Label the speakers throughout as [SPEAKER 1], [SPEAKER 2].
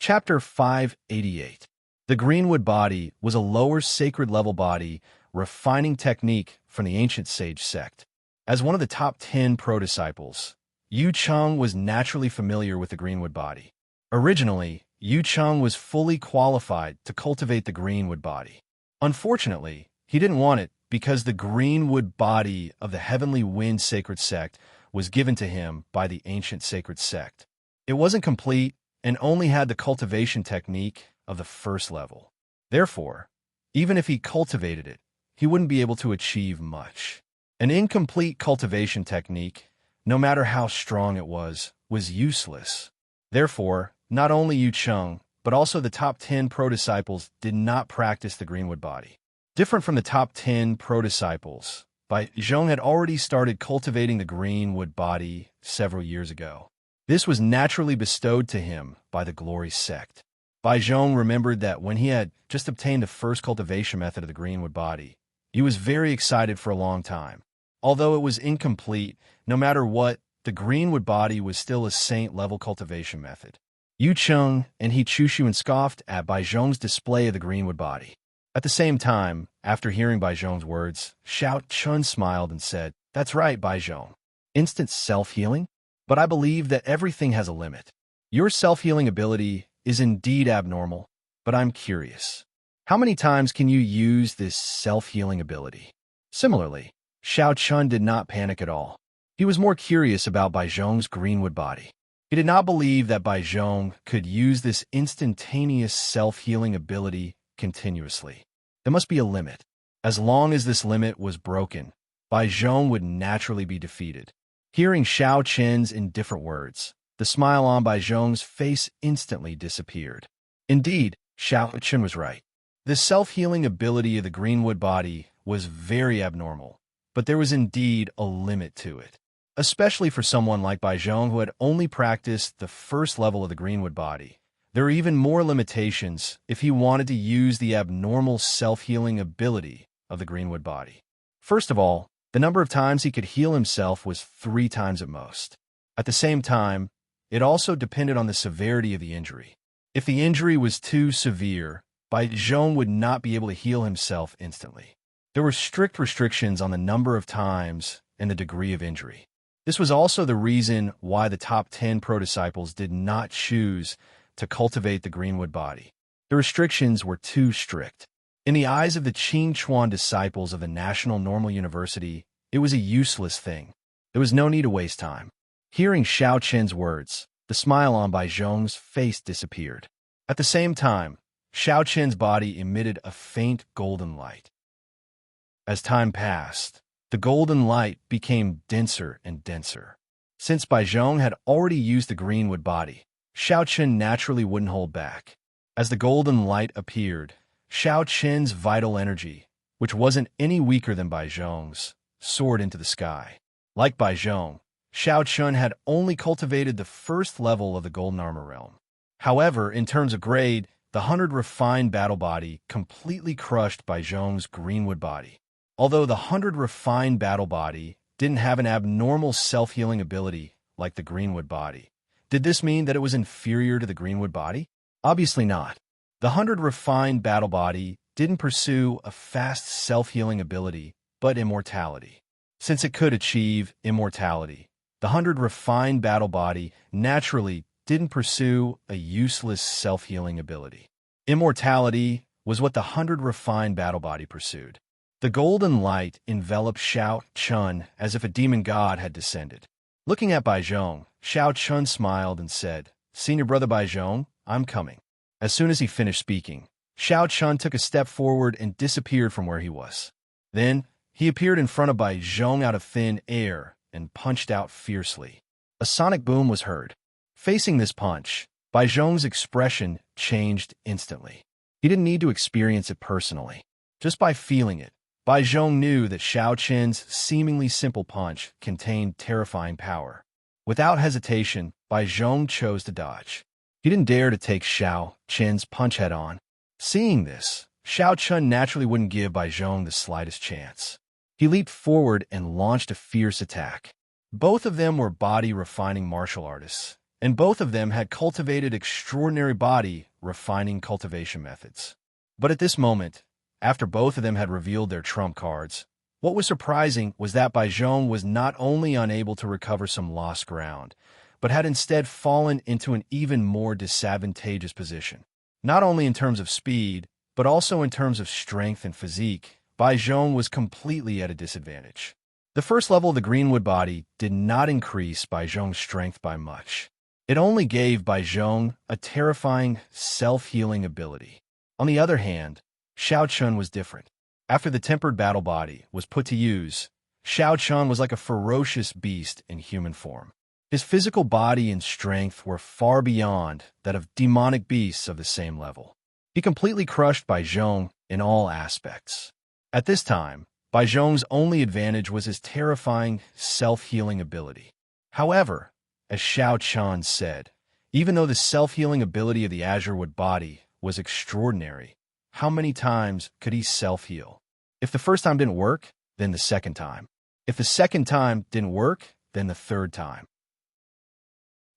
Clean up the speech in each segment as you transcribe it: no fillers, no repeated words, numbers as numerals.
[SPEAKER 1] Chapter 588. The Greenwood body was a lower sacred level body refining technique from the ancient sage sect. As one of the top 10 pro-disciples, Yu Cheng was naturally familiar with the Greenwood body. Originally, Yu Cheng was fully qualified to cultivate the Greenwood body. Unfortunately, he didn't want it because the Greenwood body of the Heavenly Wind Sacred Sect was given to him by the ancient sacred sect. It wasn't complete and only had the cultivation technique of the first level. Therefore, even if he cultivated it, he wouldn't be able to achieve much. An incomplete cultivation technique, no matter how strong it was useless. Therefore, not only Yu Cheng, but also the top 10 pro-disciples did not practice the Greenwood body. Different from the top 10 pro-disciples, Bai Zhong had already started cultivating the Greenwood body several years ago. This was naturally bestowed to him by the Glory sect. Bai Zhong remembered that when he had just obtained the first cultivation method of the Greenwood body, he was very excited for a long time. Although it was incomplete, no matter what, the Greenwood body was still a saint-level cultivation method. Yu Cheng and He Chushu scoffed at Bai Zhong's display of the Greenwood body. At the same time, after hearing Bai Zhong's words, Xiao Chun smiled and said, "That's right, Bai Zhong. Instant self-healing? But I believe that everything has a limit. Your self-healing ability is indeed abnormal, but I'm curious. How many times can you use this self-healing ability?" Similarly, Xiao Chun did not panic at all. He was more curious about Bai Zhong's Greenwood body. He did not believe that Bai Zhong could use this instantaneous self-healing ability continuously. There must be a limit. As long as this limit was broken, Bai Zhong would naturally be defeated. Hearing Xiao Chen's indifferent words, the smile on Bai Zhong's face instantly disappeared. Indeed, Xiao Chen was right. The self-healing ability of the Greenwood body was very abnormal, but there was indeed a limit to it. Especially for someone like Bai Zhong who had only practiced the first level of the Greenwood body. There are even more limitations if he wanted to use the abnormal self-healing ability of the Greenwood body. First of all, the number of times he could heal himself was 3 times at most. At the same time, it also depended on the severity of the injury. If the injury was too severe, Bai Zhong would not be able to heal himself instantly. There were strict restrictions on the number of times and the degree of injury. This was also the reason why the top 10 pro-disciples did not choose to cultivate the Greenwood body. The restrictions were too strict. In the eyes of the Qing Chuan disciples of the National Normal University, it was a useless thing. There was no need to waste time. Hearing Xiao Chen's words, the smile on Bai Zhong's face disappeared. At the same time, Xiao Chen's body emitted a faint golden light. As time passed, the golden light became denser and denser. Since Bai Zhong had already used the Greenwood body, Xiao Chen naturally wouldn't hold back. As the golden light appeared, Xiao Chen's vital energy, which wasn't any weaker than Bai Zhong's, soared into the sky. Like Bai Zhong, Xiao Chen had only cultivated the first level of the Golden Armor realm. However, in terms of grade, the 100 refined battle body completely crushed Bai Zhong's Greenwood body. Although the 100 refined battle body didn't have an abnormal self-healing ability like the Greenwood body, did this mean that it was inferior to the Greenwood body? Obviously not. The 100 refined battle body didn't pursue a fast self-healing ability, but immortality. Since it could achieve immortality, the 100 refined battle body naturally didn't pursue a useless self-healing ability. Immortality was what the 100 refined battle body pursued. The golden light enveloped Xiao Chun as if a demon god had descended. Looking at Bai Zhong, Xiao Chun smiled and said, "Senior brother Bai Zhong, I'm coming." As soon as he finished speaking, Xiao Chun took a step forward and disappeared from where he was. Then, he appeared in front of Bai Zhong out of thin air and punched out fiercely. A sonic boom was heard. Facing this punch, Bai Zhong's expression changed instantly. He didn't need to experience it personally. Just by feeling it, Bai Zhong knew that Xiao Chen's seemingly simple punch contained terrifying power. Without hesitation, Bai Zhong chose to dodge. He didn't dare to take Xiao Chen's punch head-on. Seeing this, Xiao Chun naturally wouldn't give Bai Zhong the slightest chance. He leaped forward and launched a fierce attack. Both of them were body-refining martial artists, and both of them had cultivated extraordinary body refining cultivation methods. But at this moment, after both of them had revealed their trump cards, what was surprising was that Baizhong was not only unable to recover some lost ground, but had instead fallen into an even more disadvantageous position. Not only in terms of speed, but also in terms of strength and physique, Baizhong was completely at a disadvantage. The first level of the Greenwood body did not increase Baizhong's strength by much. It only gave Baizhong a terrifying self-healing ability. On the other hand, Xiao Chun was different. After the tempered battle body was put to use, Xiao Chun was like a ferocious beast in human form. His physical body and strength were far beyond that of demonic beasts of the same level. He completely crushed Baizhong in all aspects. At this time, Baizhong's only advantage was his terrifying self-healing ability. However, as Xiao Chun said, even though the self-healing ability of the Azurewood body was extraordinary, how many times could he self-heal? If the first time didn't work, then the second time. If the second time didn't work, then the third time.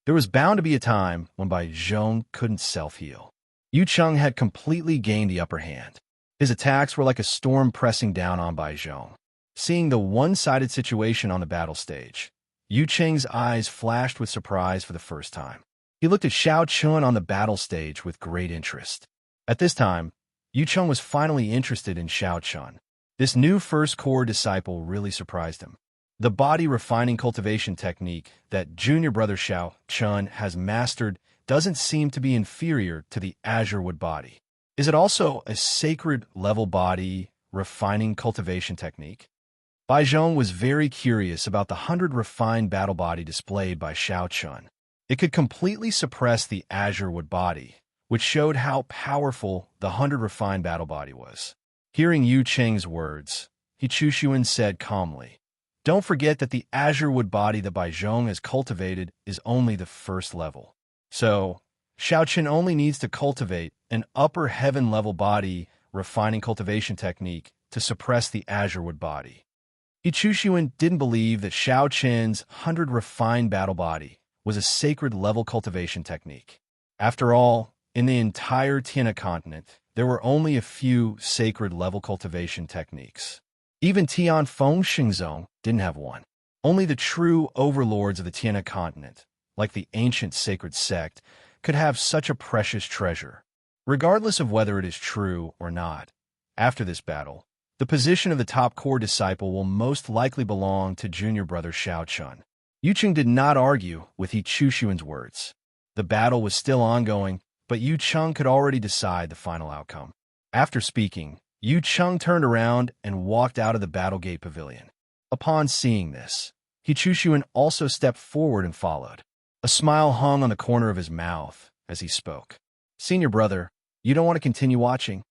[SPEAKER 1] There was bound to be a time when Baizhong couldn't self-heal. Yu Cheng had completely gained the upper hand. His attacks were like a storm pressing down on Baizhong. Seeing the one-sided situation on the battle stage, Yu Cheng's eyes flashed with surprise for the first time. He looked at Xiao Chun on the battle stage with great interest. At this time, Yu Cheng was finally interested in Xiao Chun. This new first core disciple really surprised him. The body refining cultivation technique that junior brother Xiao Chun has mastered doesn't seem to be inferior to the Azurewood body. Is it also a sacred level body refining cultivation technique? Baizhong was very curious about the 100 refined battle body displayed by Xiao Chun. It could completely suppress the Azurewood body, which showed how powerful the 100 refined battle body was. Hearing Yu Cheng's words, He Chushuan said calmly, "Don't forget that the Azurewood body that Baizhong has cultivated is only the first level. So, Xiao Chun only needs to cultivate an upper heaven-level body refining cultivation technique to suppress the Azurewood body." He Chushuan didn't believe that Xiao Chun's 100 refined battle body was a sacred level cultivation technique. After all, in the entire Tiana continent, there were only a few sacred level cultivation techniques. Even Tian Feng Xingzong didn't have one. Only the true overlords of the Tiana continent, like the ancient sacred sect, could have such a precious treasure. Regardless of whether it is true or not, after this battle, the position of the top core disciple will most likely belong to junior brother Xiao Chun. Yu Cheng did not argue with He Chushuan's words. The battle was still ongoing, but Yu Cheng could already decide the final outcome. After speaking, Yu Cheng turned around and walked out of the battle gate pavilion. Upon seeing this, He Chushuan also stepped forward and followed. A smile hung on the corner of his mouth as he spoke. "Senior brother, you don't want to continue watching?"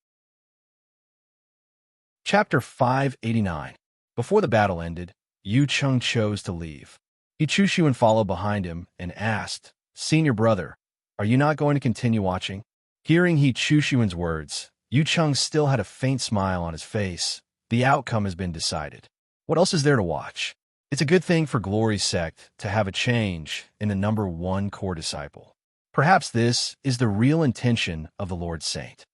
[SPEAKER 1] Chapter 589. Before the battle ended, Yu Cheng chose to leave. He Chushuan followed behind him and asked, "Senior brother, are you not going to continue watching?" Hearing He Chushuan's words, Yu Cheng still had a faint smile on his face. The outcome has been decided. What else is there to watch? It's a good thing for Glory's sect to have a change in the number one core disciple. Perhaps this is the real intention of the Lord Saint.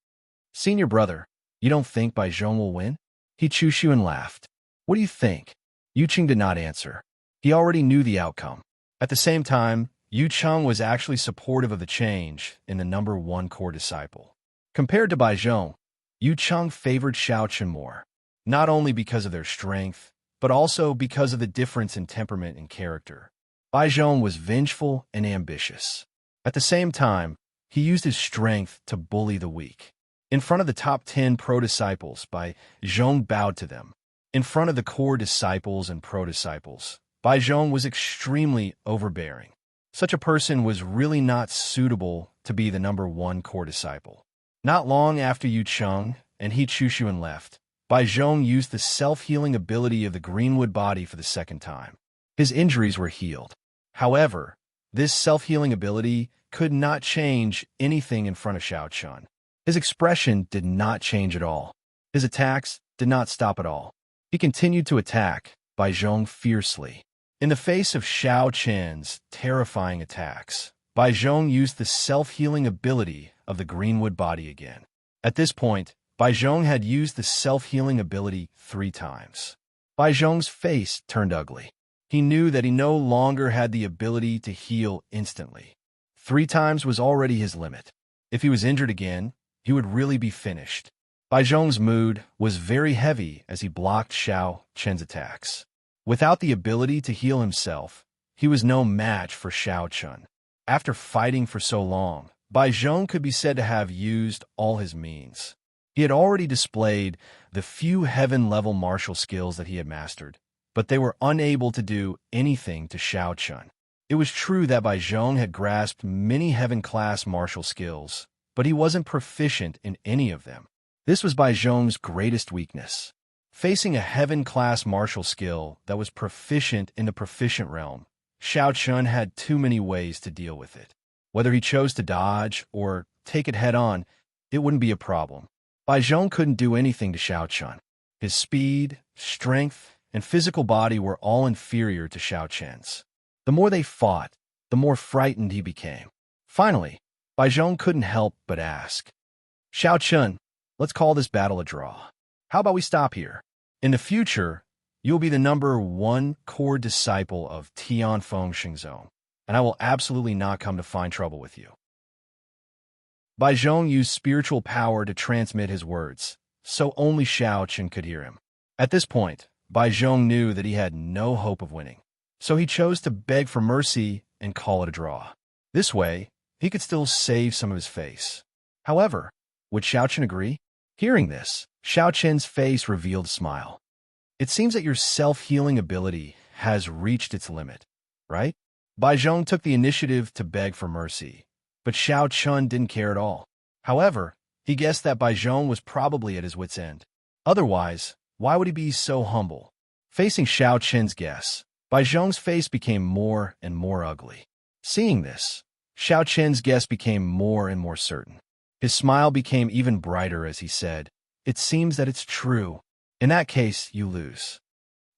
[SPEAKER 1] "Senior brother, you don't think Baizhong will win?" He Chushuan laughed. "What do you think?" Yu Cheng did not answer. He already knew the outcome. At the same time, Yu Cheng was actually supportive of the change in the number one core disciple. Compared to Baizhong, Yu Cheng favored Xiao Chun more, not only because of their strength, but also because of the difference in temperament and character. Baizhong was vengeful and ambitious. At the same time, he used his strength to bully the weak. In front of the top 10 pro-disciples, Baizhong bowed to them. In front of the core disciples and pro-disciples, Baizhong was extremely overbearing. Such a person was really not suitable to be the number one core disciple. Not long after Yu Cheng and He Chushuan left, Baizhong used the self-healing ability of the Greenwood body for the second time. His injuries were healed. However, this self-healing ability could not change anything in front of Xiao Chun. His expression did not change at all. His attacks did not stop at all. He continued to attack Baizhong fiercely. In the face of Xiao Chun's terrifying attacks, Bai Zhong used the self-healing ability of the greenwood body again. At this point, Bai Zhong had used the self-healing ability 3 times. Bai Zhong's face turned ugly. He knew that he no longer had the ability to heal instantly. 3 times was already his limit. If he was injured again, he would really be finished. Bai Zhong's mood was very heavy as he blocked Xiao Chen's attacks. Without the ability to heal himself, he was no match for Xiao Chen. After fighting for so long, Bai Zhong could be said to have used all his means. He had already displayed the few heaven-level martial skills that he had mastered, but they were unable to do anything to Xiao Chen. It was true that Bai Zhong had grasped many heaven-class martial skills, but he wasn't proficient in any of them. This was Bai Zhong's greatest weakness. Facing a heaven-class martial skill that was proficient in the proficient realm, Xiao Chen had too many ways to deal with it. Whether he chose to dodge or take it head-on, it wouldn't be a problem. Bai Zhong couldn't do anything to Xiao Chen. His speed, strength, and physical body were all inferior to Xiao Chen's. The more they fought, the more frightened he became. Finally, Bai Zhong couldn't help but ask, "Xiao Chen, let's call this battle a draw. How about we stop here? In the future, you'll be the #1 core disciple of Tian Feng Xingzong, and I will absolutely not come to find trouble with you." Bai Zhong used spiritual power to transmit his words, so only Xiao Chen could hear him. At this point, Bai Zhong knew that he had no hope of winning, so he chose to beg for mercy and call it a draw. This way, he could still save some of his face. However, would Xiao Chen agree? Hearing this, Xiao Chen's face revealed a smile. "It seems that your self-healing ability has reached its limit, right?" Bai Zhong took the initiative to beg for mercy, but Xiao Chen didn't care at all. However, he guessed that Bai Zhong was probably at his wit's end. Otherwise, why would he be so humble? Facing Xiao Chen's guess, Bai Zhong's face became more and more ugly. Seeing this, Xiao Chen's guess became more and more certain. His smile became even brighter as he said, "It seems that it's true. In that case, you lose.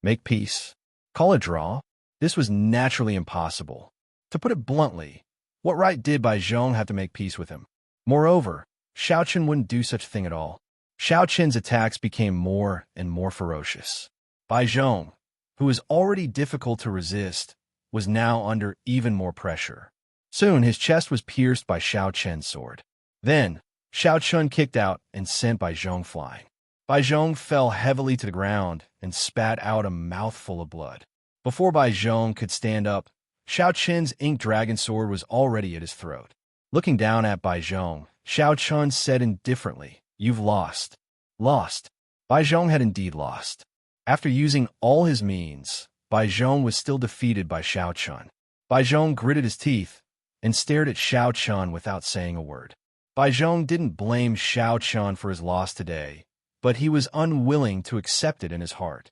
[SPEAKER 1] Make peace. Call a draw." This was naturally impossible. To put it bluntly, what right did Bai Zhong have to make peace with him? Moreover, Xiao Chen wouldn't do such a thing at all. Xiao Chen's attacks became more and more ferocious. Bai Zhong, who was already difficult to resist, was now under even more pressure. Soon his chest was pierced by Xiao Chen's sword. Then, Xiao Chen kicked out and sent Bai Zhong flying. Bai Zhong fell heavily to the ground and spat out a mouthful of blood. Before Bai Zhong could stand up, Xiao Chen's ink dragon sword was already at his throat. Looking down at Bai Zhong, Xiao Chen said indifferently, "You've lost." Lost. Bai Zhong had indeed lost. After using all his means, Bai Zhong was still defeated by Xiao Chen. Bai Zhong gritted his teeth and stared at Xiao Chen without saying a word. Bai Zhong didn't blame Xiao Chen for his loss today, but he was unwilling to accept it in his heart.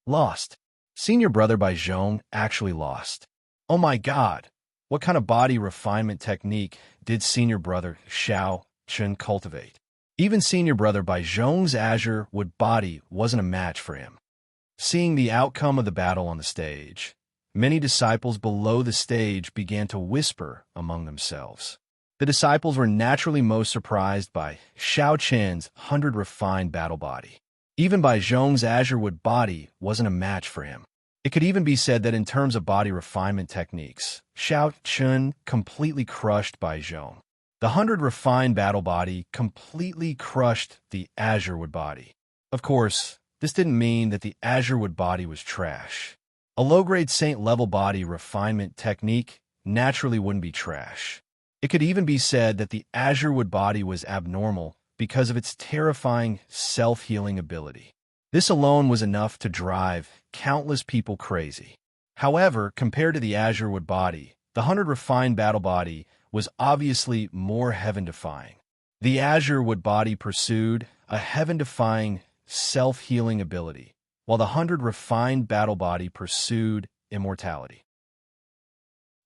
[SPEAKER 1] Lost. Senior brother Bai Zhong actually lost. Oh my God! What kind of body refinement technique did senior brother Xiao Chen cultivate? Even senior brother Bai Zhong's azure wood body wasn't a match for him. Seeing the outcome of the battle on the stage, many disciples below the stage began to whisper among themselves. The disciples were naturally most surprised by Xiao Chen's 100 refined battle body. Even Bai Zhong's azure wood body wasn't a match for him. It could even be said that in terms of body refinement techniques, Xiao Chen completely crushed Bai Zhong. The 100 refined battle body completely crushed the azure wood body. Of course, this didn't mean that the azure wood body was trash. A low-grade saint-level body refinement technique naturally wouldn't be trash. It could even be said that the azure wood body was abnormal because of its terrifying self-healing ability. This alone was enough to drive countless people crazy. However, compared to the azure wood body, the 100 refined battle body was obviously more heaven-defying. The azure wood body pursued a heaven-defying self-healing ability, while the 100 refined battle body pursued immortality.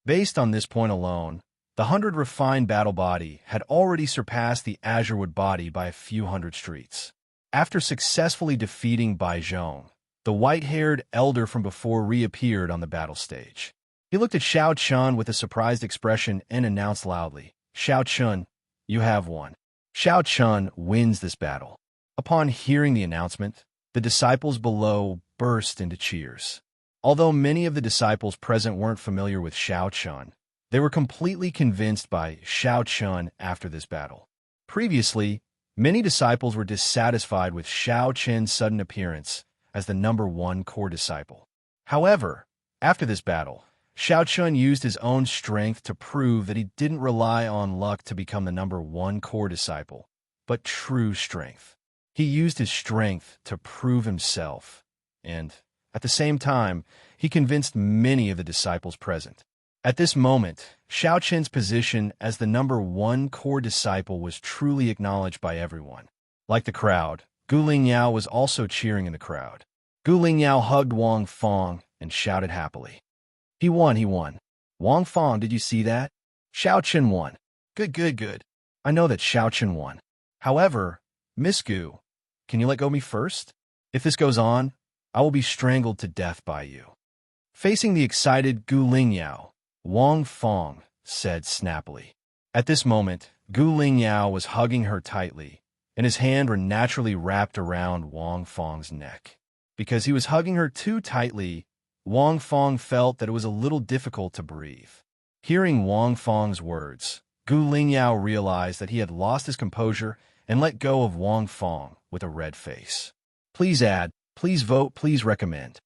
[SPEAKER 1] Based on this point alone, the 100 refined battle body had already surpassed the azure wood body by a few hundred streets. After successfully defeating Bai Zhong, the white-haired elder from before reappeared on the battle stage. He looked at Xiao Chun with a surprised expression and announced loudly, "Xiao Chun, you have won." Xiao Chun wins this battle. Upon hearing the announcement, the disciples below burst into cheers. Although many of the disciples present weren't familiar with Xiao Chun, they were completely convinced by Xiao Chun after this battle. Previously, many disciples were dissatisfied with Xiao Chun's sudden appearance as the #1 core disciple. However, after this battle, Xiao Chun used his own strength to prove that he didn't rely on luck to become the #1 core disciple, but true strength. He used his strength to prove himself, and, at the same time, he convinced many of the disciples present. At this moment, Xiao Chun's position as the #1 core disciple was truly acknowledged by everyone. Like the crowd, Gu Lingyao was also cheering in the crowd. Gu Lingyao hugged Wang Fong and shouted happily, "He won, he won. Wang Fong, did you see that? Xiao Chun won. Good, good, good. I know that Xiao Chun won. However, Miss Gu, can you let go of me first? If this goes on, I will be strangled to death by you." Facing the excited Gu Lingyao, Wang Fong said snappily. At this moment, Gu Lingyao was hugging her tightly, and his hand were naturally wrapped around Wang Fong's neck. Because he was hugging her too tightly, Wang Fong felt that it was a little difficult to breathe. Hearing Wang Fong's words, Gu Lingyao realized that he had lost his composure and let go of Wang Fong with a red face. Please add, please vote, please recommend.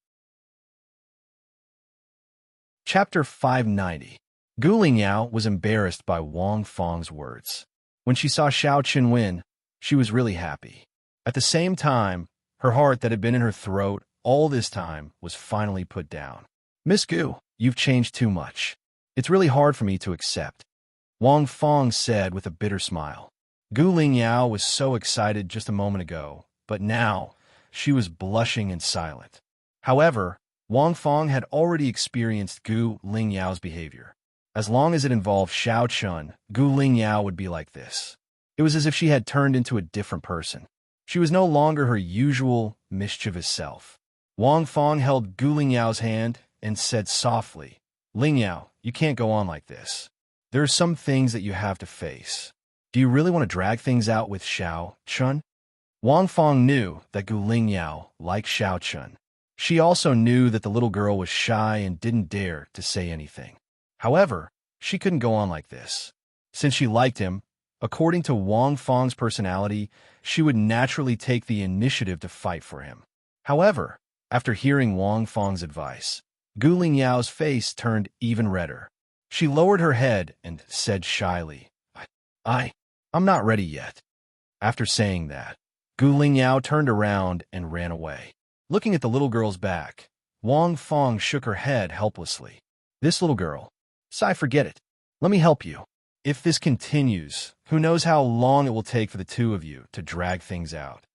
[SPEAKER 1] Chapter 590. Gu Lingyao was embarrassed by Wang Fong's words. When she saw Xiao Chun win, she was really happy. At the same time, her heart that had been in her throat all this time was finally put down. "Miss Gu, you've changed too much. It's really hard for me to accept," Wang Fong said with a bitter smile. Gu Lingyao was so excited just a moment ago, but now she was blushing and silent. However, Wang Fong had already experienced Gu Lingyao's behavior. As long as it involved Xiao Chun, Gu Lingyao would be like this. It was as if she had turned into a different person. She was no longer her usual mischievous self. Wang Fong held Gu Lingyao's hand and said softly, "Lingyao, you can't go on like this. There are some things that you have to face. Do you really want to drag things out with Xiao Chun?" Wang Fong knew that Gu Lingyao liked Xiao Chun. She also knew that the little girl was shy and didn't dare to say anything. However, she couldn't go on like this. Since she liked him, according to Wang Fong's personality, she would naturally take the initiative to fight for him. However, after hearing Wang Fong's advice, Gu Lingyao's face turned even redder. She lowered her head and said shyly, I'm not ready yet." After saying that, Gu Lingyao turned around and ran away. Looking at the little girl's back, Wang Fong shook her head helplessly. "This little girl, Sai, forget it. Let me help you. If this continues, who knows how long it will take for the two of you to drag things out."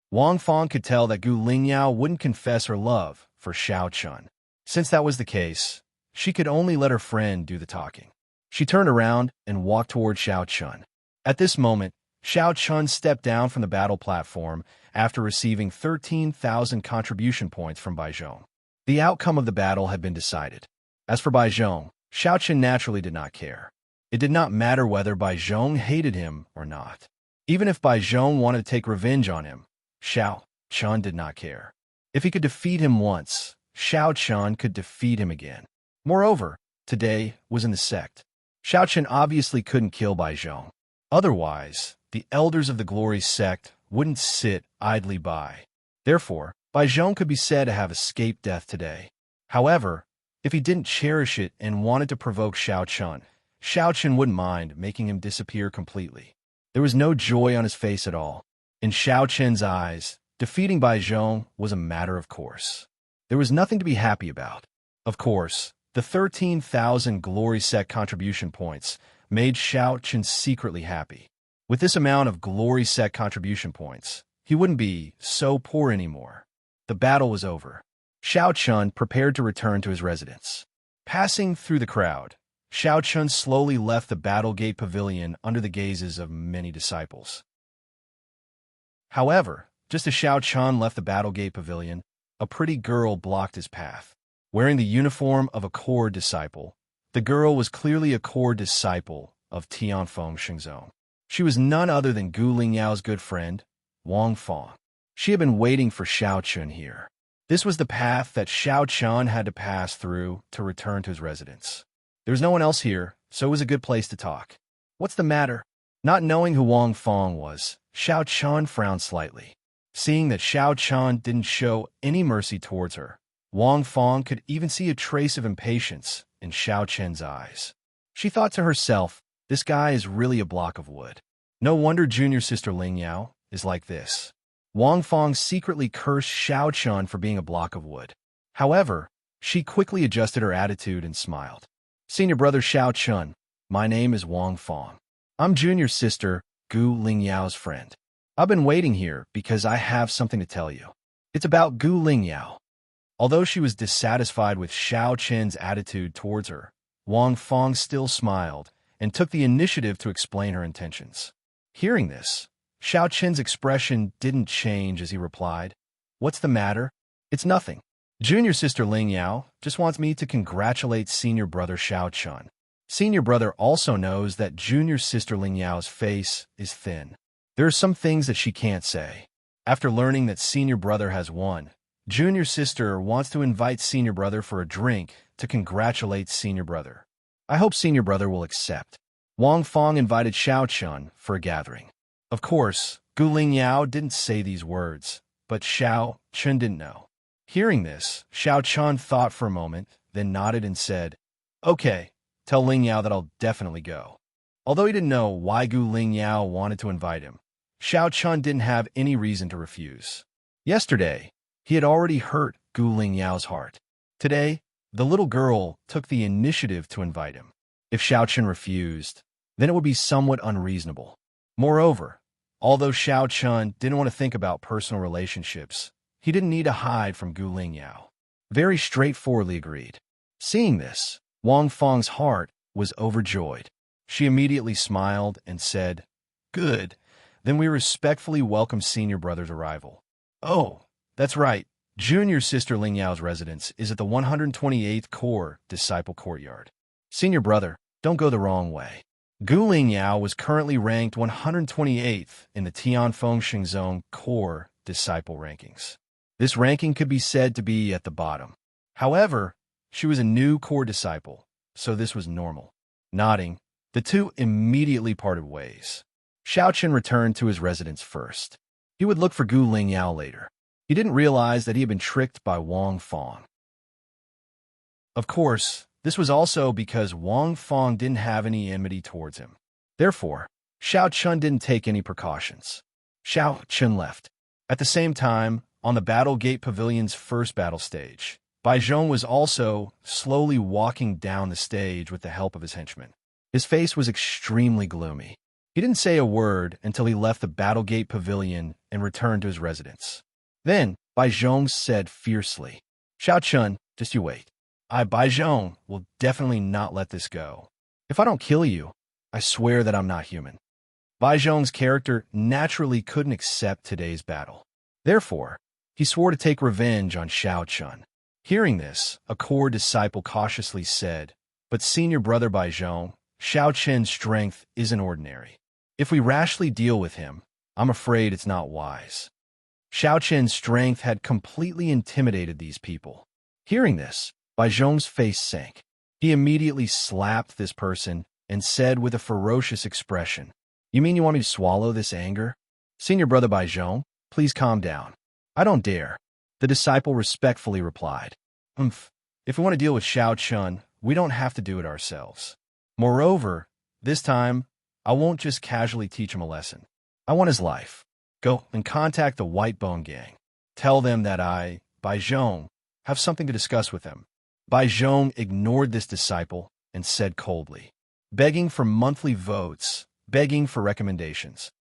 [SPEAKER 1] Wang Fong could tell that Gu Lingyao wouldn't confess her love for Xiao Chun. Since that was the case, she could only let her friend do the talking. She turned around and walked toward Xiao Chun. At this moment, Xiao Chun stepped down from the battle platform after receiving 13,000 contribution points from Baizhong. The outcome of the battle had been decided. As for Baizhong, Xiao Chun naturally did not care. It did not matter whether Baizhong hated him or not. Even if Baizhong wanted to take revenge on him, Xiao Chun did not care. If he could defeat him once, Xiao Chun could defeat him again. Moreover, today was in the sect. Xiao Chun obviously couldn't kill Baizhong. Otherwise, the elders of the Glory sect wouldn't sit idly by. Therefore, Baizhong could be said to have escaped death today. However, if he didn't cherish it and wanted to provoke Xiao Chun wouldn't mind making him disappear completely. There was no joy on his face at all. In Xiao Chun's eyes, defeating Baizhong was a matter of course. There was nothing to be happy about. Of course, the 13,000 Glory Sect contribution points made Xiao Chun secretly happy. With this amount of Glory Sect contribution points, he wouldn't be so poor anymore. The battle was over. Xiao Chun prepared to return to his residence. Passing through the crowd, Xiao Chun slowly left the Battle Gate Pavilion under the gazes of many disciples. However, just as Xiao Chun left the Battle Gate Pavilion, a pretty girl blocked his path. Wearing the uniform of a core disciple, the girl was clearly a core disciple of Tianfeng Shengzong. She was none other than Gu Lingyao's good friend, Wang Fang. She had been waiting for Xiao Chun here. This was the path that Xiao Chun had to pass through to return to his residence. There was no one else here, so it was a good place to talk. What's the matter? Not knowing who Wang Fang was, Xiao Chun frowned slightly. Seeing that Xiao Chun didn't show any mercy towards her, Wang Fang could even see a trace of impatience in Xiao Chen's eyes. She thought to herself, this guy is really a block of wood. No wonder junior sister Lingyao is like this. Wang Fang secretly cursed Xiao Chun for being a block of wood. However, she quickly adjusted her attitude and smiled. Senior brother Xiao Chun, my name is Wang Fang. I'm junior sister Gu Lingyao's friend. I've been waiting here because I have something to tell you. It's about Gu Lingyao. Although she was dissatisfied with Xiao Chen's attitude towards her, Wang Fang still smiled and took the initiative to explain her intentions. Hearing this, Xiao Chen's expression didn't change as he replied, "What's the matter? It's nothing. Junior sister Lingyao just wants me to congratulate senior brother Xiao Chun. Senior brother also knows that junior sister Lingyao's face is thin. There are some things that she can't say. After learning that senior brother has won, junior sister wants to invite senior brother for a drink to congratulate senior brother. I hope senior brother will accept." Wang Fang invited Xiao Chun for a gathering. Of course, Gu Lingyao didn't say these words, but Xiao Chun didn't know. Hearing this, Xiao Chun thought for a moment, then nodded and said, "Okay, tell Lingyao that I'll definitely go." Although he didn't know why Gu Lingyao wanted to invite him, Xiao Chun didn't have any reason to refuse. Yesterday, he had already hurt Gu Lingyao's heart. Today, the little girl took the initiative to invite him. If Xiao Chun refused, then it would be somewhat unreasonable. Moreover, although Xiao Chun didn't want to think about personal relationships, he didn't need to hide from Gu Lingyao. Very straightforwardly agreed. Seeing this, Wang Fang's heart was overjoyed. She immediately smiled and said, "Good, then we respectfully welcome senior brother's arrival." "Oh, that's right. Junior sister Lingyao's residence is at the 128th Core Disciple Courtyard. Senior brother, don't go the wrong way." Gu Lingyao was currently ranked 128th in the Tianfeng Shengzong Core Disciple rankings. This ranking could be said to be at the bottom. However, she was a new core disciple, so this was normal. Nodding, the two immediately parted ways. Xiao Chun returned to his residence first. He would look for Gu Lingyao later. He didn't realize that he had been tricked by Wang Fang. Of course, this was also because Wang Fang didn't have any enmity towards him. Therefore, Xiao Chun didn't take any precautions. Xiao Chun left. At the same time, on the Battle Gate Pavilion's first battle stage, Bai Zhong was also slowly walking down the stage with the help of his henchmen. His face was extremely gloomy. He didn't say a word until he left the Battle Gate Pavilion and returned to his residence. Then, Bai Zhong said fiercely, "Xiao Chun, just you wait. I, Bai Zhong, will definitely not let this go. If I don't kill you, I swear that I'm not human." Bai Zhong's character naturally couldn't accept today's battle. Therefore, he swore to take revenge on Xiao Chun. Hearing this, a core disciple cautiously said, "But senior brother Bai Zhong, Xiao Chen's strength isn't ordinary. If we rashly deal with him, I'm afraid it's not wise." Xiao Chen's strength had completely intimidated these people. Hearing this, Bai Zhong's face sank. He immediately slapped this person and said with a ferocious expression, "You mean you want me to swallow this anger? Senior brother Bai Zhong, please calm down." "I don't dare." The disciple respectfully replied, If we want to deal with Xiao Chun, we don't have to do it ourselves. Moreover, this time, I won't just casually teach him a lesson. I want his life. Go and contact the White Bone Gang. Tell them that I, Bai Zhong, have something to discuss with them." Bai Zhong ignored this disciple and said coldly, "Begging for monthly votes, begging for recommendations."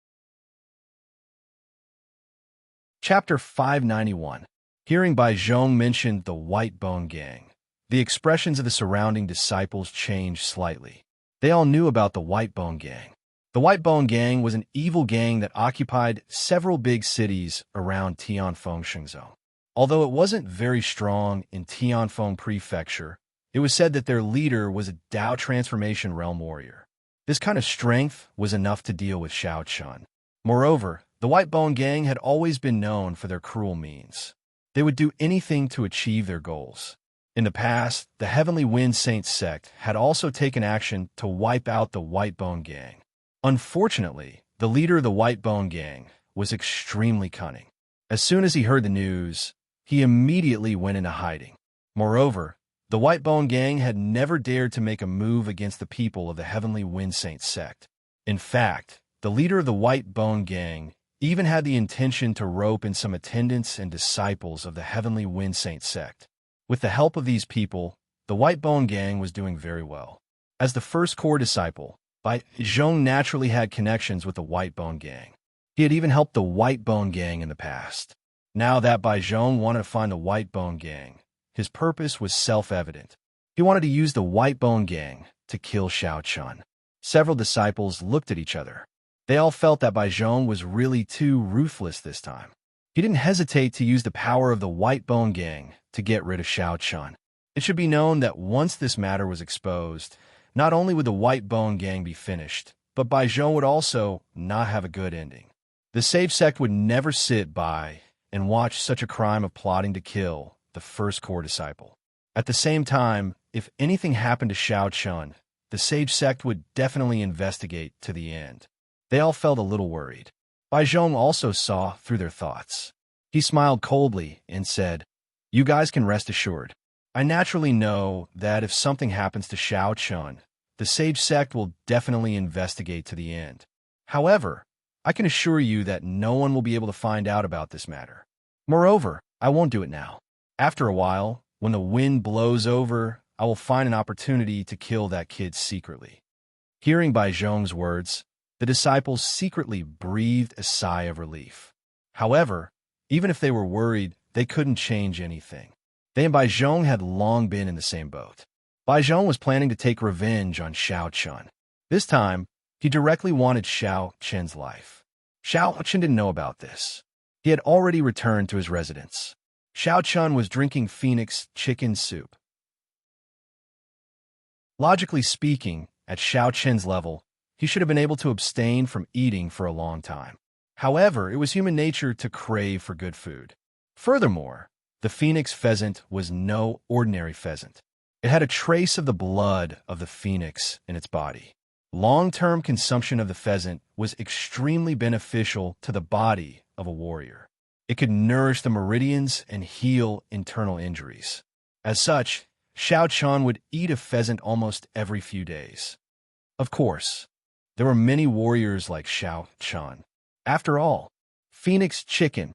[SPEAKER 1] Chapter 591. Hearing Bai Zhong mention the White Bone Gang, the expressions of the surrounding disciples changed slightly. They all knew about the White Bone Gang. The White Bone Gang was an evil gang that occupied several big cities around Tianfeng Shengzong. Although it wasn't very strong in Tianfeng Prefecture, it was said that their leader was a Dao Transformation Realm warrior. This kind of strength was enough to deal with Shao Chun. Moreover, the White Bone Gang had always been known for their cruel means. They would do anything to achieve their goals. In the past, the Heavenly Wind Saint sect had also taken action to wipe out the White Bone Gang. Unfortunately, the leader of the White Bone Gang was extremely cunning. As soon as he heard the news, he immediately went into hiding. Moreover, the White Bone Gang had never dared to make a move against the people of the Heavenly Wind Saint sect. In fact, the leader of the White Bone Gang even had the intention to rope in some attendants and disciples of the Heavenly Wind Saint sect. With the help of these people, the White Bone Gang was doing very well. As the first core disciple, Bai Zhong naturally had connections with the White Bone Gang. He had even helped the White Bone Gang in the past. Now that Bai Zhong wanted to find the White Bone Gang, his purpose was self-evident. He wanted to use the White Bone Gang to kill Shao Chun. Several disciples looked at each other. They all felt that Bai Zhong was really too ruthless this time. He didn't hesitate to use the power of the White Bone Gang to get rid of Shao Chun. It should be known that once this matter was exposed, not only would the White Bone Gang be finished, but Bai Zhong would also not have a good ending. The Sage Sect would never sit by and watch such a crime of plotting to kill the first core disciple. At the same time, if anything happened to Shao Chun, the Sage Sect would definitely investigate to the end. They all felt a little worried. Bai Zhong also saw through their thoughts. He smiled coldly and said, "You guys can rest assured. I naturally know that if something happens to Shao Chun, the Sage Sect will definitely investigate to the end. However, I can assure you that no one will be able to find out about this matter. Moreover, I won't do it now. After a while, when the wind blows over, I will find an opportunity to kill that kid secretly." Hearing Bai Zhong's words, the disciples secretly breathed a sigh of relief. However, even if they were worried, they couldn't change anything. They and Bai Zhong had long been in the same boat. Bai Zhong was planning to take revenge on Shao Chun. This time, he directly wanted Shao Chun's life. Shao Chun didn't know about this. He had already returned to his residence. Shao Chun was drinking Phoenix chicken soup. Logically speaking, at Shao Chun's level, he should have been able to abstain from eating for a long time. However, it was human nature to crave for good food. Furthermore, the Phoenix pheasant was no ordinary pheasant. It had a trace of the blood of the phoenix in its body. Long-term consumption of the pheasant was extremely beneficial to the body of a warrior. It could nourish the meridians and heal internal injuries. As such, Shao Chun would eat a pheasant almost every few days. Of course, there were many warriors like Shao Chun. After all, Phoenix chicken.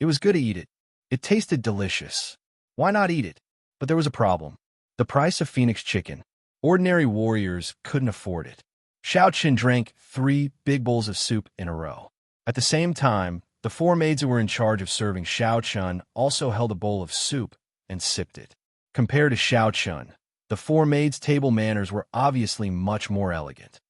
[SPEAKER 1] It was good to eat it. It tasted delicious. Why not eat it? But there was a problem. The price of Phoenix chicken. Ordinary warriors couldn't afford it. Shao Chun drank 3 big bowls of soup in a row. At the same time, the 4 maids who were in charge of serving Shao Chun also held a bowl of soup and sipped it. Compared to Shao Chun, the 4 maids' table manners were obviously much more elegant.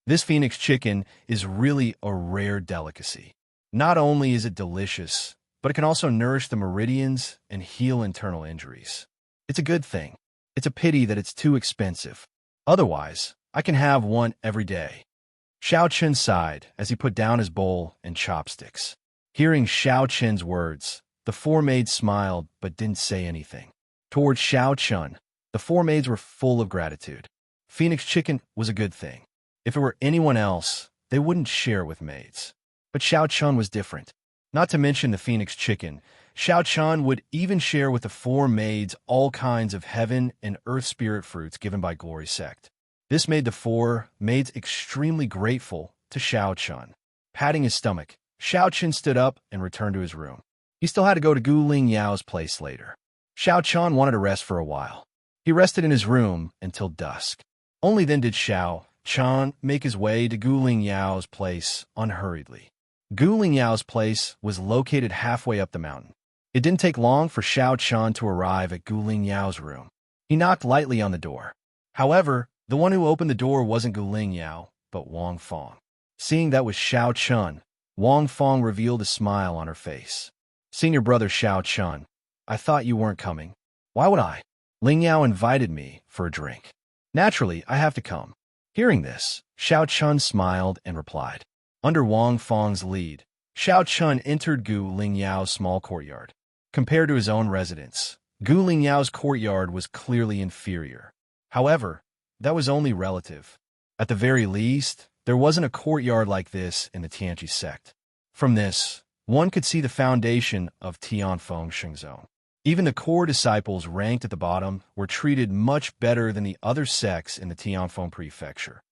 [SPEAKER 1] This Phoenix chicken is really a rare delicacy. Not only is it delicious, but it can also nourish the meridians and heal internal injuries. It's a good thing. It's a pity that it's too expensive. Otherwise, I can have one every day. Shao Chun sighed as he put down his bowl and chopsticks. Hearing Shao Chun's words, the 4 maids smiled but didn't say anything. Towards Shao Chun, the 4 maids were full of gratitude. Phoenix chicken was a good thing. If it were anyone else, they wouldn't share with maids. But Shao Chun was different. Not to mention the Phoenix chicken, Shao Chun would even share with the 4 maids all kinds of heaven and earth spirit fruits given by Glory Sect. This made the 4 maids extremely grateful to Shao Chun. Patting his stomach, Shao Chun stood up and returned to his room. He still had to go to Gu Ling Yao's place later. Shao Chun wanted to rest for a while. He rested in his room until dusk. Only then did Shao Chun make his way to Gu Ling Yao's place unhurriedly. Gu Ling Yao's place was located halfway up the mountain. It didn't take long for Shao Chun to arrive at Gu Ling Yao's room. He knocked lightly on the door. However, the one who opened the door wasn't Gu Ling Yao, but Wang Fong. Seeing that was Shao Chun, Wang Fong revealed a smile on her face. Senior brother Xiao Chun, I thought you weren't coming. Why would I? Ling Yao invited me for a drink. Naturally, I have to come. Hearing this, Xiao Chun smiled and replied. Under Wang Feng's lead, Xiao Chun entered Gu Lingyao's small courtyard. Compared to his own residence, Gu Lingyao's courtyard was clearly inferior. However, that was only relative. At the very least, there wasn't a courtyard like this in the Tianqi sect. From this, one could see the foundation of Tianfeng Shengzong. Even the core disciples ranked at the bottom were treated much better than the other sects in the Tianfeng prefecture.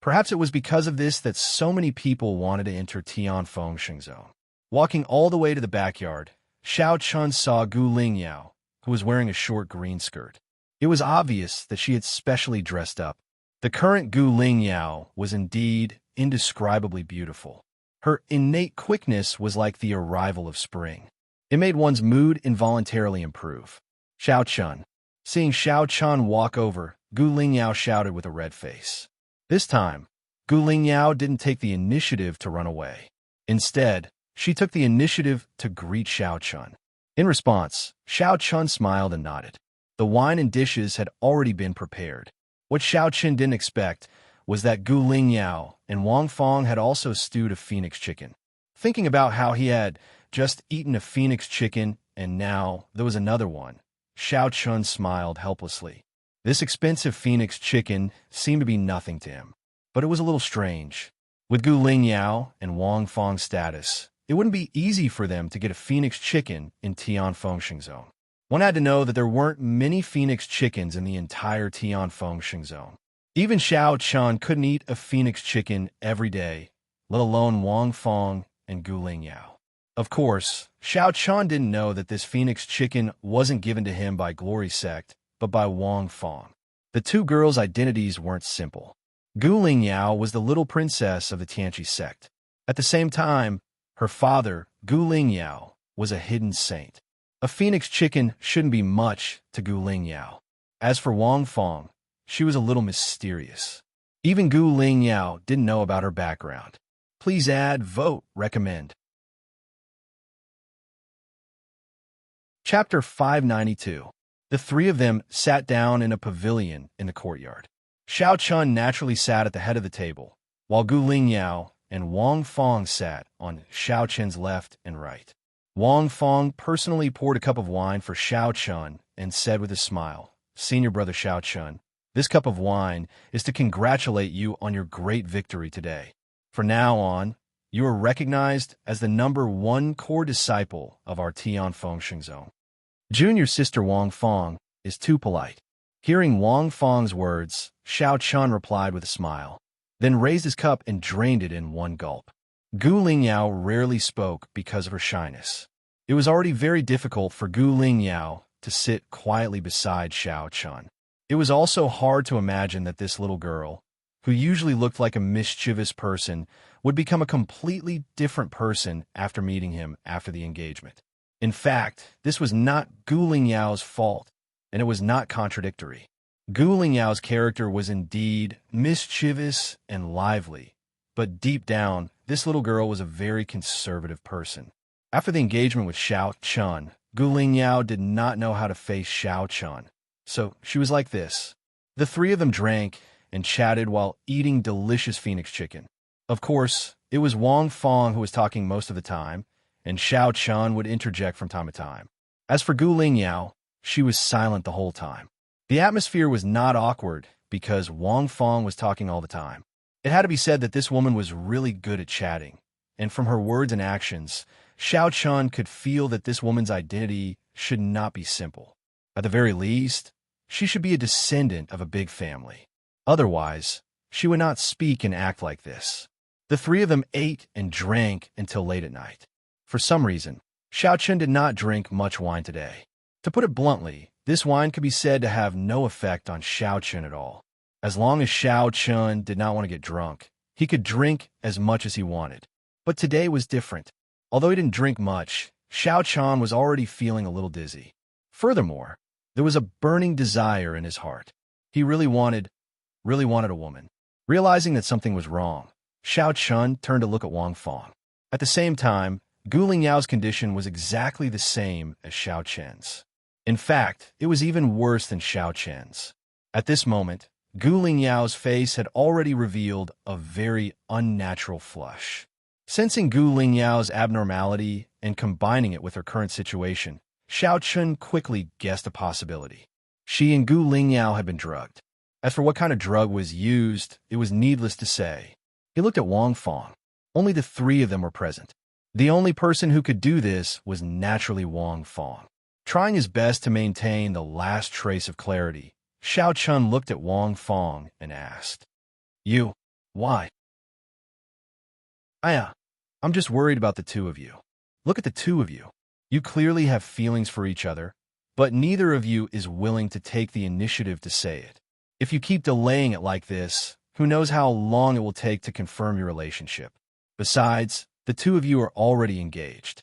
[SPEAKER 1] Perhaps it was because of this that so many people wanted to enter Tianfeng Shengzong. Walking all the way to the backyard, Xiao Chun saw Gu Lingyao, who was wearing a short green skirt. It was obvious that she had specially dressed up. The current Gu Lingyao was indeed indescribably beautiful. Her innate quickness was like the arrival of spring. It made one's mood involuntarily improve. Xiao Chun. Seeing Xiao Chun walk over, Gu Lingyao shouted with a red face. This time, Gu Lingyao didn't take the initiative to run away. Instead, she took the initiative to greet Xiao Chun. In response, Xiao Chun smiled and nodded. The wine and dishes had already been prepared. What Xiao Chun didn't expect was that Gu Lingyao and Wang Feng had also stewed a phoenix chicken. Thinking about how he had just eaten a phoenix chicken and now there was another one, Xiao Chun smiled helplessly. This expensive phoenix chicken seemed to be nothing to him, but it was a little strange. With Gu Lingyao and Wang Feng's status, it wouldn't be easy for them to get a phoenix chicken in Tianfeng Shengzong. One had to know that there weren't many phoenix chickens in the entire Tianfeng Shengzong. Even Xiao Chun couldn't eat a phoenix chicken every day, let alone Wang Feng and Gu Lingyao. Of course, Xiao Chun didn't know that this phoenix chicken wasn't given to him by Glory Sect, but by Wang Feng. The two girls' identities weren't simple. Gu Lingyao was the little princess of the Tianqi sect. At the same time, her father, Gu Lingyao, was a hidden saint. A phoenix chicken shouldn't be much to Gu Lingyao. As for Wang Feng, she was a little mysterious. Even Gu Lingyao didn't know about her background. Please add, vote, recommend. Chapter 592. The three of them sat down in a pavilion in the courtyard. Xiao Chun naturally sat at the head of the table, while Gu Lingyao and Wang Feng sat on Xiao Chun's left and right. Wang Feng personally poured a cup of wine for Xiao Chun and said with a smile, Senior brother Xiao Chun, this cup of wine is to congratulate you on your great victory today. From now on, you are recognized as the #1 core disciple of our Tianfeng Shengzong. Junior sister Wang Feng is too polite. Hearing Wang Feng's words, Xiao Chun replied with a smile, then raised his cup and drained it in one gulp. Gu Lingyao rarely spoke because of her shyness. It was already very difficult for Gu Lingyao to sit quietly beside Xiao Chun. It was also hard to imagine that this little girl, who usually looked like a mischievous person, would become a completely different person after meeting him after the engagement. In fact, this was not Gu Lingyao's fault, and it was not contradictory. Gu Lingyao's character was indeed mischievous and lively, but deep down, this little girl was a very conservative person. After the engagement with Xiao Chun, Gu Lingyao did not know how to face Xiao Chun, so she was like this. The three of them drank and chatted while eating delicious phoenix chicken. Of course, it was Wang Feng who was talking most of the time, and Xiao Chun would interject from time to time. As for Gu Lingyao, she was silent the whole time. The atmosphere was not awkward because Wang Feng was talking all the time. It had to be said that this woman was really good at chatting, and from her words and actions, Xiao Chun could feel that this woman's identity should not be simple. At the very least, she should be a descendant of a big family. Otherwise, she would not speak and act like this. The three of them ate and drank until late at night. For some reason, Xiao Chun did not drink much wine today. To put it bluntly, this wine could be said to have no effect on Xiao Chun at all. As long as Xiao Chun did not want to get drunk, he could drink as much as he wanted. But today was different. Although he didn't drink much, Xiao Chun was already feeling a little dizzy. Furthermore, there was a burning desire in his heart. He really wanted a woman. Realizing that something was wrong, Xiao Chun turned to look at Wang Feng. At the same time, Gu Lingyao's condition was exactly the same as Xiao Chen's. In fact, it was even worse than Xiao Chen's. At this moment, Gu Lingyao's face had already revealed a very unnatural flush. Sensing Gu Lingyao's abnormality and combining it with her current situation, Xiao Chun quickly guessed a possibility. She and Gu Lingyao had been drugged. As for what kind of drug was used, it was needless to say. He looked at Wang Fong. Only the three of them were present. The only person who could do this was naturally Wang Fong. Trying his best to maintain the last trace of clarity, Xiao Chun looked at Wang Fong and asked, "You, why?" I'm just worried about the two of you. Look at the two of you. You clearly have feelings for each other, but neither of you is willing to take the initiative to say it. If you keep delaying it like this, who knows how long it will take to confirm your relationship. Besides, the two of you are already engaged.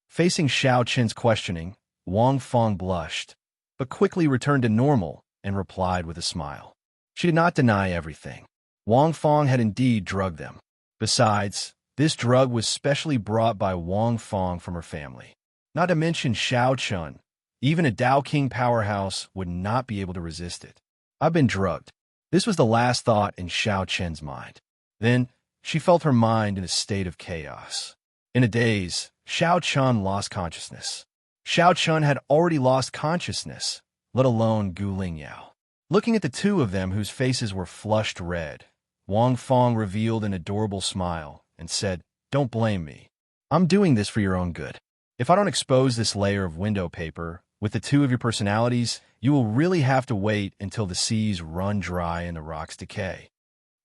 [SPEAKER 1] Facing Xiao Chen's questioning, Wang Fong blushed, but quickly returned to normal and replied with a smile. She did not deny everything. Wang Fong had indeed drugged them. Besides, this drug was specially brought by Wang Fong from her family. Not to mention Xiao Chun, even a Dao King powerhouse would not be able to resist it. I've been drugged. This was the last thought in Xiao Chen's mind. Then, she felt her mind in a state of chaos. In a daze, Xiao Chun lost consciousness. Xiao Chun had already lost consciousness, let alone Gu Lingyao. Looking at the two of them whose faces were flushed red, Wang Fong revealed an adorable smile and said, "Don't blame me. I'm doing this for your own good. If I don't expose this layer of window paper with the two of your personalities, you will really have to wait until the seas run dry and the rocks decay."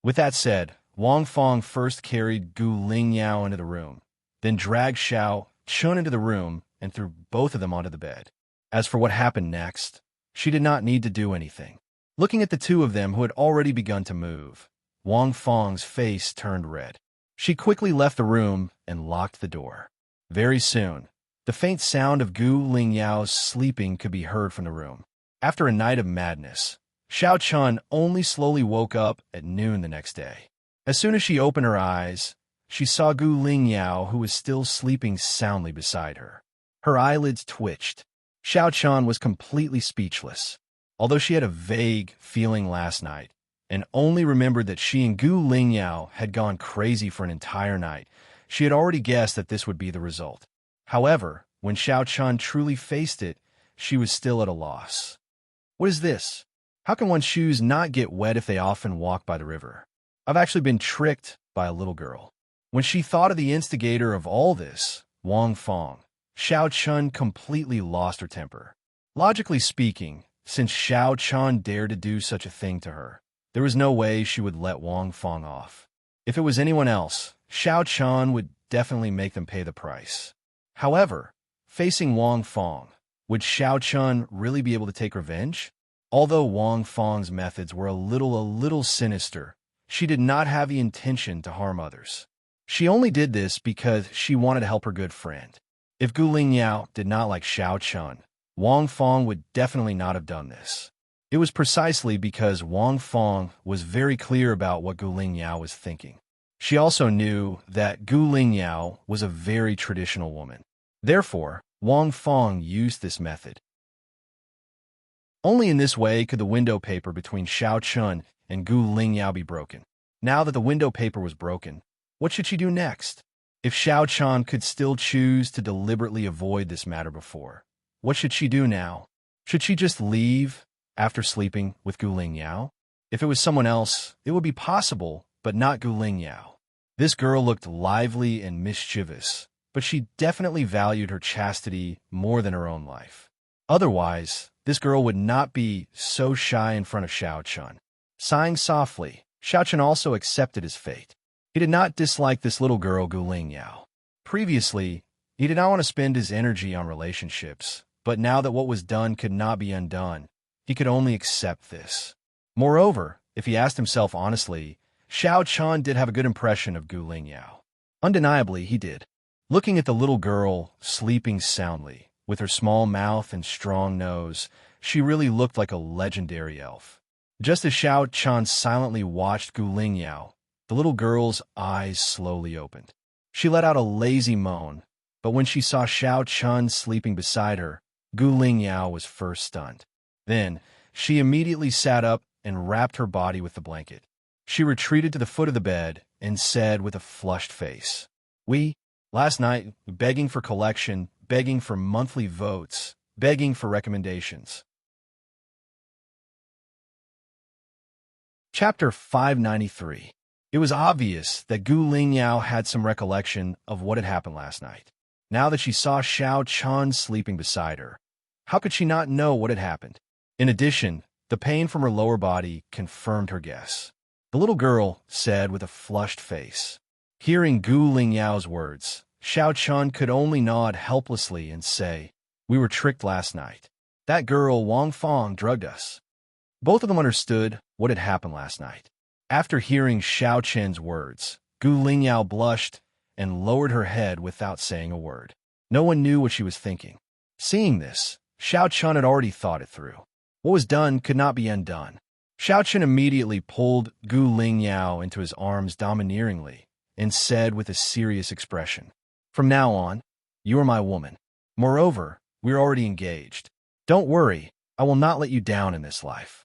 [SPEAKER 1] With that said, Wang Fong first carried Gu Lingyao into the room, then dragged Xiao Chun into the room and threw both of them onto the bed. As for what happened next, she did not need to do anything. Looking at the two of them who had already begun to move, Wang Fong's face turned red. She quickly left the room and locked the door. Very soon, the faint sound of Gu Lingyao's sleeping could be heard from the room. After a night of madness, Xiao Chun only slowly woke up at noon the next day. As soon as she opened her eyes, she saw Gu Lingyao, who was still sleeping soundly beside her. Her eyelids twitched. Xiao Chun was completely speechless. Although she had a vague feeling last night, and only remembered that she and Gu Lingyao had gone crazy for an entire night, she had already guessed that this would be the result. However, when Xiao Chun truly faced it, she was still at a loss. What is this? How can one's shoes not get wet if they often walk by the river? I've actually been tricked by a little girl. When she thought of the instigator of all this, Wang Fong, Xiao Chun completely lost her temper. Logically speaking, since Xiao Chun dared to do such a thing to her, there was no way she would let Wang Fong off. If it was anyone else, Xiao Chun would definitely make them pay the price. However, facing Wang Fong, would Xiao Chun really be able to take revenge? Although Wang Fong's methods were a little sinister, she did not have the intention to harm others. She only did this because she wanted to help her good friend. If Gu Lingyao did not like Xiao Chun, Wang Fong would definitely not have done this. It was precisely because Wang Fong was very clear about what Gu Lingyao was thinking. She also knew that Gu Lingyao was a very traditional woman. Therefore, Wang Fong used this method. Only in this way could the window paper between Xiao Chun and Gu Lingyao be broken. Now that the window paper was broken, what should she do next? If Xiao Chun could still choose to deliberately avoid this matter before, what should she do now? Should she just leave after sleeping with Gu Lingyao? If it was someone else, it would be possible, but not Gu Lingyao. This girl looked lively and mischievous, but she definitely valued her chastity more than her own life. Otherwise, this girl would not be so shy in front of Xiao Chun. Sighing softly, Xiao Chun also accepted his fate. He did not dislike this little girl Gu Lingyao. Previously, he did not want to spend his energy on relationships, but now that what was done could not be undone, he could only accept this. Moreover, if he asked himself honestly, Xiao Chun did have a good impression of Gu Lingyao. Undeniably, he did. Looking at the little girl sleeping soundly, with her small mouth and strong nose, she really looked like a legendary elf. Just as Xiao Chun silently watched Gu Lingyao, the little girl's eyes slowly opened. She let out a lazy moan, but when she saw Xiao Chun sleeping beside her, Gu Lingyao was first stunned. Then, she immediately sat up and wrapped her body with the blanket. She retreated to the foot of the bed and said with a flushed face, last night, begging for collection, begging for monthly votes, begging for recommendations. Chapter 593. It was obvious that Gu Lingyao had some recollection of what had happened last night. Now that she saw Xiao Chun sleeping beside her, how could she not know what had happened? In addition, the pain from her lower body confirmed her guess. The little girl said with a flushed face. Hearing Gu Lingyao's words, Xiao Chun could only nod helplessly and say, "We were tricked last night. That girl Wang Fong drugged us." Both of them understood what had happened last night. After hearing Xiao Chen's words, Gu Lingyao blushed and lowered her head without saying a word. No one knew what she was thinking. Seeing this, Xiao Chun had already thought it through. What was done could not be undone. Xiao Chun immediately pulled Gu Lingyao into his arms domineeringly and said with a serious expression, "From now on, you are my woman. Moreover, we are already engaged. Don't worry, I will not let you down in this life."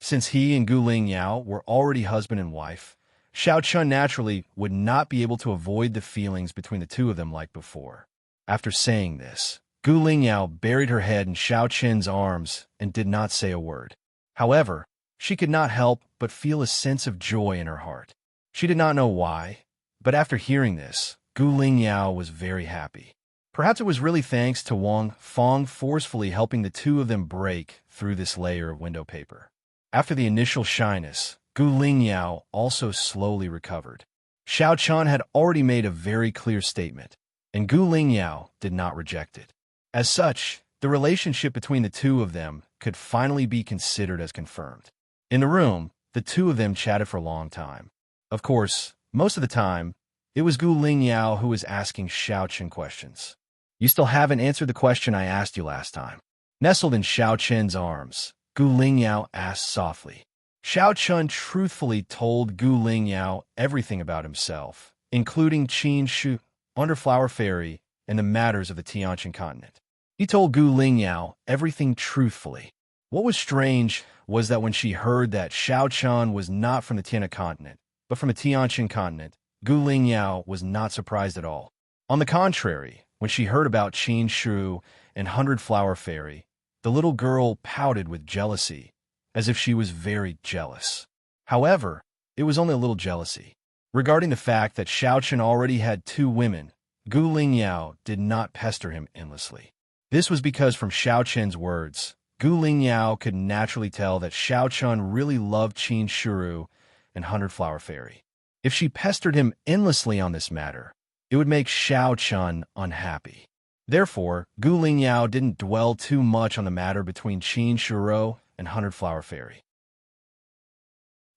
[SPEAKER 1] Since he and Gu Lingyao were already husband and wife, Xiao Chun naturally would not be able to avoid the feelings between the two of them like before. After saying this, Gu Lingyao buried her head in Xiao Chen's arms and did not say a word. However, she could not help but feel a sense of joy in her heart. She did not know why, but after hearing this, Gu Lingyao was very happy. Perhaps it was really thanks to Wang Fong forcefully helping the two of them break through this layer of window paper. After the initial shyness, Gu Lingyao also slowly recovered. Xiao Chun had already made a very clear statement, and Gu Lingyao did not reject it. As such, the relationship between the two of them could finally be considered as confirmed. In the room, the two of them chatted for a long time. Of course, most of the time, it was Gu Lingyao who was asking Xiao Chun questions. "You still haven't answered the question I asked you last time." Nestled in Xiao Chun's arms, Gu Lingyao asked softly. Xiao Chun truthfully told Gu Lingyao everything about himself, including Qin Shu, Underflower Fairy, and the matters of the Tianqian continent. He told Gu Lingyao everything truthfully. What was strange was that when she heard that Xiao Chun was not from the Tianqian continent, but from the Tianqian continent, Gu Lingyao was not surprised at all. On the contrary, when she heard about Qin Shu and Hundred Flower Fairy, the little girl pouted with jealousy, as if she was very jealous. However, it was only a little jealousy. Regarding the fact that Xiao Chun already had two women, Gu Lingyao did not pester him endlessly. This was because from Xiao Chun's words, Gu Lingyao could naturally tell that Xiao Chun really loved Qin Shuru and Hundred Flower Fairy. If she pestered him endlessly on this matter, it would make Xiao Chun unhappy. Therefore, Gu Lingyao didn't dwell too much on the matter between Qin Shuro and Hundred Flower Fairy.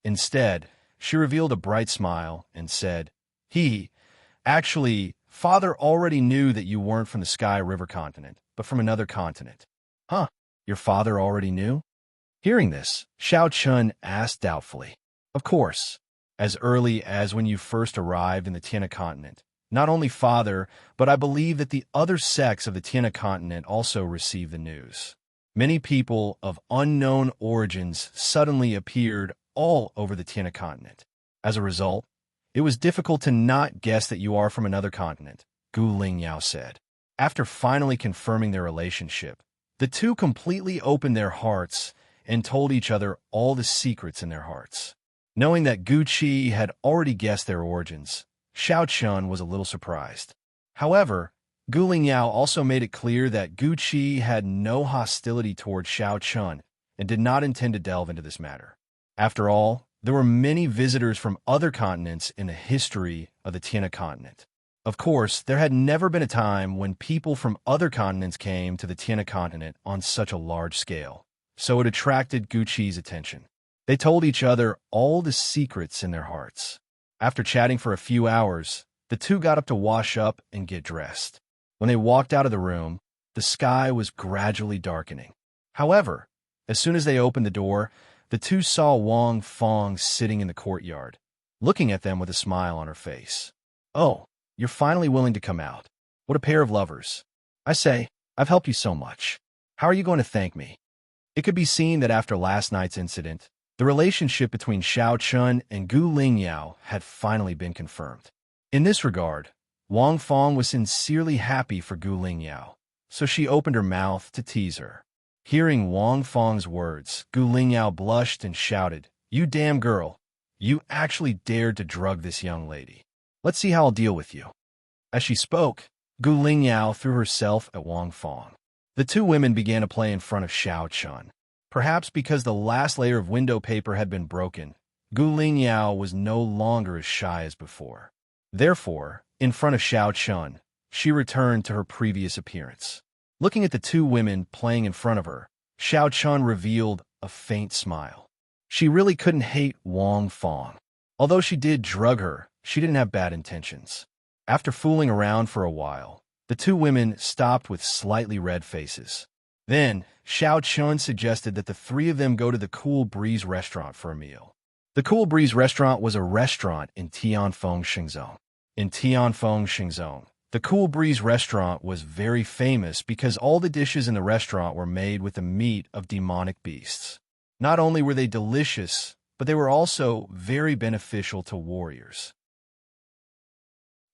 [SPEAKER 1] Instead, she revealed a bright smile and said, Actually, Father already knew that you weren't from the Sky River continent, but from another continent." "Huh, your father already knew?" Hearing this, Xiao Chun asked doubtfully. "Of course, as early as when you first arrived in the Tianna continent. Not only Father, but I believe that the other sects of the Tianna continent also received the news. Many people of unknown origins suddenly appeared all over the Tianna continent. As a result, it was difficult to not guess that you are from another continent," Gu Lingyao said. After finally confirming their relationship, the two completely opened their hearts and told each other all the secrets in their hearts. Knowing that Gu Qi had already guessed their origins, Xiao Chun was a little surprised. However, Gu Lingyao also made it clear that Gu Qi had no hostility toward Xiao Chun and did not intend to delve into this matter. After all, there were many visitors from other continents in the history of the Tianna continent. Of course, there had never been a time when people from other continents came to the Tianna continent on such a large scale, so it attracted Gu Qi's attention. They told each other all the secrets in their hearts. After chatting for a few hours, the two got up to wash up and get dressed. When they walked out of the room, the sky was gradually darkening. However, as soon as they opened the door, the two saw Wang Fong sitting in the courtyard, looking at them with a smile on her face. "Oh, you're finally willing to come out. What What a pair of lovers. I say, I've helped you so much. How are you going to thank me? It could be seen that after last night's incident, the relationship between Xiao Chun and Gu Lingyao had finally been confirmed. In this regard, Wang Fong was sincerely happy for Gu Lingyao, so she opened her mouth to tease her. Hearing Wang Fong's words, Gu Lingyao blushed and shouted, "You damn girl! You actually dared to drug this young lady. Let's see how I'll deal with you." As she spoke, Gu Lingyao threw herself at Wang Fong. The two women began to play in front of Xiao Chun. Perhaps because the last layer of window paper had been broken, Gu Lingyao was no longer as shy as before. Therefore, in front of Xiao Chun, she returned to her previous appearance. Looking at the two women playing in front of her, Xiao Chun revealed a faint smile. She really couldn't hate Wang Fong. Although she did drug her, she didn't have bad intentions. After fooling around for a while, the two women stopped with slightly red faces. Then, Xiao Chun suggested that the three of them go to the Cool Breeze restaurant for a meal. The Cool Breeze restaurant was a restaurant in Tianfeng, Shenzhen. In Tianfeng, Shenzhen, the Cool Breeze restaurant was very famous because all the dishes in the restaurant were made with the meat of demonic beasts. Not only were they delicious, but they were also very beneficial to warriors.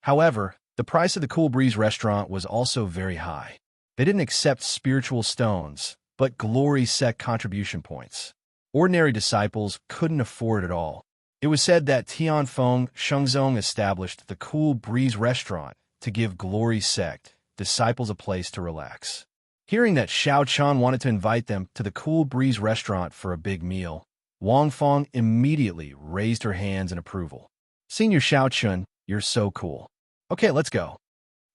[SPEAKER 1] However, the price of the Cool Breeze restaurant was also very high. They didn't accept spiritual stones, but glory sect contribution points. Ordinary disciples couldn't afford it all. It was said that Tianfeng Shenzong established the Cool Breeze restaurant to give glory sect disciples a place to relax. Hearing that Xiao Chun wanted to invite them to the Cool Breeze restaurant for a big meal, Wang Fong immediately raised her hands in approval. "Senior Xiao Chun, you're so cool. Okay, let's go."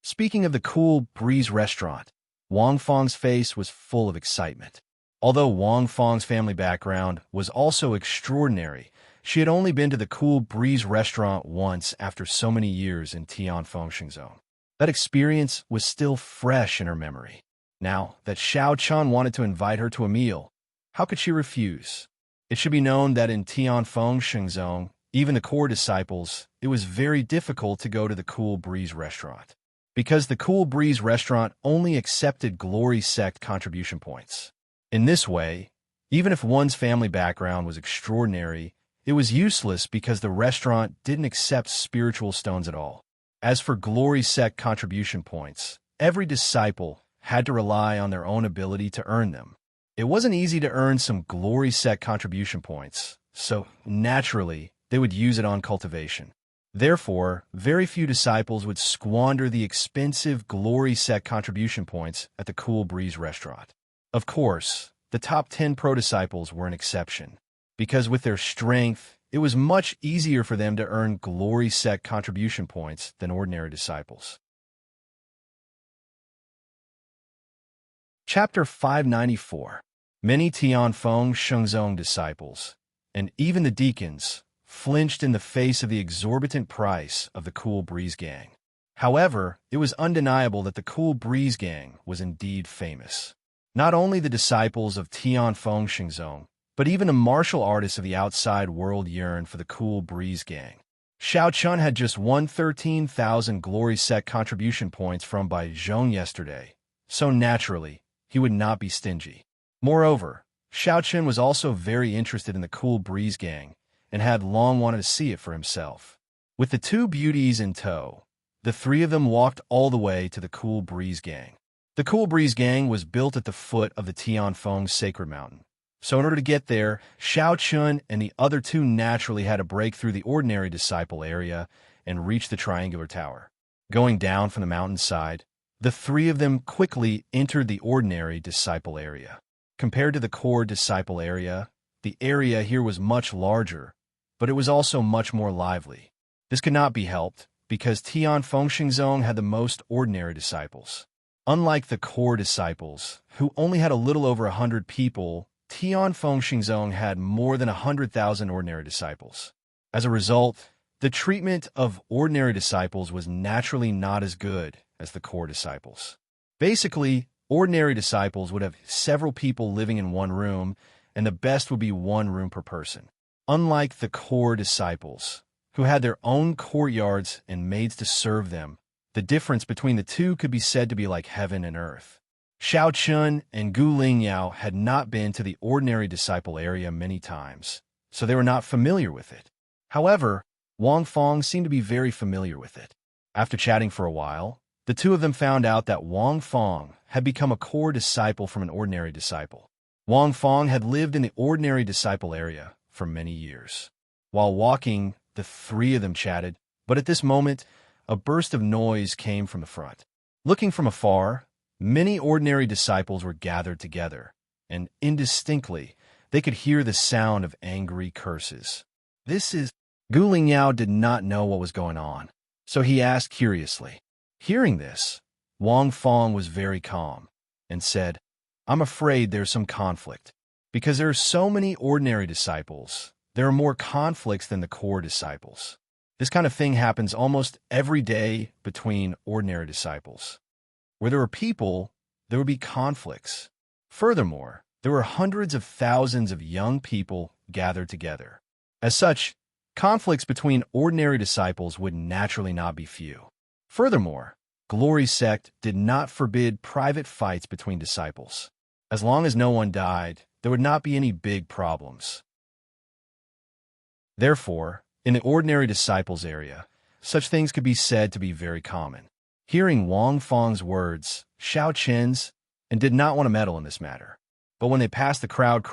[SPEAKER 1] Speaking of the Cool Breeze restaurant, Wang Fong's face was full of excitement. Although Wang Fong's family background was also extraordinary, she had only been to the Cool Breeze restaurant once after so many years in Tianfeng, Shenzhen. That experience was still fresh in her memory. Now that Xiao Chun wanted to invite her to a meal, how could she refuse? It should be known that in Tianfeng, Shenzhen, even the core disciples, it was very difficult to go to the Cool Breeze restaurant, because the Cool Breeze restaurant only accepted glory sect contribution points. In this way, even if one's family background was extraordinary, it was useless because the restaurant didn't accept spiritual stones at all. As for glory sect contribution points, every disciple had to rely on their own ability to earn them. It wasn't easy to earn some glory sect contribution points, so naturally, they would use it on cultivation. Therefore, very few disciples would squander the expensive glory sect contribution points at the Cool Breeze restaurant. Of course, the top 10 pro-disciples were an exception, because with their strength, it was much easier for them to earn glory sect contribution points than ordinary disciples. Chapter 594. Many Tianfeng Shenzong disciples, and even the deacons, flinched in the face of the exorbitant price of the Cool Breeze gang. However, it was undeniable that the Cool Breeze gang was indeed famous. Not only the disciples of Tianfeng Shenzong, but even the martial artists of the outside world yearned for the Cool Breeze gang. Xiao Chun had just won 13,000 glory sect contribution points from Bai Zhong yesterday, so naturally, he would not be stingy. Moreover, Xiao Chun was also very interested in the Cool Breeze gang and had long wanted to see it for himself. With the two beauties in tow, the three of them walked all the way to the Cool Breeze gang. The Cool Breeze gang was built at the foot of the Tianfeng Sacred Mountain. So in order to get there, Xiao Chun and the other two naturally had to break through the ordinary disciple area and reach the triangular tower. Going down from the mountainside, the three of them quickly entered the ordinary disciple area. Compared to the core disciple area, the area here was much larger, but it was also much more lively. This could not be helped, because Tianfeng Shenzong had the most ordinary disciples. Unlike the core disciples, who only had a little over 100 people, Tianfeng Shenzong had more than 100,000 ordinary disciples. As a result, the treatment of ordinary disciples was naturally not as good as the core disciples. Basically, ordinary disciples would have several people living in one room, and the best would be one room per person. Unlike the core disciples, who had their own courtyards and maids to serve them, The difference between the two could be said to be like heaven and earth. Xiao Chun and Gu Lingyao had not been to the ordinary disciple area many times, so they were not familiar with it. However, Wang Fong seemed to be very familiar with it. After chatting for a while, the two of them found out that Wang Fong had become a core disciple from an ordinary disciple. Wang Fong had lived in the ordinary disciple area for many years. While walking, the three of them chatted, but at this moment, a burst of noise came from the front. Looking from afar, many ordinary disciples were gathered together, and indistinctly, they could hear the sound of angry curses. Gu Lingyao did not know what was going on, so he asked curiously. Hearing this, Wang Fong was very calm and said, I'm afraid there's some conflict. Because there are so many ordinary disciples, there are more conflicts than the core disciples. This kind of thing happens almost every day between ordinary disciples. Where there are people, there would be conflicts. Furthermore, there were hundreds of thousands of young people gathered together. As such, conflicts between ordinary disciples would naturally not be few. Furthermore, Glory Sect did not forbid private fights between disciples. As long as no one died, there would not be any big problems. Therefore, in the ordinary disciples area, such things could be said to be very common. Hearing Wang Fong's words, Xiao Chen's, and did not want to meddle in this matter. But when they passed the crowd,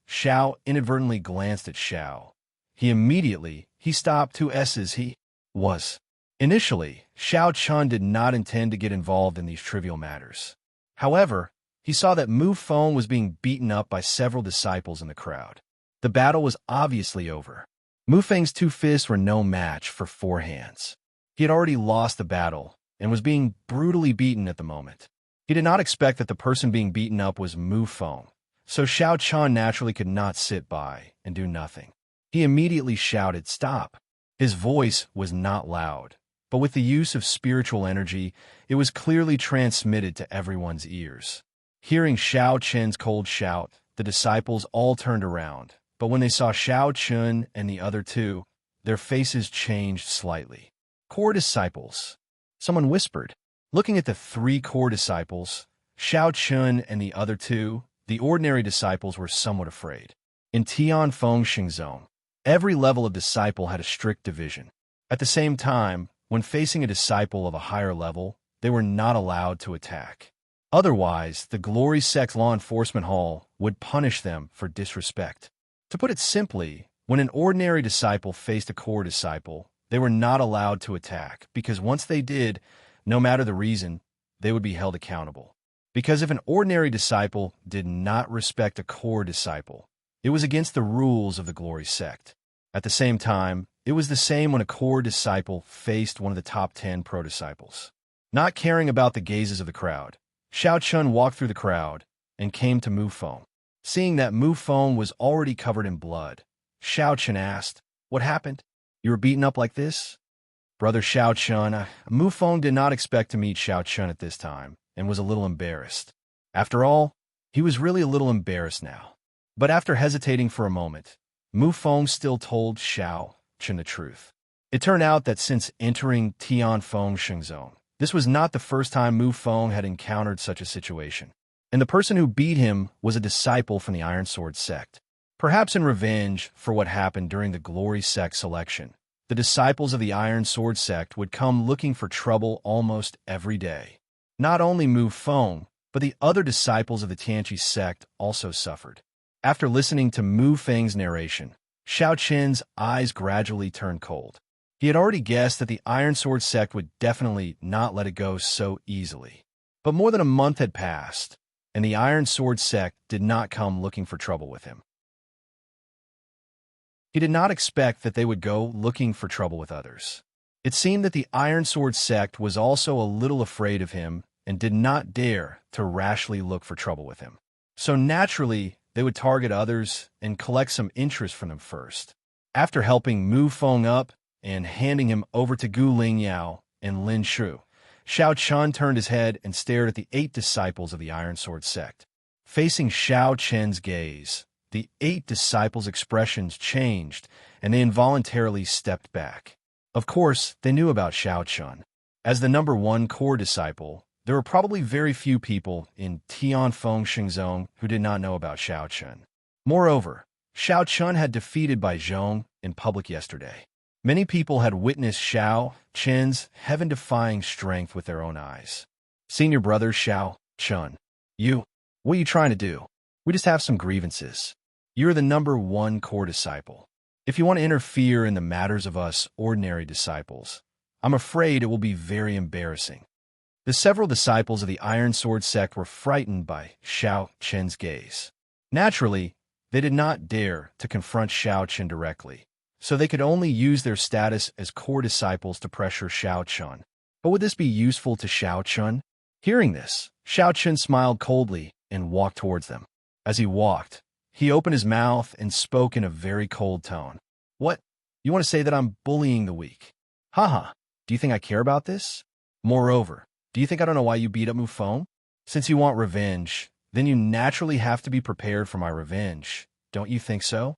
[SPEAKER 1] Xiao inadvertently glanced at Xiao. He stopped 2 S's he was. Initially, Xiao Chun did not intend to get involved in these trivial matters. However, he saw that Mu Feng was being beaten up by several disciples in the crowd. The battle was obviously over. Mu Feng's 2 fists were no match for 4 hands. He had already lost the battle and was being brutally beaten at the moment. He did not expect that the person being beaten up was Mu Feng, so Xiao Chun naturally could not sit by and do nothing. He immediately shouted, "Stop!" His voice was not loud, but with the use of spiritual energy, it was clearly transmitted to everyone's ears. Hearing Xiao Chen's cold shout, the disciples all turned around, but when they saw Xiao Chun and the other two, their faces changed slightly. Core disciples, someone whispered. Looking at the 3 core disciples, Xiao Chun and the other 2, the ordinary disciples were somewhat afraid. In Tianfeng Xingzong, every level of disciple had a strict division. At the same time, when facing a disciple of a higher level, they were not allowed to attack. Otherwise, the Glory Sect's law enforcement hall would punish them for disrespect. To put it simply, when an ordinary disciple faced a core disciple, they were not allowed to attack, because once they did, no matter the reason, they would be held accountable. Because if an ordinary disciple did not respect a core disciple, it was against the rules of the Glory Sect. At the same time, it was the same when a core disciple faced one of the top 10 pro-disciples. Not caring about the gazes of the crowd, Xiao Chun walked through the crowd and came to Mu Feng. Seeing that Mu Feng was already covered in blood, Xiao Chun asked, "What happened? You were beaten up like this?" Brother Xiao Chun, Mu Feng did not expect to meet Xiao Chun at this time and was a little embarrassed. After all, he was really a little embarrassed now. But after hesitating for a moment, Mu Feng still told Xiao Chun the truth. It turned out that since entering Tianfeng Xingzong, this was not the first time Mu Feng had encountered such a situation. And the person who beat him was a disciple from the Iron Sword sect. Perhaps in revenge for what happened during the Glory Sect selection, the disciples of the Iron Sword sect would come looking for trouble almost every day. Not only Mu Feng, but the other disciples of the Tianqi sect also suffered. After listening to Mu Feng's narration, Xiao Chen's eyes gradually turned cold. He had already guessed that the Iron Sword sect would definitely not let it go so easily. But more than a month had passed, and the Iron Sword sect did not come looking for trouble with him. He did not expect that they would go looking for trouble with others. It seemed that the Iron Sword sect was also a little afraid of him and did not dare to rashly look for trouble with him. So naturally, they would target others and collect some interest from them first. After helping Mu Feng up and handing him over to Gu Lingyao and Lin Shu, Xiao Chun turned his head and stared at the 8 disciples of the Iron Sword sect. Facing Xiao Chen's gaze, the 8 disciples' expressions changed, and they involuntarily stepped back. Of course, they knew about Xiao Chun. As the number one core disciple, there were probably very few people in Tianfeng Xingzong who did not know about Xiao Chun. Moreover, Xiao Chun had defeated Bai Zhong in public yesterday. Many people had witnessed Xiao Chun's heaven-defying strength with their own eyes. Senior brother Xiao Chun, what are you trying to do? We just have some grievances. You're the number one core disciple. If you want to interfere in the matters of us ordinary disciples, I'm afraid it will be very embarrassing. The several disciples of the Iron Sword sect were frightened by Xiao Chun's gaze. Naturally, they did not dare to confront Xiao Chun directly, so they could only use their status as core disciples to pressure Xiao Chun. But would this be useful to Xiao Chun? Hearing this, Xiao Chun smiled coldly and walked towards them. As he walked, he opened his mouth and spoke in a very cold tone. What? You want to say that I'm bullying the weak? Haha, do you think I care about this? Moreover, do you think I don't know why you beat up Mufeng? Since you want revenge, then you naturally have to be prepared for my revenge. Don't you think so?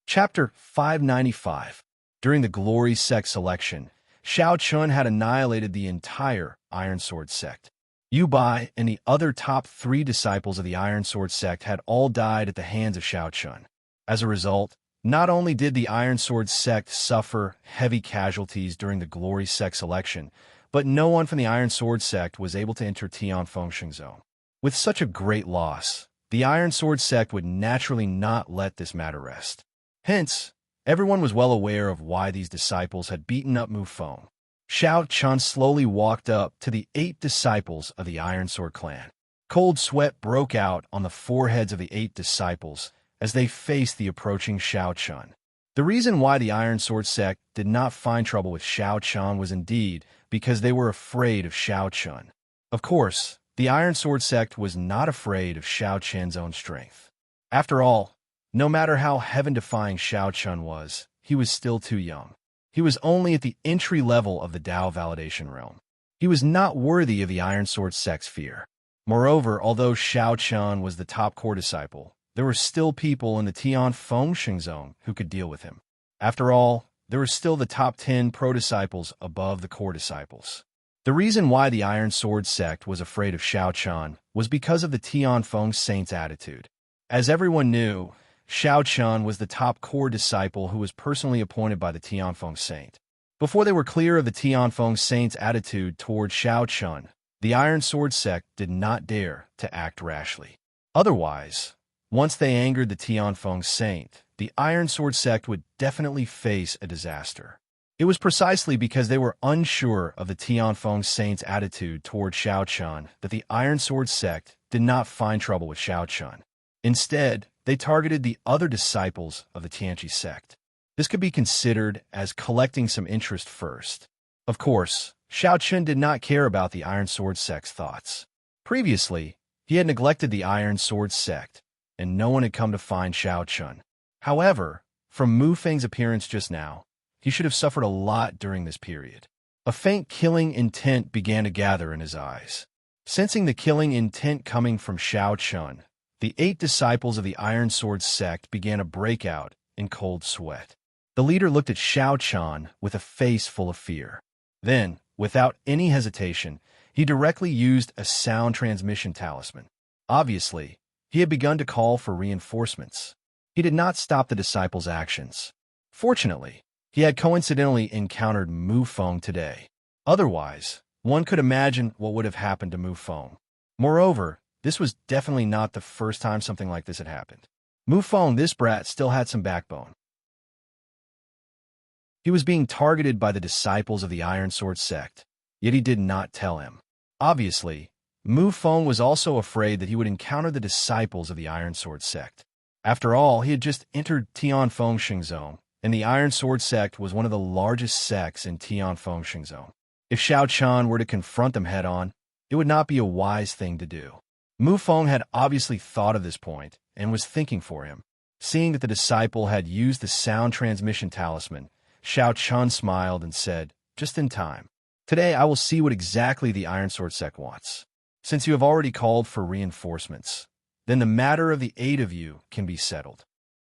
[SPEAKER 1] Chapter 595. During the Glory Sect selection, Xiao Chun had annihilated the entire Iron Sword sect. Yu Bai and the other top 3 disciples of the Iron Sword sect had all died at the hands of Xiao Chun. As a result, not only did the Iron Sword sect suffer heavy casualties during the Glory Sect selection, but no one from the Iron Sword sect was able to enter Tianfeng Xingzong. With such a great loss, the Iron Sword sect would naturally not let this matter rest. Hence, everyone was well aware of why these disciples had beaten up Mufeng. Xiao Chun slowly walked up to the 8 disciples of the Iron Sword clan. Cold sweat broke out on the foreheads of the 8 disciples as they faced the approaching Xiao Chun. The reason why the Iron Sword sect did not find trouble with Xiao Chun was indeed because they were afraid of Xiao Chun. Of course, the Iron Sword sect was not afraid of Xiao Chun's own strength. After all, no matter how heaven-defying Xiao Chun was, he was still too young. He was only at the entry level of the Dao validation realm. He was not worthy of the Iron Sword sect's fear. Moreover, although Xiao Chun was the top core disciple, there were still people in the Tianfeng Xingzong who could deal with him. After all, there were still the top 10 pro-disciples above the core disciples. The reason why the Iron Sword sect was afraid of Xiao Chun was because of the Tianfeng Saint's attitude. As everyone knew, Xiao Chun was the top core disciple who was personally appointed by the Tianfeng Saint. Before they were clear of the Tianfeng Saint's attitude toward Xiao Chun, the Iron Sword sect did not dare to act rashly. Otherwise, once they angered the Tianfeng Saint, the Iron Sword sect would definitely face a disaster. It was precisely because they were unsure of the Tianfeng Saint's attitude toward Xiao Chun that the Iron Sword sect did not find trouble with Xiao Chun. Instead, they targeted the other disciples of the Tianqi sect. This could be considered as collecting some interest first. Of course, Xiao Chun did not care about the Iron Sword sect's thoughts. Previously, he had neglected the Iron Sword sect, and no one had come to find Xiao Chun. However, from Mu Feng's appearance just now, he should have suffered a lot during this period. A faint killing intent began to gather in his eyes. Sensing the killing intent coming from Xiao Chun, the 8 disciples of the Iron Sword sect began a breakout in cold sweat. The leader looked at Xiao Chun with a face full of fear. Then, without any hesitation, he directly used a sound transmission talisman. Obviously, he had begun to call for reinforcements. He did not stop the disciples' actions. Fortunately, he had coincidentally encountered Mufeng today. Otherwise, one could imagine what would have happened to Mufeng. Moreover, this was definitely not the first time something like this had happened. Mufeng, this brat, still had some backbone. He was being targeted by the disciples of the Iron Sword sect, yet he did not tell him. Obviously, Mufeng was also afraid that he would encounter the disciples of the Iron Sword sect. After all, he had just entered Tianfeng Xingzong, and the Iron Sword sect was one of the largest sects in Tianfeng Xingzong. If Xiao Chun were to confront them head-on, it would not be a wise thing to do. Mufeng had obviously thought of this point and was thinking for him. Seeing that the disciple had used the sound transmission talisman, Xiao Chun smiled and said, "Just in time. Today I will see what exactly the Iron Sword sect wants. Since you have already called for reinforcements, then the matter of the 8 of you can be settled."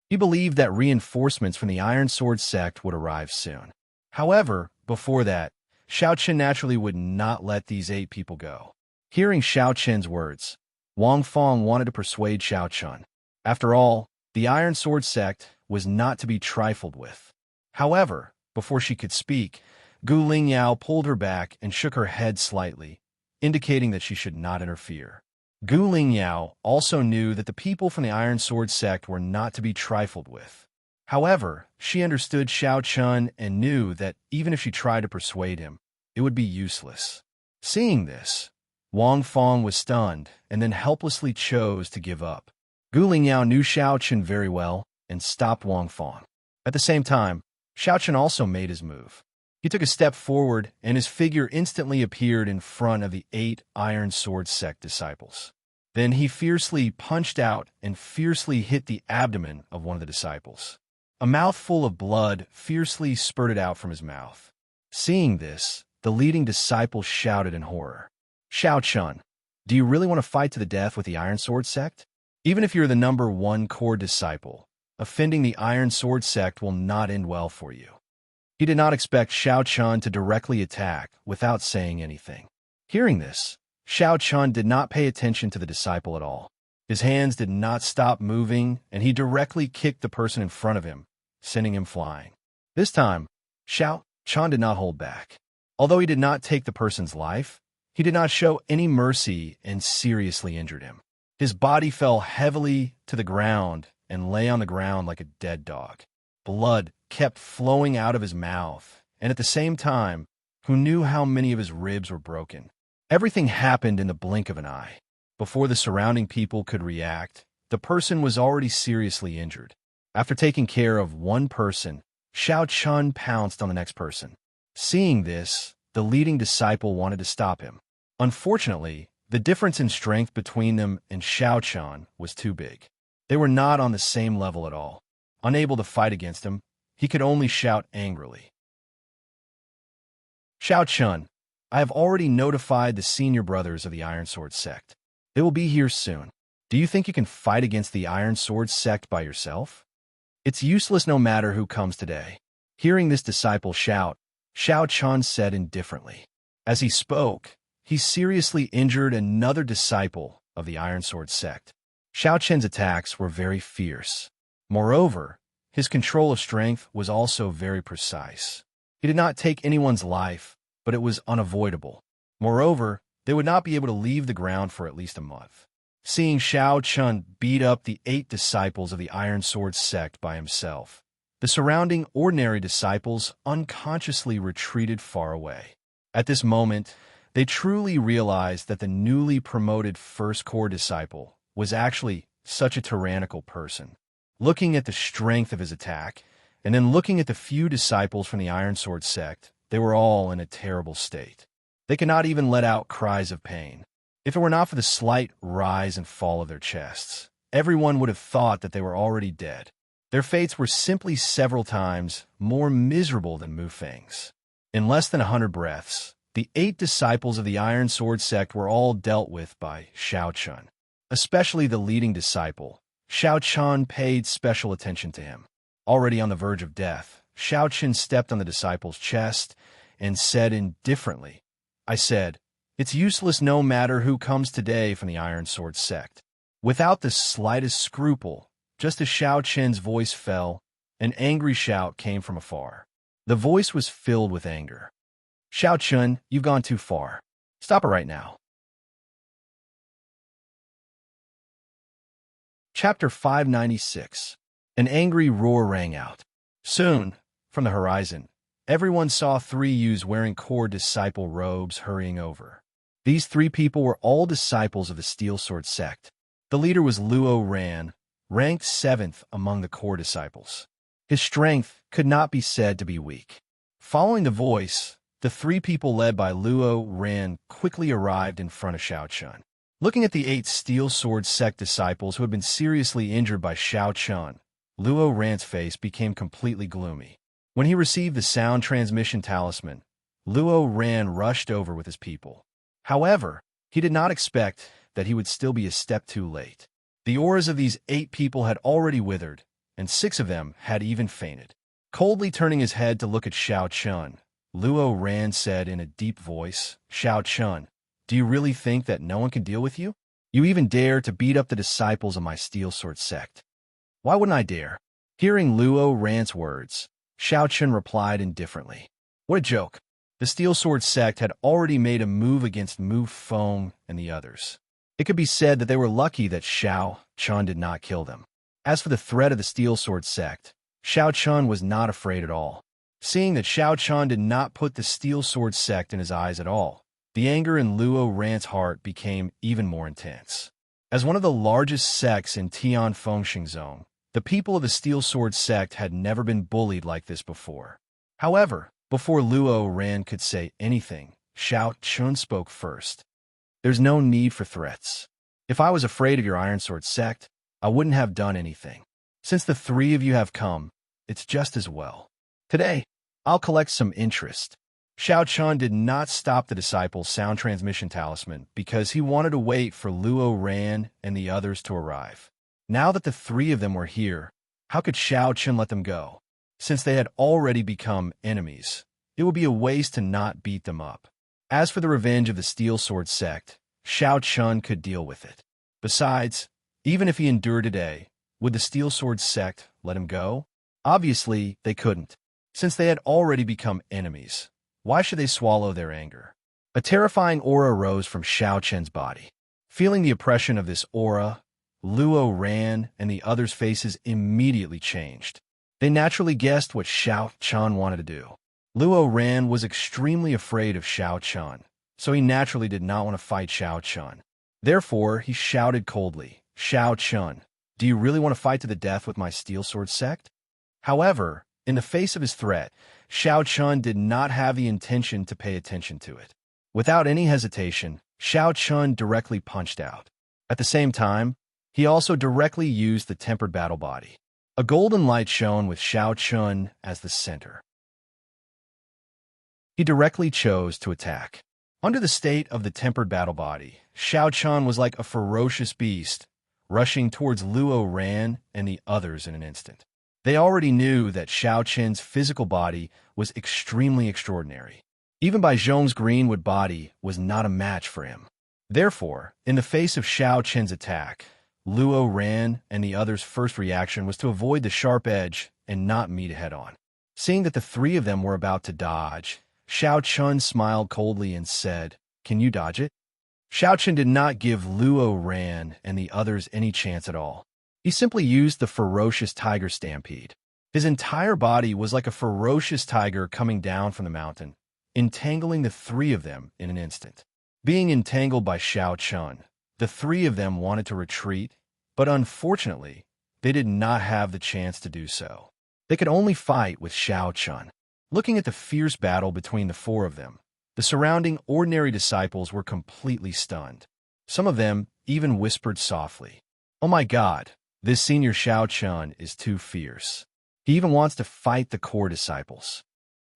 [SPEAKER 1] He believed that reinforcements from the Iron Sword sect would arrive soon. However, before that, Xiao Chen naturally would not let these 8 people go. Hearing Xiao Chen's words, Wang Fong wanted to persuade Xiao Chen. After all, the Iron Sword sect was not to be trifled with. However, before she could speak, Gu Lingyao pulled her back and shook her head slightly, indicating that she should not interfere. Gu Lingyao also knew that the people from the Iron Sword sect were not to be trifled with. However, she understood Xiao Chen and knew that even if she tried to persuade him, it would be useless. Seeing this, Wang Fong was stunned and then helplessly chose to give up. Gu Lingyao knew Xiao Chen very well and stopped Wang Fong. At the same time, Xiao Chen also made his move. He took a step forward, and his figure instantly appeared in front of the 8 Iron Sword sect disciples. Then he fiercely punched out and fiercely hit the abdomen of one of the disciples. A mouthful of blood fiercely spurted out from his mouth. Seeing this, the leading disciple shouted in horror, "Xiao Chen, do you really want to fight to the death with the Iron Sword sect? Even if you're the number 1 core disciple, offending the Iron Sword sect will not end well for you." He did not expect Xiao Chen to directly attack without saying anything. Hearing this, Xiao Chen did not pay attention to the disciple at all. His hands did not stop moving, and he directly kicked the person in front of him, sending him flying. This time, Xiao Chen did not hold back. Although he did not take the person's life, he did not show any mercy and seriously injured him. His body fell heavily to the ground and lay on the ground like a dead dog. Blood kept flowing out of his mouth, and at the same time, who knew how many of his ribs were broken? Everything happened in the blink of an eye. Before the surrounding people could react, the person was already seriously injured. After taking care of one person, Xiao Chen pounced on the next person. Seeing this, the leading disciple wanted to stop him. Unfortunately, the difference in strength between them and Xiao Chen was too big. They were not on the same level at all. Unable to fight against him, he could only shout angrily, "Xiao Chen, I have already notified the senior brothers of the Iron Sword sect. They will be here soon. Do you think you can fight against the Iron Sword sect by yourself? It's useless no matter who comes today." Hearing this disciple shout, Xiao Chen said indifferently. As he spoke, he seriously injured another disciple of the Iron Sword sect. Xiao Chen's attacks were very fierce. Moreover, his control of strength was also very precise. He did not take anyone's life, but it was unavoidable. Moreover, they would not be able to leave the ground for at least a month. Seeing Xiao Chen beat up the 8 disciples of the Iron Sword sect by himself, the surrounding ordinary disciples unconsciously retreated far away. At this moment, they truly realized that the newly promoted first core disciple was actually such a tyrannical person. Looking at the strength of his attack, and then looking at the few disciples from the Iron Sword sect, they were all in a terrible state. They could not even let out cries of pain. If it were not for the slight rise and fall of their chests, everyone would have thought that they were already dead. Their fates were simply several times more miserable than Mu Feng's. In less than 100 breaths, the 8 disciples of the Iron Sword sect were all dealt with by Xiao Chen. Especially the leading disciple, Xiao Chen paid special attention to him. Already on the verge of death, Xiao Chen stepped on the disciple's chest and said indifferently, "I said, it's useless no matter who comes today from the Iron Sword sect." Without the slightest scruple, just as Xiao Chen's voice fell, an angry shout came from afar. The voice was filled with anger. "Xiao Chen, you've gone too far. Stop it right now." Chapter 596. An angry roar rang out. Soon, from the horizon, everyone saw 3 youths wearing core disciple robes hurrying over. These 3 people were all disciples of the Steel Sword sect. The leader was Luo Ran, ranked 7th among the core disciples. His strength could not be said to be weak. Following the voice, the 3 people led by Luo Ran quickly arrived in front of Xiao Chen. Looking at the 8 Steel Sword sect disciples who had been seriously injured by Xiao Chen, Luo Ran's face became completely gloomy. When he received the sound transmission talisman, Luo Ran rushed over with his people. However, he did not expect that he would still be a step too late. The auras of these 8 people had already withered, and 6 of them had even fainted. Coldly turning his head to look at Xiao Chun, Luo Ran said in a deep voice, "Xiao Chun, do you really think that no one can deal with you? You even dare to beat up the disciples of my steel sword sect. Why wouldn't I dare?" Hearing Luo Ran's words, Xiao Chun replied indifferently. What a joke. The steel sword sect had already made a move against Mu Feng and the others. It could be said that they were lucky that Xiao Chun did not kill them. As for the threat of the steel sword sect, Xiao Chun was not afraid at all. Seeing that Xiao Chun did not put the steel sword sect in his eyes at all, the anger in Luo Ran's heart became even more intense. As one of the largest sects in Tian Fengxing Zone, the people of the steel sword sect had never been bullied like this before. However, before Luo Ran could say anything, Xiao Chun spoke first. There's no need for threats. If I was afraid of your Iron Sword sect, I wouldn't have done anything. Since the 3 of you have come, it's just as well. Today, I'll collect some interest. Xiao Chun did not stop the disciples' sound transmission talisman because he wanted to wait for Luo Ran and the others to arrive. Now that the 3 of them were here, how could Xiao Chun let them go? Since they had already become enemies, it would be a waste to not beat them up. As for the revenge of the Steel Sword sect, Xiao Chun could deal with it. Besides, even if he endured today, would the Steel Sword sect let him go? Obviously, they couldn't. Since they had already become enemies, why should they swallow their anger? A terrifying aura rose from Xiao Chun's body. Feeling the oppression of this aura, Luo Ran and the others' faces immediately changed. They naturally guessed what Xiao Chun wanted to do. Luo Ran was extremely afraid of Xiao Chun, so he naturally did not want to fight Xiao Chun. Therefore, he shouted coldly, "Xiao Chun, do you really want to fight to the death with my Steel Sword sect?" However, in the face of his threat, Xiao Chun did not have the intention to pay attention to it. Without any hesitation, Xiao Chun directly punched out. At the same time, he also directly used the tempered battle body. A golden light shone with Xiao Chun as the center. He directly chose to attack. Under the state of the tempered battle body, Xiao Chun was like a ferocious beast, rushing towards Luo Ran and the others in an instant. They already knew that Xiao Chun's physical body was extremely extraordinary. Even Bai Zhong's greenwood body was not a match for him. Therefore, in the face of Xiao Chun's attack, Luo Ran and the others' first reaction was to avoid the sharp edge and not meet head-on. Seeing that the 3 of them were about to dodge, Xiao Chun smiled coldly and said, "Can you dodge it?" Xiao Chun did not give Luo Ran and the others any chance at all. He simply used the ferocious tiger stampede. His entire body was like a ferocious tiger coming down from the mountain, entangling the 3 of them in an instant. Being entangled by Xiao Chun, the 3 of them wanted to retreat, but unfortunately, they did not have the chance to do so. They could only fight with Xiao Chun. Looking at the fierce battle between the 4 of them, the surrounding ordinary disciples were completely stunned. Some of them even whispered softly, "Oh my God, this senior Xiao Chun is too fierce. He even wants to fight the core disciples."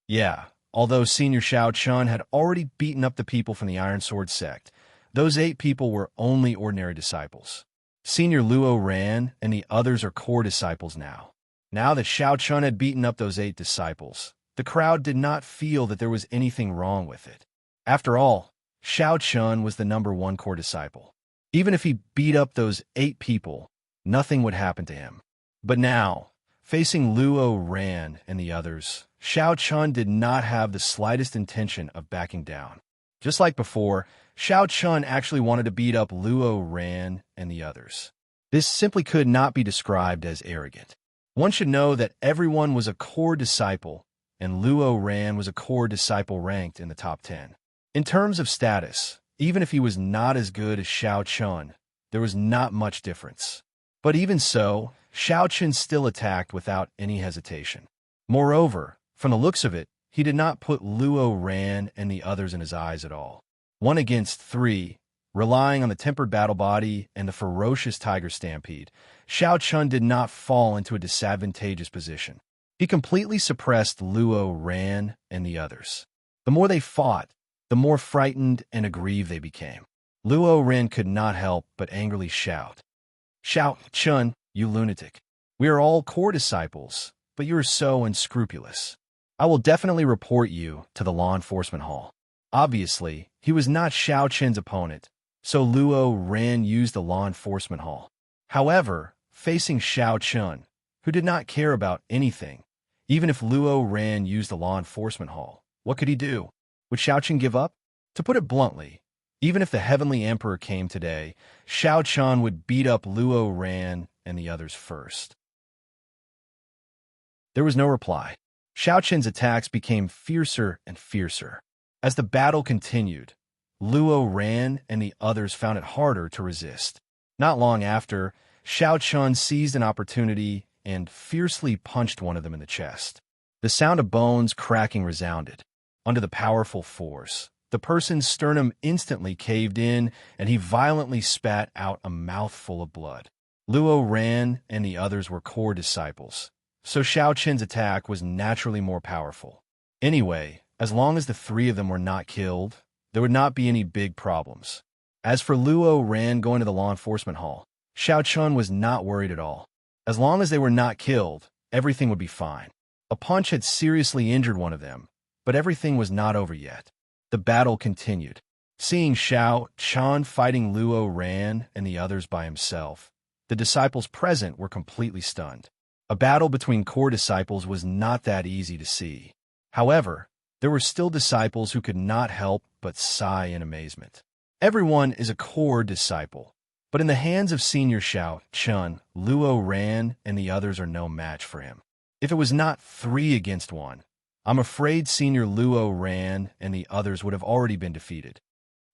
[SPEAKER 1] Yeah, although senior Xiao Chun had already beaten up the people from the Iron Sword sect, those 8 people were only ordinary disciples. Senior Luo Ran and the others are core disciples now. Now that Xiao Chun had beaten up those 8 disciples, the crowd did not feel that there was anything wrong with it. After all, Xiao Chun was the #1 core disciple. Even if he beat up those 8 people, nothing would happen to him. But now, facing Luo Ran and the others, Xiao Chun did not have the slightest intention of backing down. Just like before, Xiao Chun actually wanted to beat up Luo Ran and the others. This simply could not be described as arrogant. One should know that everyone was a core disciple, and Luo Ran was a core disciple ranked in the top 10. In terms of status, even if he was not as good as Xiao Chun, there was not much difference. But even so, Xiao Chun still attacked without any hesitation. Moreover, from the looks of it, he did not put Luo Ran and the others in his eyes at all. 1 against 3, relying on the tempered battle body and the ferocious tiger stampede, Xiao Chun did not fall into a disadvantageous position. He completely suppressed Luo Ran and the others. The more they fought, the more frightened and aggrieved they became. Luo Ran could not help but angrily shout, "Xiao Chun, you lunatic! We are all core disciples, but you are so unscrupulous. I will definitely report you to the law enforcement hall. Obviously, he was not Xiao Chen's opponent, so Luo Ran used the law enforcement hall. However, facing Xiao Chen, who did not care about anything, even if Luo Ran used the law enforcement hall, what could he do? Would Xiao Chen give up? To put it bluntly, even if the Heavenly Emperor came today, Xiao Chen would beat up Luo Ran and the others first. There was no reply. Xiao Chen's attacks became fiercer and fiercer. As the battle continued, Luo Ran and the others found it harder to resist. Not long after, Xiao Chen seized an opportunity and fiercely punched one of them in the chest. The sound of bones cracking resounded. Under the powerful force, the person's sternum instantly caved in, and he violently spat out a mouthful of blood. Luo Ran and the others were core disciples, so Xiao Chen's attack was naturally more powerful. Anyway, as long as the three of them were not killed, there would not be any big problems. As for Luo Ran going to the law enforcement hall, Xiao Chen was not worried at all. As long as they were not killed, everything would be fine. A punch had seriously injured one of them, but everything was not over yet. The battle continued. Seeing Xiao Chen fighting Luo Ran and the others by himself, the disciples present were completely stunned. A battle between core disciples was not that easy to see. However, there were still disciples who could not help but sigh in amazement. Everyone is a core disciple, but in the hands of Senior Xiao Chen, Luo Ran and the others are no match for him. If it was not 3 against 1, I'm afraid Senior Luo Ran and the others would have already been defeated.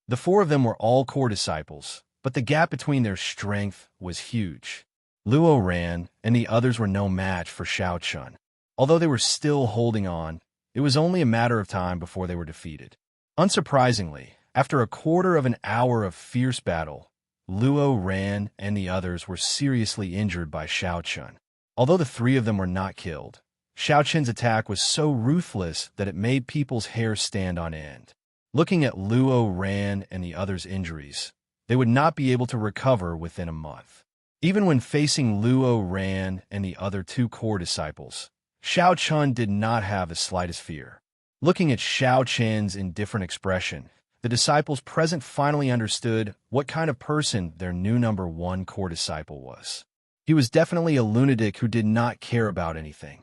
[SPEAKER 1] The 4 of them were all core disciples, but the gap between their strength was huge. Luo Ran and the others were no match for Xiao Chen. Although they were still holding on, it was only a matter of time before they were defeated. Unsurprisingly, after a quarter of an hour of fierce battle, Luo Ran and the others were seriously injured by Xiao Chen. Although the 3 of them were not killed, Xiao Chen's attack was so ruthless that it made people's hair stand on end. Looking at Luo Ran and the others' injuries, they would not be able to recover within a month. Even when facing Luo Ran and the other 2 core disciples, Xiao Chen did not have the slightest fear. Looking at Xiao Chen's indifferent expression, the disciples present finally understood what kind of person their new number 1 core disciple was. He was definitely a lunatic who did not care about anything.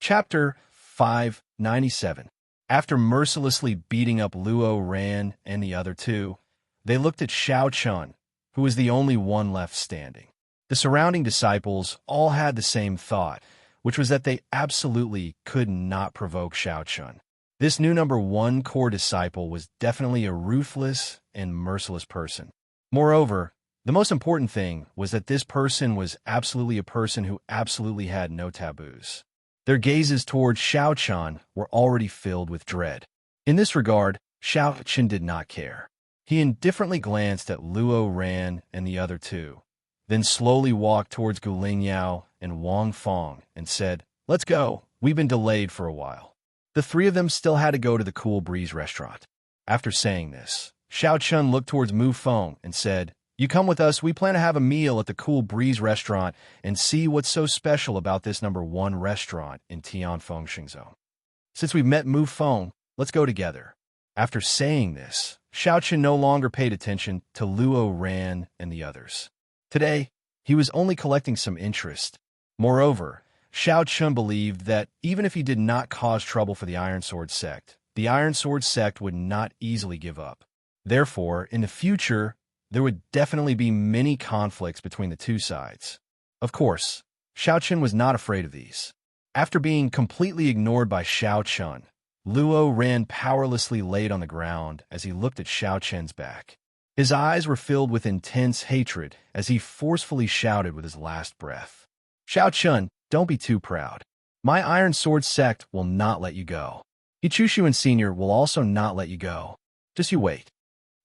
[SPEAKER 1] Chapter 597. After mercilessly beating up Luo Ran and the other 2, they looked at Xiao Chen, who was the only one left standing. The surrounding disciples all had the same thought, which was that they absolutely could not provoke Xiao Chen. This new number 1 core disciple was definitely a ruthless and merciless person. Moreover, the most important thing was that this person was absolutely a person who absolutely had no taboos. Their gazes towards Xiao Chen were already filled with dread. In this regard, Xiao Chen did not care. He indifferently glanced at Luo Ran and the other 2, then slowly walked towards Guling Yao and Wang Fong and said, "Let's go. We've been delayed for a while." The 3 of them still had to go to the Cool Breeze restaurant. After saying this, Xiao Chen looked towards Mu Feng and said, "You come with us. We plan to have a meal at the Cool Breeze restaurant and see what's so special about this number 1 restaurant in Tianfeng, Xingzhou. Since we've met Mu Feng, let's go together." After saying this, Xiao Chen no longer paid attention to Luo Ran and the others. Today, he was only collecting some interest. Moreover, Xiao Chen believed that even if he did not cause trouble for the Iron Sword sect, the Iron Sword sect would not easily give up. Therefore, in the future, there would definitely be many conflicts between the 2 sides. Of course, Xiao Chen was not afraid of these. After being completely ignored by Xiao Chen, Luo Ran powerlessly laid on the ground as he looked at Xiao Chen's back. His eyes were filled with intense hatred as he forcefully shouted with his last breath, "Xiao Chen, don't be too proud. My Iron Sword sect will not let you go. Ichushu and Senior will also not let you go. Just you wait."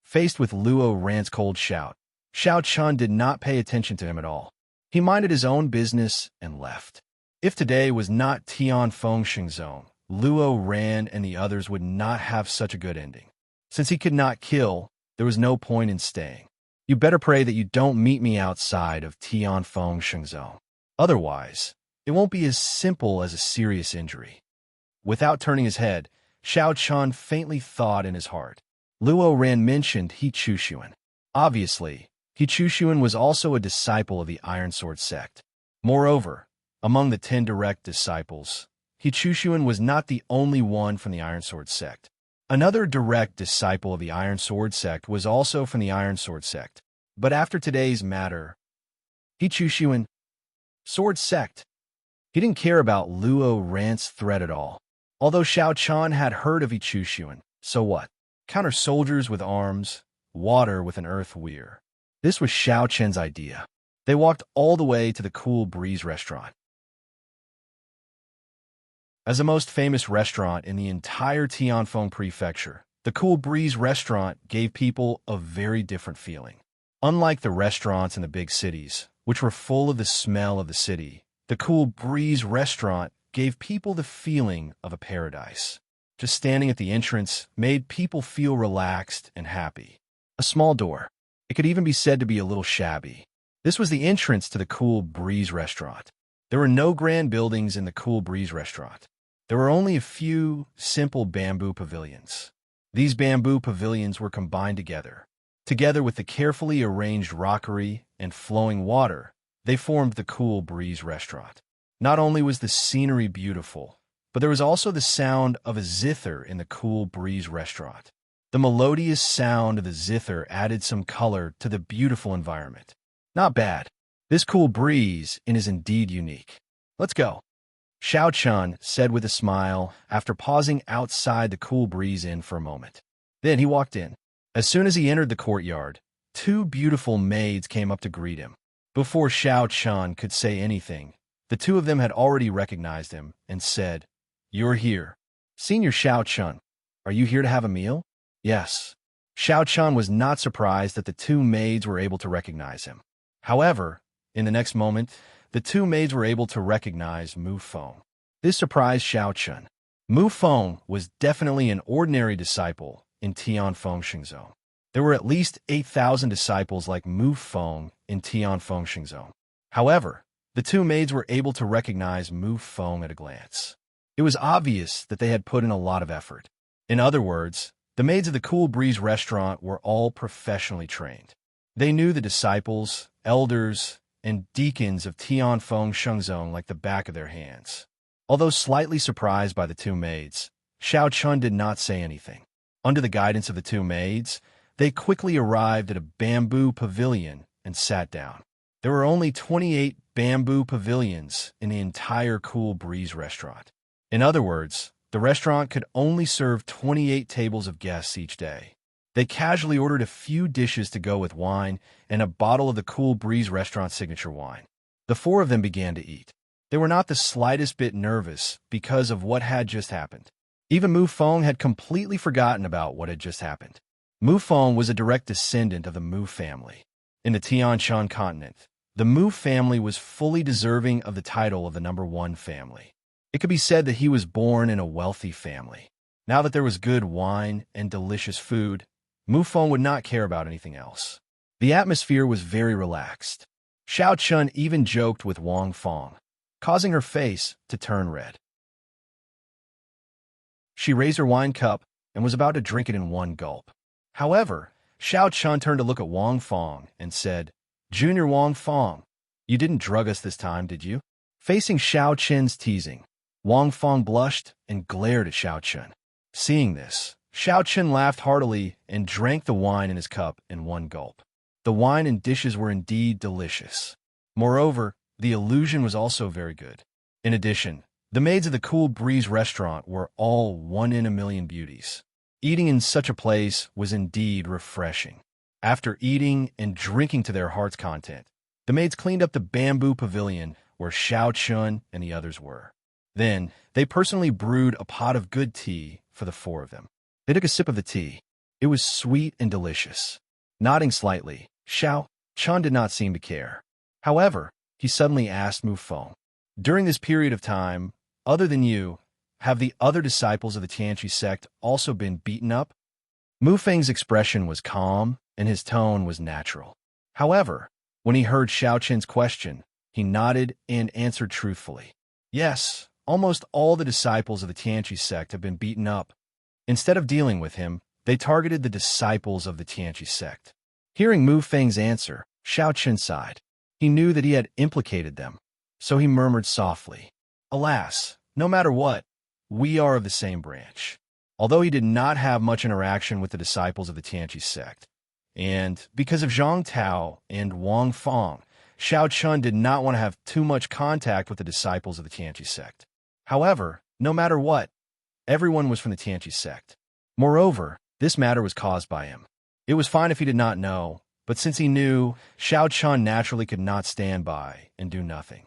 [SPEAKER 1] Faced with Luo Ran's cold shout, Xiao Chen did not pay attention to him at all. He minded his own business and left. If today was not Tianfeng Xingzhou, Luo Ran and the others would not have such a good ending. Since he could not kill, there was no point in staying. You better pray that you don't meet me outside of Tianfeng Shengzhou. Otherwise, it won't be as simple as a serious injury." Without turning his head, Xiao Chun faintly thought in his heart. Luo Ran mentioned He Chushuan. Obviously, He Chushuan was also a disciple of the Iron Sword sect. Moreover, among the 10 direct disciples, He Chushuan was not the only one from the Iron Sword sect. Another direct disciple of the Iron Sword sect was also from the Iron Sword sect. But after today's matter, He Chushuan, Sword sect, he didn't care about Luo Ran's threat at all. Although Xiao Chan had heard of He Chushuan, so what? Counter soldiers with arms, water with an earth weir. This was Xiao Chen's idea. They walked all the way to the Cool Breeze restaurant. As the most famous restaurant in the entire Tianfeng prefecture, the Cool Breeze restaurant gave people a very different feeling. Unlike the restaurants in the big cities, which were full of the smell of the city, the Cool Breeze restaurant gave people the feeling of a paradise. Just standing at the entrance made people feel relaxed and happy. A small door. It could even be said to be a little shabby. This was the entrance to the Cool Breeze restaurant. There were no grand buildings in the Cool Breeze restaurant. There were only a few simple bamboo pavilions. These bamboo pavilions were combined together. Together with the carefully arranged rockery and flowing water, they formed the Cool Breeze restaurant. Not only was the scenery beautiful, but there was also the sound of a zither in the Cool Breeze restaurant. The melodious sound of the zither added some color to the beautiful environment. Not bad. This Cool Breeze is indeed unique. Let's go. Xiao Chun said with a smile after pausing outside the Cool Breeze Inn for a moment. Then he walked in. As soon as he entered the courtyard, 2 beautiful maids came up to greet him. Before Xiao Chun could say anything, the 2 of them had already recognized him and said, "You're here. Senior Xiao Chun, are you here to have a meal?" Yes. Xiao Chun was not surprised that the 2 maids were able to recognize him. However, in the next moment, the 2 maids were able to recognize Mu Feng. This surprised Xiao Chun. Mu Feng was definitely an ordinary disciple in Tianfeng Shengzhou. There were at least 8,000 disciples like Mu Feng in Tianfeng Shengzhou. However, the 2 maids were able to recognize Mu Feng at a glance. It was obvious that they had put in a lot of effort. In other words, the maids of the Cool Breeze restaurant were all professionally trained. They knew the disciples, elders, and deacons of Tianfeng Shengzhou like the back of their hands. Although slightly surprised by the 2 maids, Xiao Chun did not say anything. Under the guidance of the 2 maids, they quickly arrived at a bamboo pavilion and sat down. There were only 28 bamboo pavilions in the entire Cool Breeze restaurant. In other words, the restaurant could only serve 28 tables of guests each day. They casually ordered a few dishes to go with wine and a bottle of the Cool Breeze restaurant signature wine. The 4 of them began to eat. They were not the slightest bit nervous because of what had just happened. Even Mu Feng had completely forgotten about what had just happened. Mu Feng was a direct descendant of the Mu family. In the Tianshan continent, the Mu family was fully deserving of the title of the #1 family. It could be said that he was born in a wealthy family. Now that there was good wine and delicious food, Mu Feng would not care about anything else. The atmosphere was very relaxed. Xiao Chun even joked with Wang Feng, causing her face to turn red. She raised her wine cup and was about to drink it in one gulp. However, Xiao Chun turned to look at Wang Feng and said, "Junior Wang Feng, you didn't drug us this time, did you?" Facing Xiao Chun's teasing, Wang Feng blushed and glared at Xiao Chun. Seeing this, Xiao Chun laughed heartily and drank the wine in his cup in one gulp. The wine and dishes were indeed delicious. Moreover, the illusion was also very good. In addition, the maids of the Cool Breeze restaurant were all 1 in a million beauties. Eating in such a place was indeed refreshing. After eating and drinking to their heart's content, the maids cleaned up the bamboo pavilion where Xiao Chun and the others were. Then, they personally brewed a pot of good tea for the 4 of them. They took a sip of the tea. It was sweet and delicious. Nodding slightly, Xiao Chun did not seem to care. However, he suddenly asked Mu Feng, "During this period of time, other than you, have the other disciples of the Tianqi sect also been beaten up?" Mu Feng's expression was calm and his tone was natural. However, when he heard Xiao Qin's question, he nodded and answered truthfully. Yes, almost all the disciples of the Tianqi sect have been beaten up. Instead of dealing with him, they targeted the disciples of the Tianqi sect. Hearing Mu Feng's answer, Xiao Qin sighed. He knew that he had implicated them, so he murmured softly, "Alas, no matter what, we are of the same branch." Although he did not have much interaction with the disciples of the Tianqi sect, and because of Zhang Tao and Wang Fong, Xiao Chun did not want to have too much contact with the disciples of the Tianqi sect. However, no matter what, everyone was from the Tianqi sect. Moreover, this matter was caused by him. It was fine if he did not know, but since he knew, Xiao Chun naturally could not stand by and do nothing.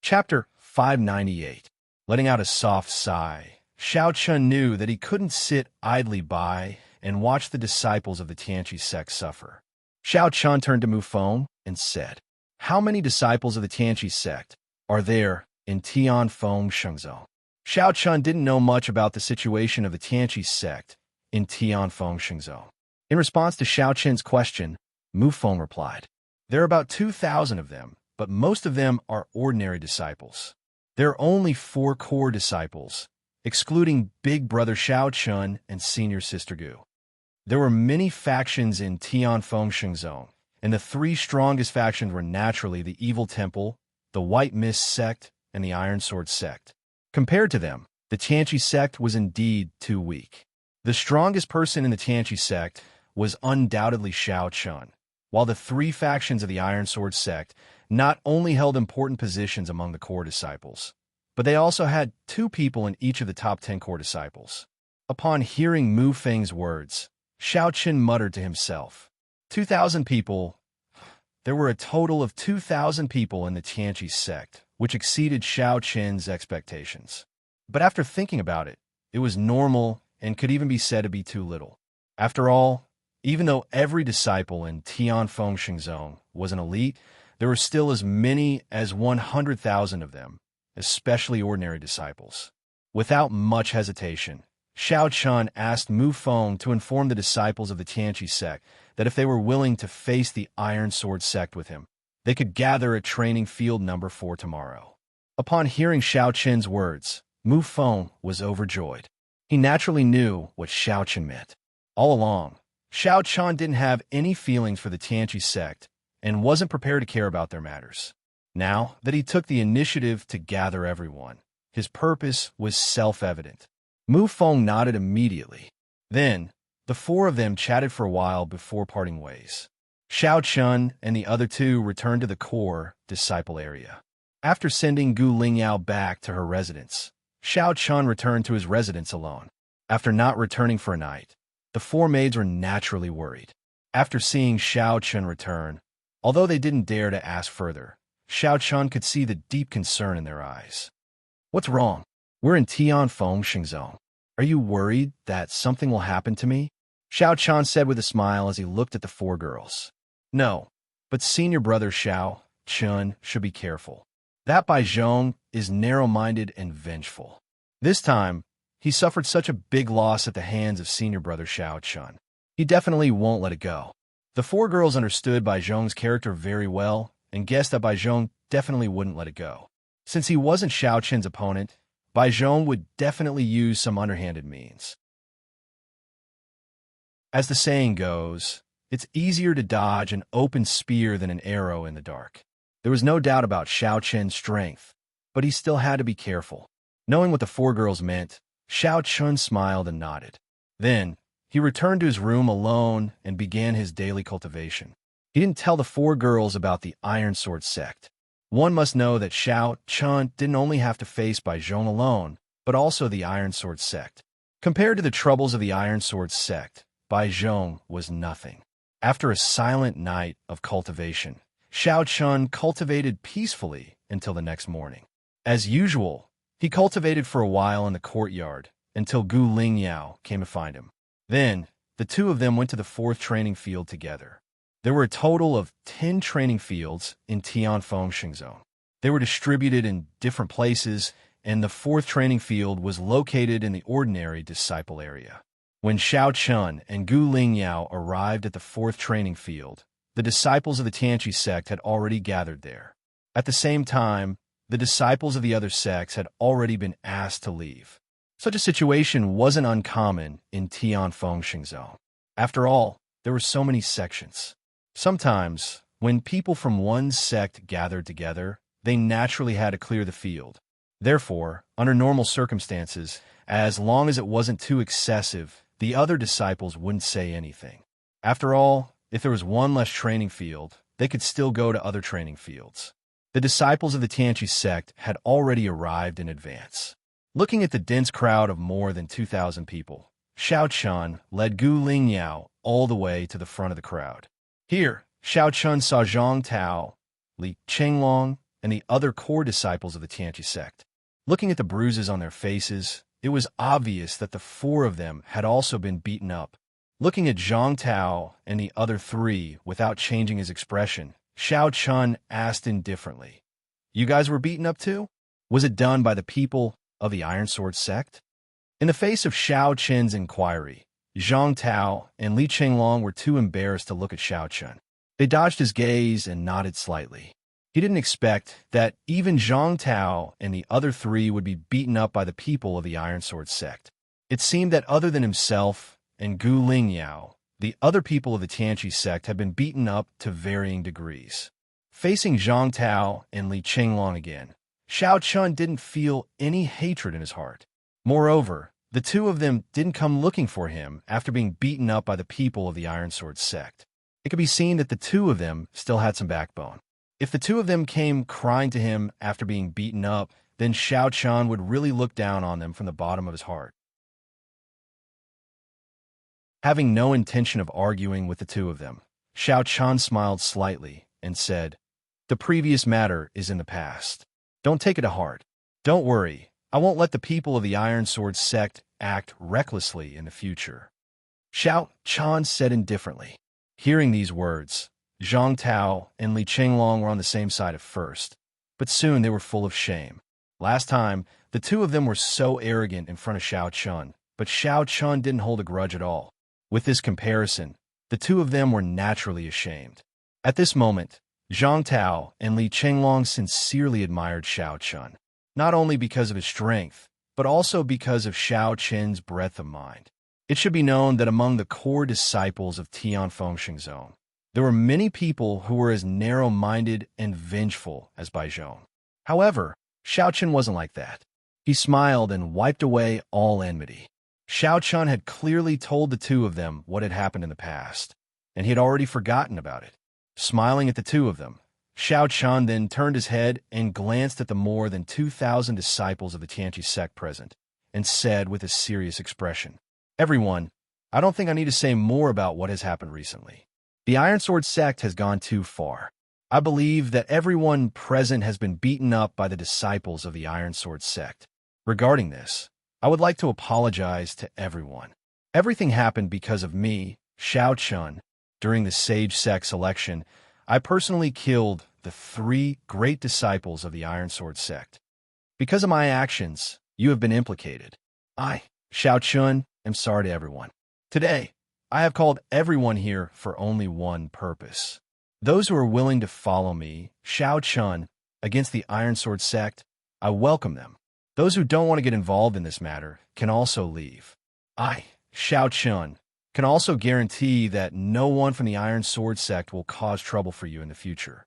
[SPEAKER 1] Chapter 598. Letting out a soft sigh, Xiao Chun knew that he couldn't sit idly by and watch the disciples of the Tianqi sect suffer. Xiao Chun turned to Mu Feng and said, "How many disciples of the Tianqi sect are there in Tianfeng Shengzong?" Xiao Chun didn't know much about the situation of the Tianqi sect in Tianfeng Shengzong. In response to Xiao Qin's question, Mu Feng replied, "There are about 2,000 of them, but most of them are ordinary disciples. There are only 4 core disciples, excluding Big Brother Xiao Chun and Senior Sister Gu. There were many factions in Tianfeng Shengzong, and the 3 strongest factions were naturally the Evil Temple, the White Mist sect, and the Iron Sword sect. Compared to them, the Tianqi sect was indeed too weak. The strongest person in the Tianqi sect was undoubtedly Xiao Chun, while the 3 factions of the Iron Sword sect not only held important positions among the core disciples, but they also had 2 people in each of the top 10 core disciples." Upon hearing Mu Feng's words, Xiao Qin muttered to himself, 2,000 people. There were a total of 2,000 people in the Tianqi sect, which exceeded Xiao Qin's expectations. But after thinking about it, it was normal and could even be said to be too little. After all, even though every disciple in Tianfeng Shengzong was an elite, there were still as many as 100,000 of them, especially ordinary disciples. Without much hesitation, Xiao Chun asked Mu Feng to inform the disciples of the Tianqi sect that if they were willing to face the Iron Sword sect with him, they could gather at training field number 4 tomorrow. Upon hearing Xiao Qin's words, Mu Feng was overjoyed. He naturally knew what Xiao Qin meant. All along, Xiao Chun didn't have any feelings for the Tianqi sect and wasn't prepared to care about their matters. Now that he took the initiative to gather everyone, his purpose was self-evident. Mu Feng nodded immediately. Then, the 4 of them chatted for a while before parting ways. Xiao Chun and the other 2 returned to the core disciple area. After sending Gu Lingyao back to her residence, Xiao Chun returned to his residence alone. After not returning for a night, the 4 maids were naturally worried. After seeing Xiao Chun return, although they didn't dare to ask further, Xiao Chun could see the deep concern in their eyes. "What's wrong? We're in Tianfeng Shengzong. Are you worried that something will happen to me?" Xiao Chun said with a smile as he looked at the 4 girls. "No, but senior brother Xiao Chun should be careful. That Bai Zhong is narrow-minded and vengeful. This time, he suffered such a big loss at the hands of senior brother Xiao Chun. He definitely won't let it go." The 4 girls understood Bai Zhong's character very well and guessed that Bai Zhong definitely wouldn't let it go. Since he wasn't Xiao Qin's opponent, Bai Zhong would definitely use some underhanded means. As the saying goes, it's easier to dodge an open spear than an arrow in the dark. There was no doubt about Xiao Qin's strength, but he still had to be careful. Knowing what the 4 girls meant, Xiao Chun smiled and nodded. Then, he returned to his room alone and began his daily cultivation. He didn't tell the 4 girls about the Iron Sword sect. One must know that Xiao Chun didn't only have to face Bai Zhong alone, but also the Iron Sword sect. Compared to the troubles of the Iron Sword sect, Bai Zhong was nothing. After a silent night of cultivation, Xiao Chun cultivated peacefully until the next morning. As usual, he cultivated for a while in the courtyard until Gu Lingyao came to find him. Then, the 2 of them went to the 4th training field together. There were a total of 10 training fields in Tianfeng Shengzong. They were distributed in different places and the fourth training field was located in the ordinary disciple area. When Xiao Chun and Gu Lingyao arrived at the fourth training field, the disciples of the Tianqi sect had already gathered there. At the same time, the disciples of the other sects had already been asked to leave. Such a situation wasn't uncommon in Tianfeng Xingzhou. After all, there were so many sections. Sometimes, when people from one sect gathered together, they naturally had to clear the field. Therefore, under normal circumstances, as long as it wasn't too excessive, the other disciples wouldn't say anything. After all, if there was one less training field, they could still go to other training fields. The disciples of the Tianqi sect had already arrived in advance. Looking at the dense crowd of more than 2,000 people, Xiao Chun led Gu Lingyao all the way to the front of the crowd. Here, Xiao Chun saw Zhang Tao, Li Chenglong, and the other core disciples of the Tianqi sect. Looking at the bruises on their faces, it was obvious that the four of them had also been beaten up. Looking at Zhang Tao and the other three without changing his expression, Xiao Chun asked indifferently, "You guys were beaten up too? Was it done by the people of the Iron Sword sect?" In the face of Xiao Chun's inquiry, Zhang Tao and Li Chenglong were too embarrassed to look at Xiao Chun. They dodged his gaze and nodded slightly. He didn't expect that even Zhang Tao and the other three would be beaten up by the people of the Iron Sword sect. It seemed that other than himself and Gu Lingyao, the other people of the Tianqi sect had been beaten up to varying degrees. Facing Zhang Tao and Li Chenglong again, Xiao Chun didn't feel any hatred in his heart. Moreover, the two of them didn't come looking for him after being beaten up by the people of the Iron Sword sect. It could be seen that the two of them still had some backbone. If the two of them came crying to him after being beaten up, then Xiao Chun would really look down on them from the bottom of his heart. Having no intention of arguing with the two of them, Xiao Chun smiled slightly and said, "The previous matter is in the past. Don't take it to heart. Don't worry, I won't let the people of the Iron Sword sect act recklessly in the future." Xiao Chun said indifferently. Hearing these words, Zhang Tao and Li Chenglong were on the same side at first, but soon they were full of shame. Last time, the two of them were so arrogant in front of Xiao Chun, but Xiao Chun didn't hold a grudge at all. With this comparison, the two of them were naturally ashamed. At this moment, Zhang Tao and Li Chenglong sincerely admired Xiao Chun, not only because of his strength, but also because of Xiao Chun's breadth of mind. It should be known that among the core disciples of Tianfeng Xingzhou, there were many people who were as narrow-minded and vengeful as Baizhou. However, Xiao Chun wasn't like that. He smiled and wiped away all enmity. Xiao Chun had clearly told the two of them what had happened in the past, and he had already forgotten about it. Smiling at the two of them, Xiao Chun then turned his head and glanced at the more than 2,000 disciples of the Tianqi sect present, and said with a serious expression, "Everyone, I don't think I need to say more about what has happened recently. The Iron Sword sect has gone too far. I believe that everyone present has been beaten up by the disciples of the Iron Sword sect. Regarding this, I would like to apologize to everyone. Everything happened because of me, Xiao Chun. During the Sage Sect selection, I personally killed the 3 great disciples of the Iron Sword sect. Because of my actions, you have been implicated. I, Xiao Chun, am sorry to everyone. Today, I have called everyone here for only one purpose. Those who are willing to follow me, Xiao Chun, against the Iron Sword sect, I welcome them. Those who don't want to get involved in this matter can also leave. I, Xiao Chun, can also guarantee that no one from the Iron Sword sect will cause trouble for you in the future."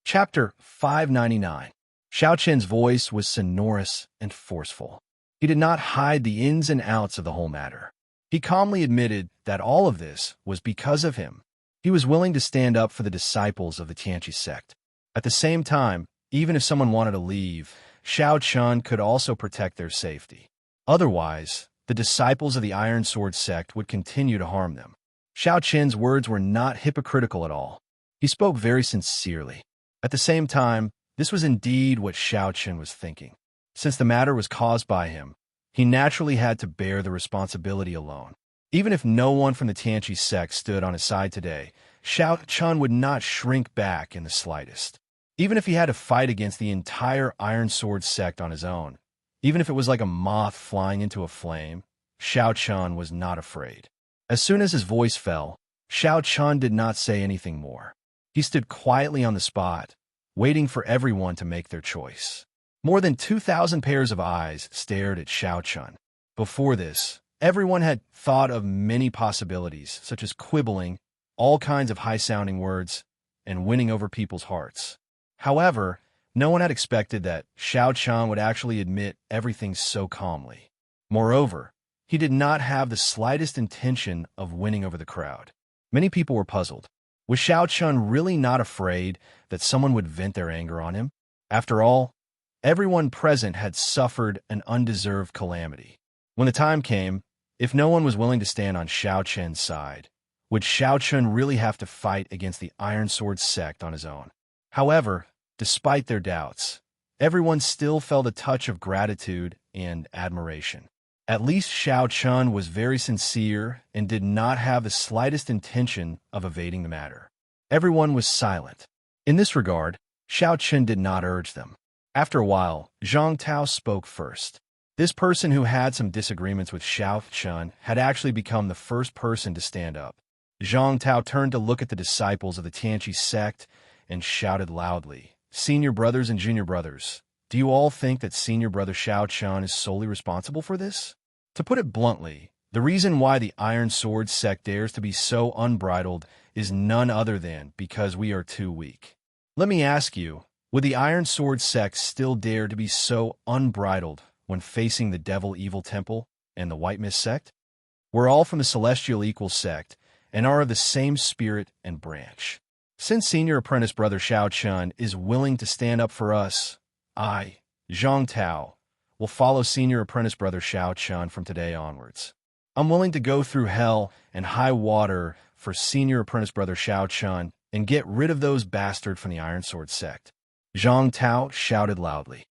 [SPEAKER 1] Chapter 599. Xiao Chen's voice was sonorous and forceful. He did not hide the ins and outs of the whole matter. He calmly admitted that all of this was because of him. He was willing to stand up for the disciples of the Tianqi sect. At the same time, even if someone wanted to leave, Xiao Chun could also protect their safety. Otherwise, the disciples of the Iron Sword sect would continue to harm them. Xiao Chen's words were not hypocritical at all. He spoke very sincerely. At the same time, this was indeed what Xiao Chun was thinking. Since the matter was caused by him, he naturally had to bear the responsibility alone. Even if no one from the Tianqi sect stood on his side today, Xiao Chun would not shrink back in the slightest. Even if he had to fight against the entire Iron Sword sect on his own, even if it was like a moth flying into a flame, Xiao Chun was not afraid. As soon as his voice fell, Xiao Chun did not say anything more. He stood quietly on the spot, waiting for everyone to make their choice. More than 2,000 pairs of eyes stared at Xiao Chun. Before this, everyone had thought of many possibilities, such as quibbling, all kinds of high-sounding words, and winning over people's hearts. However, no one had expected that Xiao Chun would actually admit everything so calmly. Moreover, he did not have the slightest intention of winning over the crowd. Many people were puzzled. Was Xiao Chun really not afraid that someone would vent their anger on him? After all, everyone present had suffered an undeserved calamity. When the time came, if no one was willing to stand on Xiao Chun's side, would Xiao Chun really have to fight against the Iron Sword sect on his own? However, despite their doubts, everyone still felt a touch of gratitude and admiration. At least Xiao Chun was very sincere and did not have the slightest intention of evading the matter. Everyone was silent. In this regard, Xiao Chun did not urge them. After a while, Zhang Tao spoke first. This person who had some disagreements with Xiao Chun had actually become the first person to stand up. Zhang Tao turned to look at the disciples of the Tianqi sect and shouted loudly, "Senior brothers and junior brothers, do you all think that senior brother Xiao Chun is solely responsible for this? To put it bluntly, the reason why the Iron Sword sect dares to be so unbridled is none other than because we are too weak. Let me ask you, would the Iron Sword sect still dare to be so unbridled when facing the Devil Evil Temple and the White Mist sect? We're all from the Celestial Equal sect and are of the same spirit and branch. Since Senior Apprentice Brother Xiao Chun is willing to stand up for us, I, Zhang Tao, will follow Senior Apprentice Brother Xiao Chun from today onwards. I'm willing to go through hell and high water for Senior Apprentice Brother Xiao Chun and get rid of those bastards from the Iron Sword sect." Zhang Tao shouted loudly.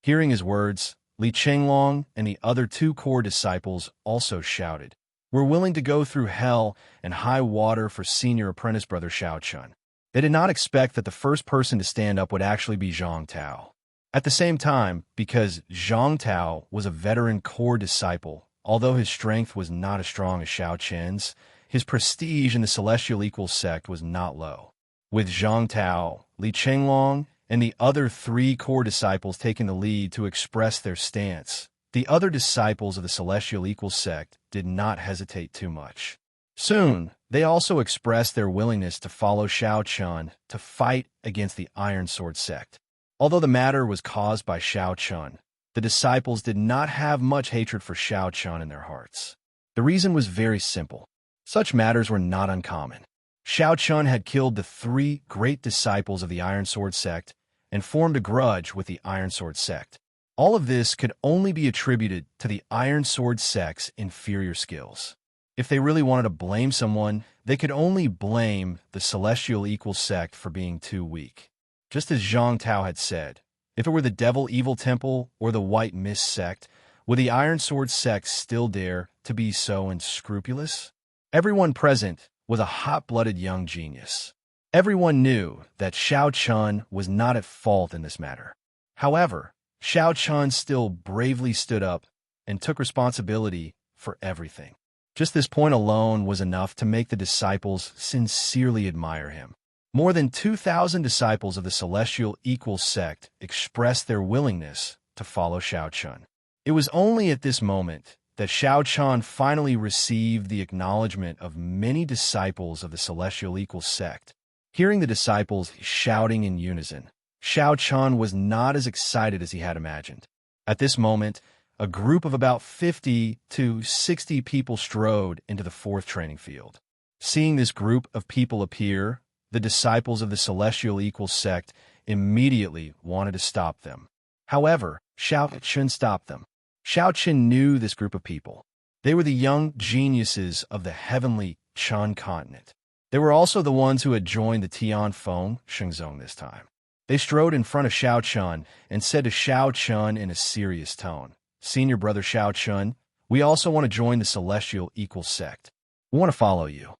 [SPEAKER 1] Hearing his words, Li Chenglong and the other two core disciples also shouted, "We're willing to go through hell and high water for Senior Apprentice Brother Xiao Chun." They did not expect that the first person to stand up would actually be Zhang Tao. At the same time, because Zhang Tao was a veteran core disciple, although his strength was not as strong as Xiao Chen's, his prestige in the Celestial Equal sect was not low. With Zhang Tao, Li Chenglong, and the other three core disciples taking the lead to express their stance, the other disciples of the Celestial Equal sect did not hesitate too much. Soon, they also expressed their willingness to follow Xiao Chun to fight against the Iron Sword sect. Although the matter was caused by Xiao Chun, the disciples did not have much hatred for Xiao Chun in their hearts. The reason was very simple. Such matters were not uncommon. Xiao Chun had killed the three great disciples of the Iron Sword sect and formed a grudge with the Iron Sword sect. All of this could only be attributed to the Iron Sword sect's inferior skills. If they really wanted to blame someone, they could only blame the Celestial Equal sect for being too weak. Just as Zhang Tao had said, if it were the Devil Evil Temple or the White Mist sect, would the Iron Sword sect still dare to be so unscrupulous? Everyone present was a hot-blooded young genius. Everyone knew that Xiao Chun was not at fault in this matter. However, Xiao Chun still bravely stood up and took responsibility for everything. Just this point alone was enough to make the disciples sincerely admire him. More than 2,000 disciples of the Celestial Equal sect expressed their willingness to follow Xiao Chun. It was only at this moment that Xiao Chun finally received the acknowledgement of many disciples of the Celestial Equal sect. Hearing the disciples shouting in unison, Xiao Chun was not as excited as he had imagined. At this moment, a group of about 50 to 60 people strode into the fourth training field. Seeing this group of people appear, the disciples of the Celestial Equal sect immediately wanted to stop them. However, Xiao Chun stopped them. Xiao Chun knew this group of people. They were the young geniuses of the heavenly Chun continent. They were also the ones who had joined the Tianfeng Shengzong this time. They strode in front of Xiao Chun and said to Xiao Chun in a serious tone, "Senior brother Xiao Chun, we also want to join the Celestial Equal sect. We want to follow you."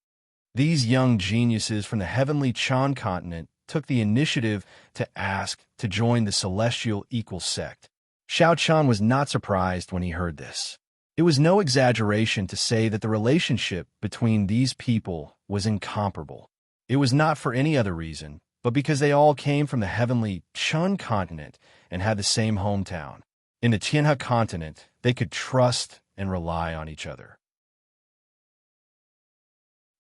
[SPEAKER 1] These young geniuses from the heavenly Chan continent took the initiative to ask to join the celestial equal sect. Xiao Chan was not surprised when he heard this. It was no exaggeration to say that the relationship between these people was incomparable. It was not for any other reason, but because they all came from the heavenly Chun continent and had the same hometown. In the Tianhe continent, they could trust and rely on each other.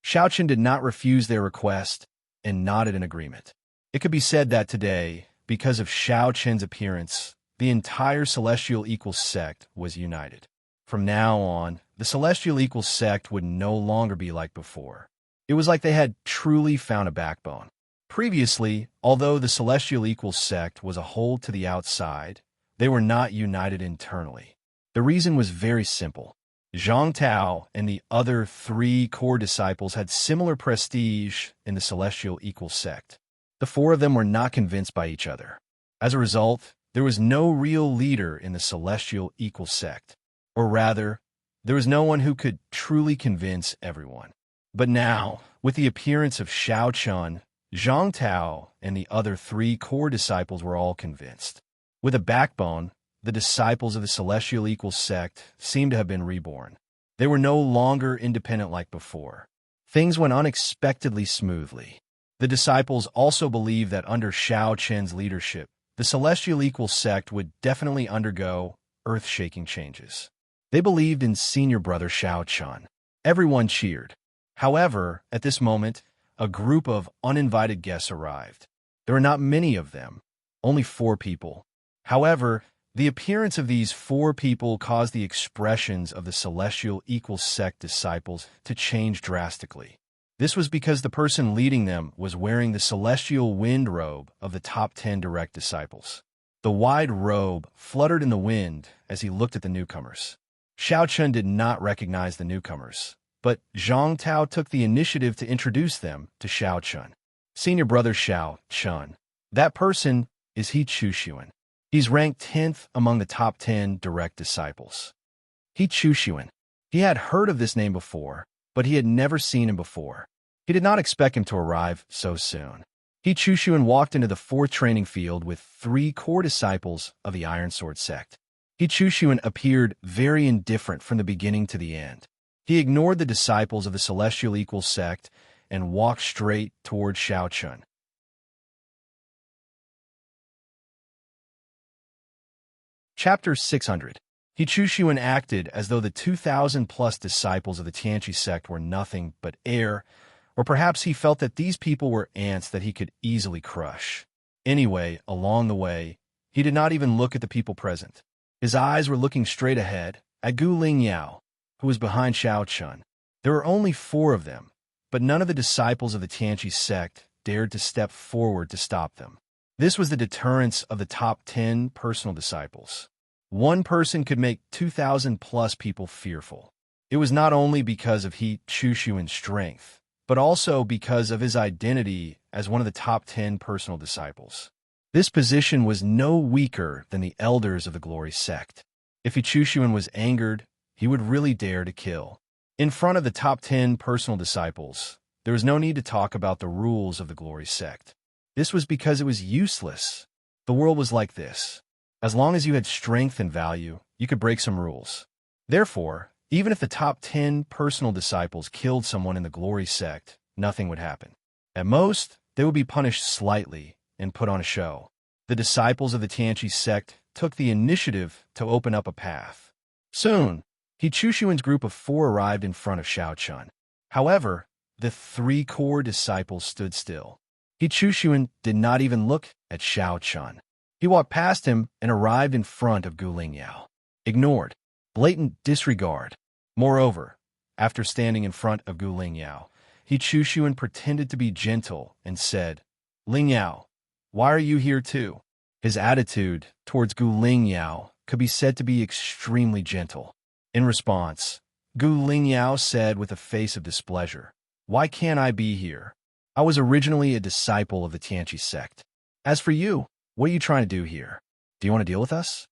[SPEAKER 1] Xiaochen did not refuse their request and nodded in agreement. It could be said that today, because of Xiao Chen's appearance, the entire Celestial Equal sect was united. From now on, the Celestial Equal sect would no longer be like before. It was like they had truly found a backbone. Previously, although the Celestial Equal sect was a whole to the outside, they were not united internally. The reason was very simple. Zhang Tao and the other 3 core disciples had similar prestige in the Celestial Equal sect. The 4 of them were not convinced by each other. As a result, there was no real leader in the Celestial Equal sect. Or rather, there was no one who could truly convince everyone. But now, with the appearance of Xiao Chun, Zhang Tao and the other 3 core disciples were all convinced. With a backbone, the disciples of the Celestial Equal sect seemed to have been reborn. They were no longer independent like before. Things went unexpectedly smoothly. The disciples also believed that under Xiao Chen's leadership, the Celestial Equal sect would definitely undergo earth-shaking changes. They believed in senior brother Xiao Chen. Everyone cheered. However, at this moment, a group of uninvited guests arrived. There were not many of them, only 4 people. However, the appearance of these 4 people caused the expressions of the Celestial Equal sect disciples to change drastically. This was because the person leading them was wearing the celestial wind robe of the top 10 direct disciples. The wide robe fluttered in the wind as he looked at the newcomers. Xiao Chun did not recognize the newcomers, but Zhang Tao took the initiative to introduce them to Xiao Chun. Senior brother Xiao Chun. That person is He Chuxuan. He's ranked 10th among the top 10 direct disciples. He Chuxuan. He had heard of this name before, but he had never seen him before. He did not expect him to arrive so soon. He Chuxuan walked into the 4th training field with 3 core disciples of the Iron Sword sect. He Chuxuan appeared very indifferent from the beginning to the end. He ignored the disciples of the Celestial Equal sect and walked straight toward Xiao Chun. Chapter 600. He Chuxuan acted as though the 2,000-plus disciples of the Tianqi sect were nothing but air, or perhaps he felt that these people were ants that he could easily crush. Anyway, along the way, he did not even look at the people present. His eyes were looking straight ahead, at Gu Lingyao, who was behind Xiao Chun. There were only 4 of them, but none of the disciples of the Tianqi sect dared to step forward to stop them. This was the deterrence of the top 10 personal disciples. One person could make 2,000-plus people fearful. It was not only because of He Chuxuan's strength, but also because of his identity as one of the top 10 personal disciples. This position was no weaker than the elders of the Glory sect. If He Chuxuan was angered, he would really dare to kill. In front of the top 10 personal disciples, there was no need to talk about the rules of the Glory sect. This was because it was useless. The world was like this. As long as you had strength and value, you could break some rules. Therefore, even if the top 10 personal disciples killed someone in the Glory sect, nothing would happen. At most, they would be punished slightly and put on a show. The disciples of the Tianqi sect took the initiative to open up a path. Soon, He Chuxuan's group of 4 arrived in front of Xiao Chun. However, the 3 core disciples stood still. He Chuxuan did not even look at Xiao Chun. He walked past him and arrived in front of Gu Lingyao. Ignored. Blatant disregard. Moreover, after standing in front of Gu Lingyao, He Chuxuan pretended to be gentle and said, "Lingyao, why are you here too?" His attitude towards Gu Lingyao could be said to be extremely gentle. In response, Gu Lingyao said with a face of displeasure, "Why can't I be here? I was originally a disciple of the Tianqi sect. As for you, what are you trying to do here? Do you want to deal with us?"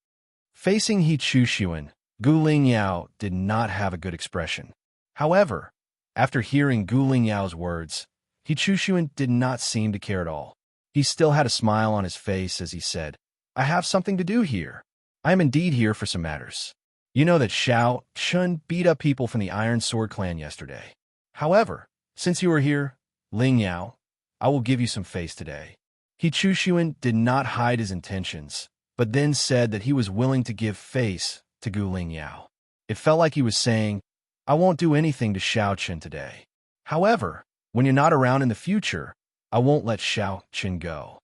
[SPEAKER 1] Facing He Chuxuan, Gu Lingyao did not have a good expression. However, After hearing Gu Lingyao's words, He Chuxuan did not seem to care at all. He still had a smile on his face as he said, I have something to do here. I am indeed here for some matters. You know that Xiao Chun beat up people from the Iron Sword clan yesterday. However, since you are here, Ling Yao, I will give you some face today. He Chuxuan did not hide his intentions, but then said that he was willing to give face to Gu Lingyao. It felt like he was saying, I won't do anything to Xiao Chen today. However, when you're not around in the future, I won't let Xiao Chen go.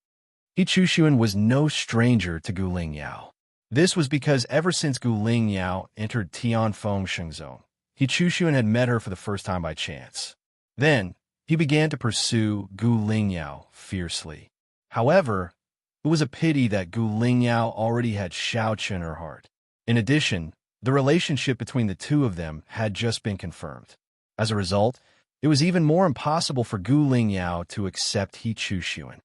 [SPEAKER 1] He Chuxuan was no stranger to Gu Lingyao. This was because ever since Gu Lingyao entered Tianfeng Shengzong, He Chuxuan had met her for the first time by chance. Then, he began to pursue Gu Lingyao fiercely. However, it was a pity that Gu Lingyao already had Xiao Chen in her heart. In addition, the relationship between the two of them had just been confirmed. As a result, it was even more impossible for Gu Lingyao to accept He Chuxuan.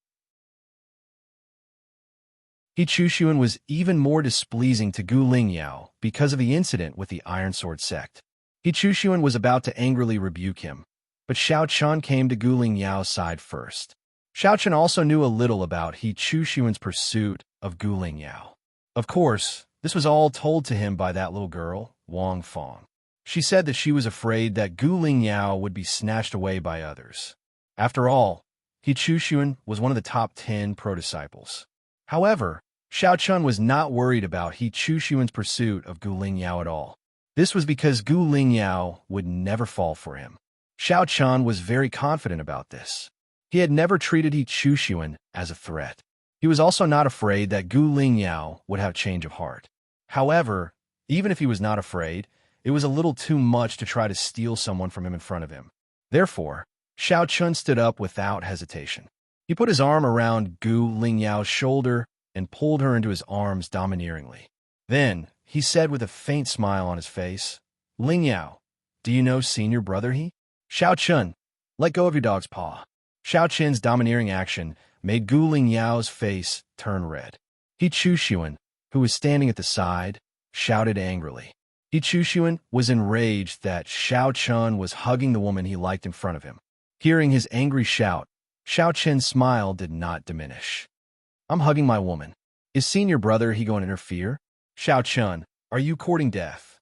[SPEAKER 1] He Chuxuan was even more displeasing to Gu Lingyao because of the incident with the Iron Sword sect. He Chuxuan was about to angrily rebuke him, but Xiao Chen came to Gu Lingyao's side first. Xiao Chen also knew a little about He Chuxuan's pursuit of Gu Lingyao. Of course, this was all told to him by that little girl, Wang Fong. She said that she was afraid that Gu Lingyao would be snatched away by others. After all, He Chuxuan was one of the top 10 pro-disciples. However, Xiao Chen was not worried about He Chuxuan's pursuit of Gu Lingyao at all. This was because Gu Lingyao would never fall for him. Xiao Chen was very confident about this. He had never treated He Chuxuan as a threat. He was also not afraid that Gu Lingyao would have change of heart. However, even if he was not afraid, it was a little too much to try to steal someone from him in front of him. Therefore, Xiao Chen stood up without hesitation. He put his arm around Gu Lingyao's shoulder and pulled her into his arms domineeringly. Then, he said with a faint smile on his face, Lingyao, do you know senior brother he? Xiao Chen, let go of your dog's paw. Xiao Chen's domineering action made Gu Lingyao's face turn red. He Chuxuan, who was standing at the side, shouted angrily. He Chuxuan was enraged that Xiao Chen was hugging the woman he liked in front of him. Hearing his angry shout, Xiao Chen's smile did not diminish. I'm hugging my woman. Is senior brother he going to interfere? Xiao Chen, are you courting death?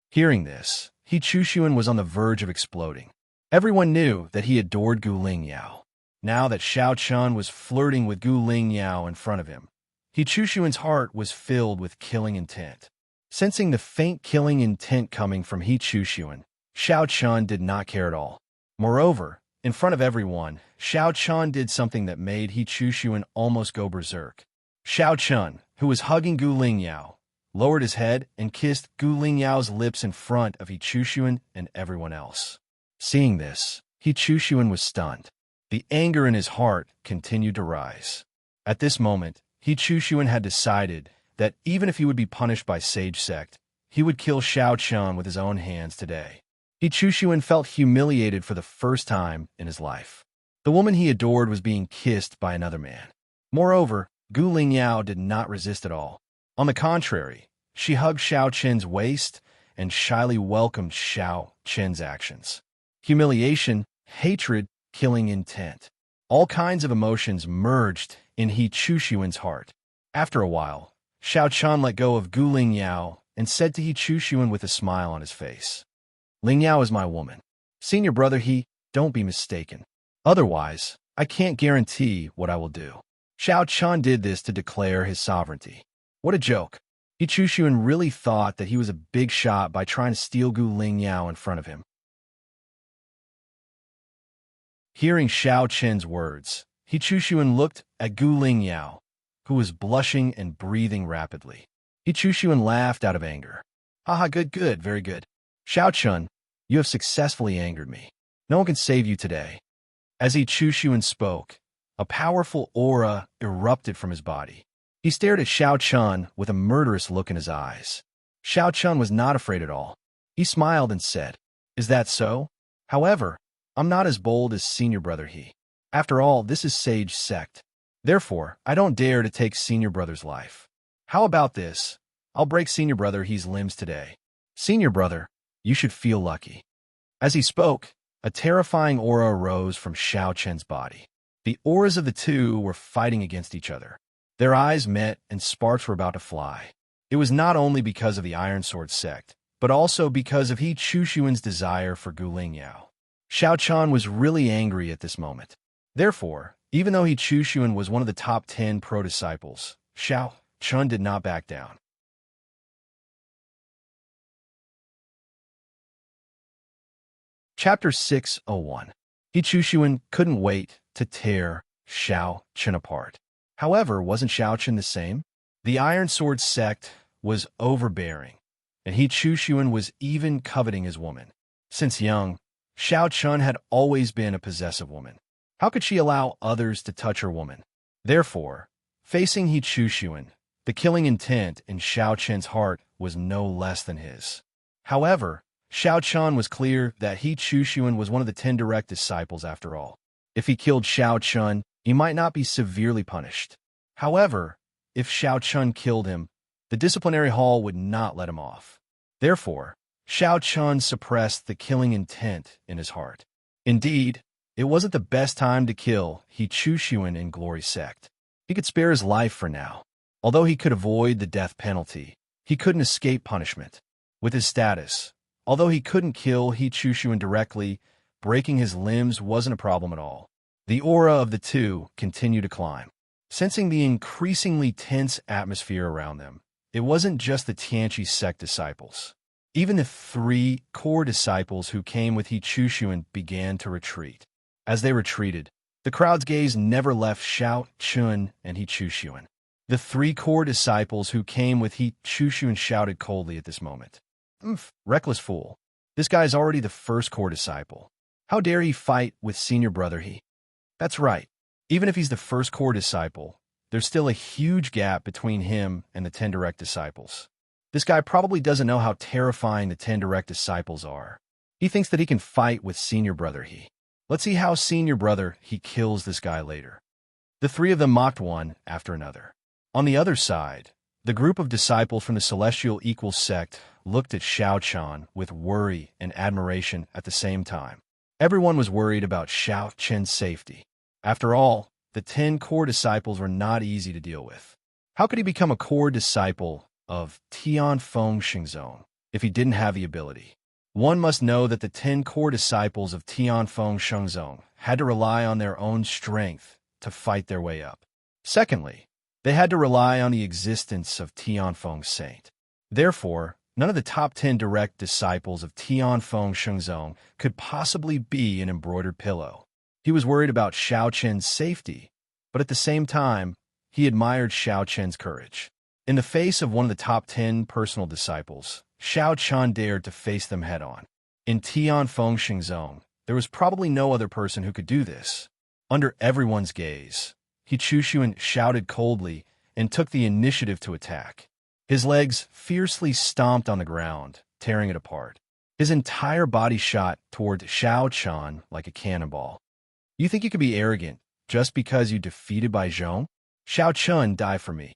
[SPEAKER 1] Hearing this, He Chuxuan was on the verge of exploding. Everyone knew that he adored Gu Lingyao. Now that Xiao Chen was flirting with Gu Lingyao in front of him, He Chuxuan's heart was filled with killing intent. Sensing the faint killing intent coming from He Chuxuan, Xiao Chen did not care at all. Moreover, in front of everyone, Xiao Chen did something that made He Chuxuan almost go berserk. Xiao Chen, who was hugging Gu Lingyao, lowered his head and kissed Gu Lingyao's lips in front of He Chuxuan and everyone else. Seeing this, He Chuxuan was stunned. The anger in his heart continued to rise. At this moment, He Chuxuan had decided that even if he would be punished by Sage Sect, he would kill Xiao Chen with his own hands today. He Chuxuan felt humiliated for the first time in his life. The woman he adored was being kissed by another man. Moreover, Gu Lingyao did not resist at all. On the contrary, she hugged Xiao Chen's waist and shyly welcomed Xiao Chen's actions. Humiliation, hatred, killing intent. All kinds of emotions merged in He Chuxuan's heart. After a while, Xiao Chen let go of Gu Lingyao and said to He Chuxuan with a smile on his face, Lingyao is my woman. Senior brother he, don't be mistaken. Otherwise, I can't guarantee what I will do. Xiao Chen did this to declare his sovereignty. What a joke. He Chuxuan really thought that he was a big shot by trying to steal Gu Lingyao in front of him. Hearing Xiao Chen's words, He Chuxuan looked at Gu Lingyao, who was blushing and breathing rapidly. He Chuxuan laughed out of anger. Haha, good, very good. Xiao Chen, you have successfully angered me. No one can save you today. As He Chuxuan spoke, a powerful aura erupted from his body. He stared at Xiao Chen with a murderous look in his eyes. Xiao Chen was not afraid at all. He smiled and said, Is that so? However, I'm not as bold as senior brother he. After all, this is Sage Sect. Therefore, I don't dare to take senior brother's life. How about this? I'll break senior brother he's limbs today. Senior brother, you should feel lucky. As he spoke, A terrifying aura arose from Xiao Chen's body. The auras of the two were fighting against each other. Their eyes met and sparks were about to fly. It was not only because of the Iron Sword sect, but also because of He Chushuan's desire for Guling Yao. Xiao Chan was really angry at this moment. Therefore, even though He Chushuan was one of the top 10 pro-disciples, Xiao Chan did not back down. Chapter 601. He Chushuan couldn't wait to tear Xiao Chen apart. However, wasn't Xiao Chen the same? The Iron Sword sect was overbearing, and He Chushuan was even coveting his woman. Since young, Xiao Chen had always been a possessive woman. How could she allow others to touch her woman? Therefore, facing He Chushuan, the killing intent in Xiao Chen's heart was no less than his. However, Xiao Chen was clear that He Chushuan was one of the 10 direct disciples after all. If he killed Xiao Chen, he might not be severely punished. However, if Xiao Chen killed him, the disciplinary hall would not let him off. Therefore, Xiao Chen suppressed the killing intent in his heart. Indeed, it wasn't the best time to kill He Chushuan in Glory Sect. He could spare his life for now. Although he could avoid the death penalty, he couldn't escape punishment. With his status, although he couldn't kill He Chushuan directly, breaking his limbs wasn't a problem at all. The aura of the two continued to climb. Sensing the increasingly tense atmosphere around them, it wasn't just the Tianqi sect disciples. Even the 3 core disciples who came with He Chushuan began to retreat. As they retreated, the crowd's gaze never left Xiao Chun and He Chushuan. The 3 core disciples who came with He Chushuan shouted coldly at this moment. Reckless fool. This guy is already the first core disciple. How dare he fight with senior brother He? That's right. Even if he's the first core disciple, there's still a huge gap between him and the 10 direct disciples. This guy probably doesn't know how terrifying the 10 direct disciples are. He thinks that he can fight with senior brother He. Let's see how senior brother He kills this guy later. The 3 of them mocked one after another. On the other side, the group of disciples from the Celestial Equal sect looked at Xiao Chan with worry and admiration at the same time. Everyone was worried about Xiao Chen's safety. After all, the 10 core disciples were not easy to deal with. How could he become a core disciple of Tianfeng Shengzong if he didn't have the ability? One must know that the 10 core disciples of Tianfeng Shengzong had to rely on their own strength to fight their way up. Secondly, they had to rely on the existence of Tianfeng Saint. Therefore, none of the top 10 direct disciples of Tianfeng Shengzong could possibly be an embroidered pillow. He was worried about Xiao Chen's safety, but at the same time, he admired Xiao Chen's courage. In the face of one of the top 10 personal disciples, Xiao Chen dared to face them head-on. In Tianfeng Shengzong, there was probably no other person who could do this. Under everyone's gaze, He Chushuan shouted coldly and took the initiative to attack. His legs fiercely stomped on the ground, tearing it apart. His entire body shot toward Xiao Chen like a cannonball. You think you could be arrogant just because you defeated Bai Zhong? Xiao Chen, die for me.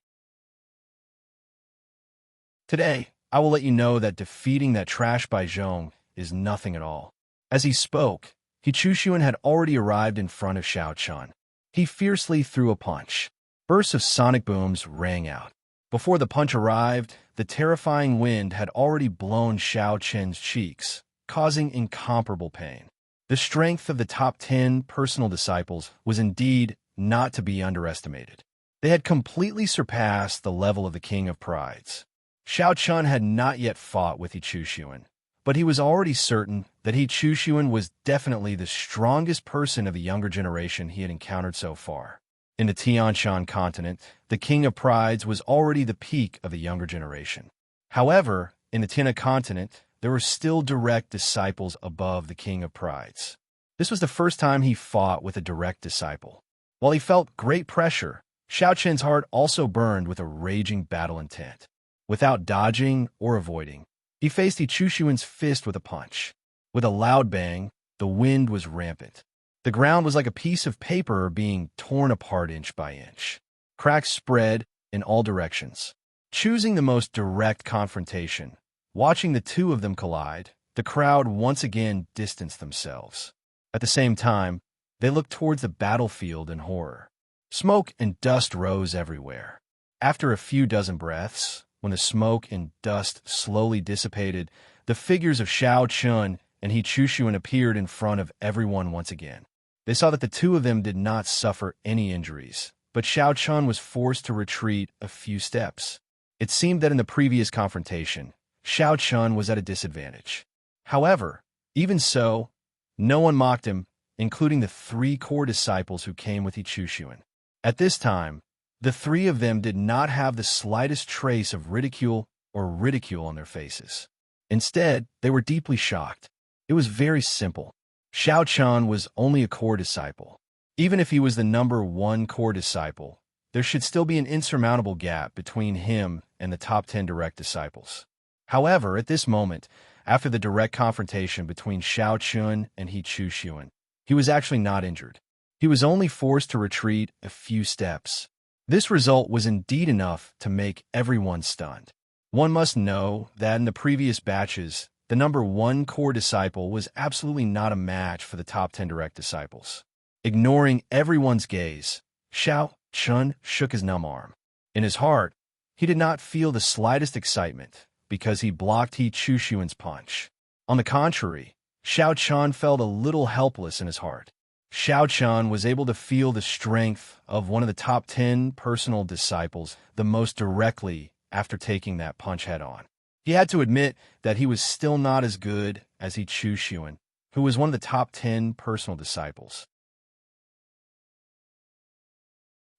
[SPEAKER 1] Today, I will let you know that defeating that trash Bai Zhong is nothing at all. As he spoke, He Chushuan had already arrived in front of Xiao Chen. He fiercely threw a punch. Bursts of sonic booms rang out. Before the punch arrived, the terrifying wind had already blown Xiao Chen's cheeks, causing incomparable pain. The strength of the top 10 personal disciples was indeed not to be underestimated. They had completely surpassed the level of the King of Prides. Xiao Chen had not yet fought with He Chushuan, but he was already certain that He Chushuan was definitely the strongest person of the younger generation he had encountered so far. In the Tianshan continent, the King of Prides was already the peak of the younger generation. However, in the Tina continent, there were still direct disciples above the King of Prides. This was the first time he fought with a direct disciple. While he felt great pressure, Xiao Chen's heart also burned with a raging battle intent. Without dodging or avoiding, he faced He Chushuan's fist with a punch. With a loud bang, the wind was rampant. The ground was like a piece of paper being torn apart inch by inch. Cracks spread in all directions. Choosing the most direct confrontation, watching the two of them collide, the crowd once again distanced themselves. At the same time, they looked towards the battlefield in horror. Smoke and dust rose everywhere. After a few dozen breaths, when the smoke and dust slowly dissipated, the figures of Shao Chun and He Chushuan appeared in front of everyone once again. They saw that the two of them did not suffer any injuries, but Shao Chun was forced to retreat a few steps. It seemed that in the previous confrontation, Shao Chun was at a disadvantage. However, even so, no one mocked him, including the 3 core disciples who came with He Chushuan. At this time, the 3 of them did not have the slightest trace of ridicule on their faces. Instead, they were deeply shocked. It was very simple. Shao Chun was only a core disciple. Even if he was the number 1 core disciple, there should still be an insurmountable gap between him and the top 10 direct disciples. However, at this moment, after the direct confrontation between Shao Chun and He Chushuan, he was actually not injured. He was only forced to retreat a few steps. This result was indeed enough to make everyone stunned. One must know that in the previous batches, the number 1 core disciple was absolutely not a match for the top 10 direct disciples. Ignoring everyone's gaze, Shao Chun shook his numb arm. In his heart, he did not feel the slightest excitement because he blocked He Chushuan's punch. On the contrary, Shao Chun felt a little helpless in his heart. Shao Chun was able to feel the strength of one of the top 10 personal disciples the most directly after taking that punch head-on. He had to admit that he was still not as good as He Chushuan, who was one of the top 10 personal disciples.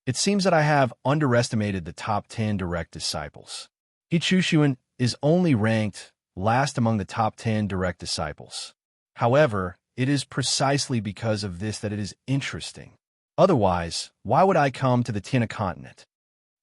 [SPEAKER 1] It seems that I have underestimated the top 10 direct disciples. He Chushuan is only ranked last among the top 10 direct disciples. However, it is precisely because of this that it is interesting. Otherwise, why would I come to the Tina continent?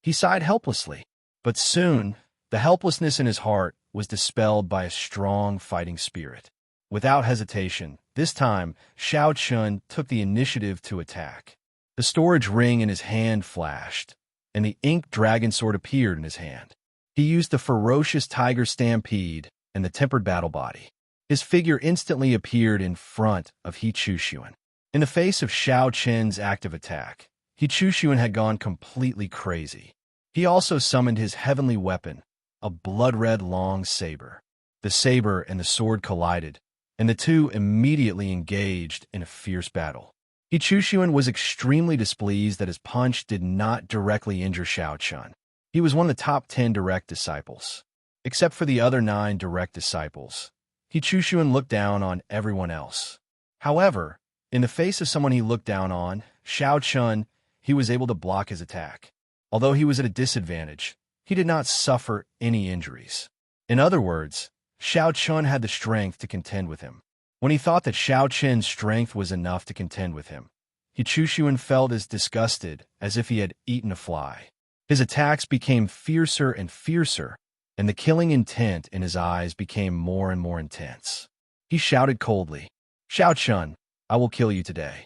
[SPEAKER 1] He sighed helplessly, but soon, the helplessness in his heart was dispelled by a strong fighting spirit. Without hesitation, this time, Shao Chun took the initiative to attack. The storage ring in his hand flashed, and the ink dragon sword appeared in his hand. He used the ferocious tiger stampede and the tempered battle body. His figure instantly appeared in front of He Chushuan. In the face of Shao Chun's active attack, He Chushuan had gone completely crazy. He also summoned his heavenly weapon, a blood-red long saber. The saber and the sword collided, and the two immediately engaged in a fierce battle. He Chushuan was extremely displeased that his punch did not directly injure Shao Chun. He was one of the top 10 direct disciples. Except for the other 9 direct disciples, He Chushuan looked down on everyone else. However, in the face of someone he looked down on, Shao Chun, he was able to block his attack. Although he was at a disadvantage, he did not suffer any injuries. In other words, Shao Chun had the strength to contend with him. When he thought that Shao Chun's strength was enough to contend with him, He Chushuan felt as disgusted as if he had eaten a fly. His attacks became fiercer and fiercer, and the killing intent in his eyes became more and more intense. He shouted coldly, "Shao Chun, I will kill you today."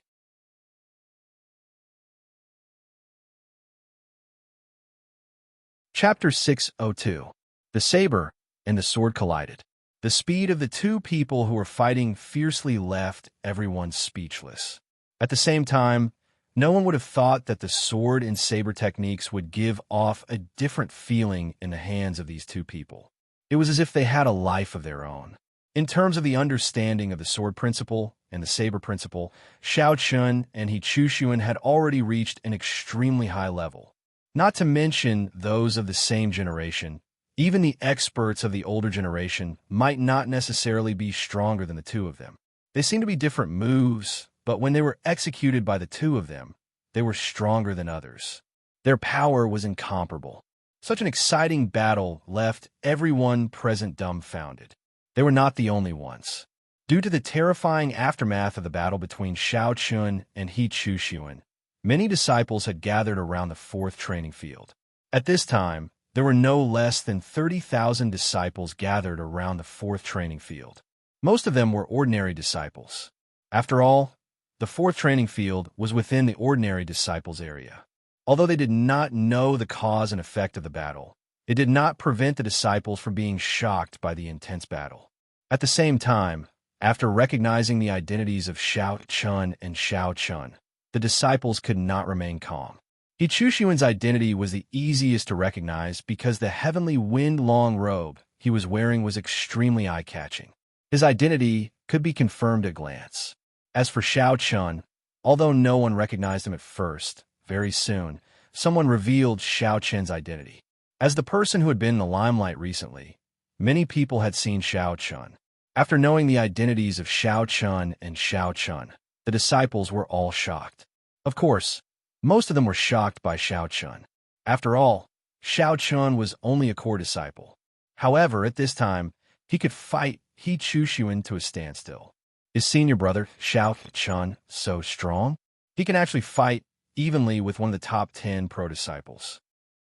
[SPEAKER 1] Chapter 602. The saber and the sword collided. The speed of the two people who were fighting fiercely left everyone speechless. At the same time, no one would have thought that the sword and saber techniques would give off a different feeling in the hands of these two people. It was as if they had a life of their own. In terms of the understanding of the sword principle and the saber principle, Shao Chun and He Chushuan had already reached an extremely high level. Not to mention those of the same generation, even the experts of the older generation might not necessarily be stronger than the two of them. They seemed to be different moves, but when they were executed by the two of them, they were stronger than others. Their power was incomparable. Such an exciting battle left everyone present dumbfounded. They were not the only ones. Due to the terrifying aftermath of the battle between Shao Chun and He Chushuan, many disciples had gathered around the 4th training field. At this time, there were no less than 30,000 disciples gathered around the 4th training field. Most of them were ordinary disciples. After all, the 4th training field was within the ordinary disciples area. Although they did not know the cause and effect of the battle, it did not prevent the disciples from being shocked by the intense battle. At the same time, After recognizing the identities of Xiao Chun and Xiao Chun, the disciples could not remain calm. He Chuxuan's identity was the easiest to recognize because the heavenly wind-long robe he was wearing was extremely eye-catching. His identity could be confirmed at a glance. As for Xiao Chun, although no one recognized him at first, very soon, someone revealed Xiao Chun's identity. As the person who had been in the limelight recently, many people had seen Xiao Chun. After knowing the identities of Xiao Chun and Xiao Chun, the disciples were all shocked. Of course, most of them were shocked by Xiao Chun. After all, Xiao Chun was only a core disciple. However, at this time, he could fight He Chuxuan to a standstill. His senior brother, Xiao Chun, so strong? He can actually fight evenly with one of the top 10 pro-disciples.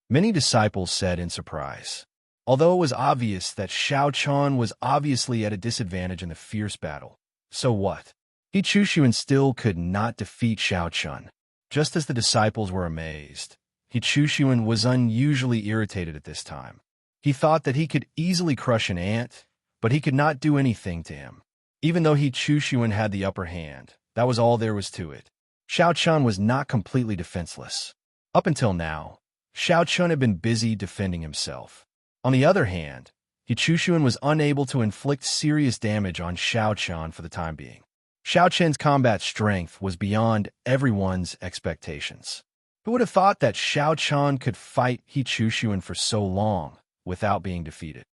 [SPEAKER 1] Many disciples said in surprise. Although it was obvious that Xiao Chun was obviously at a disadvantage in the fierce battle. So what? He Chuxuan still could not defeat Xiao Chun. Just as the disciples were amazed, He Chuxuan was unusually irritated at this time. He thought that he could easily crush an ant, but he could not do anything to him. Even though He Chuxuan had the upper hand, that was all there was to it. Xiao Chun was not completely defenseless. Up until now, Xiao Chun had been busy defending himself. On the other hand, He Chuxuan was unable to inflict serious damage on Xiao Chun for the time being. Xiao Chun's combat strength was beyond everyone's expectations. Who would have thought that Xiao Chun could fight He Chuxuan for so long without being defeated?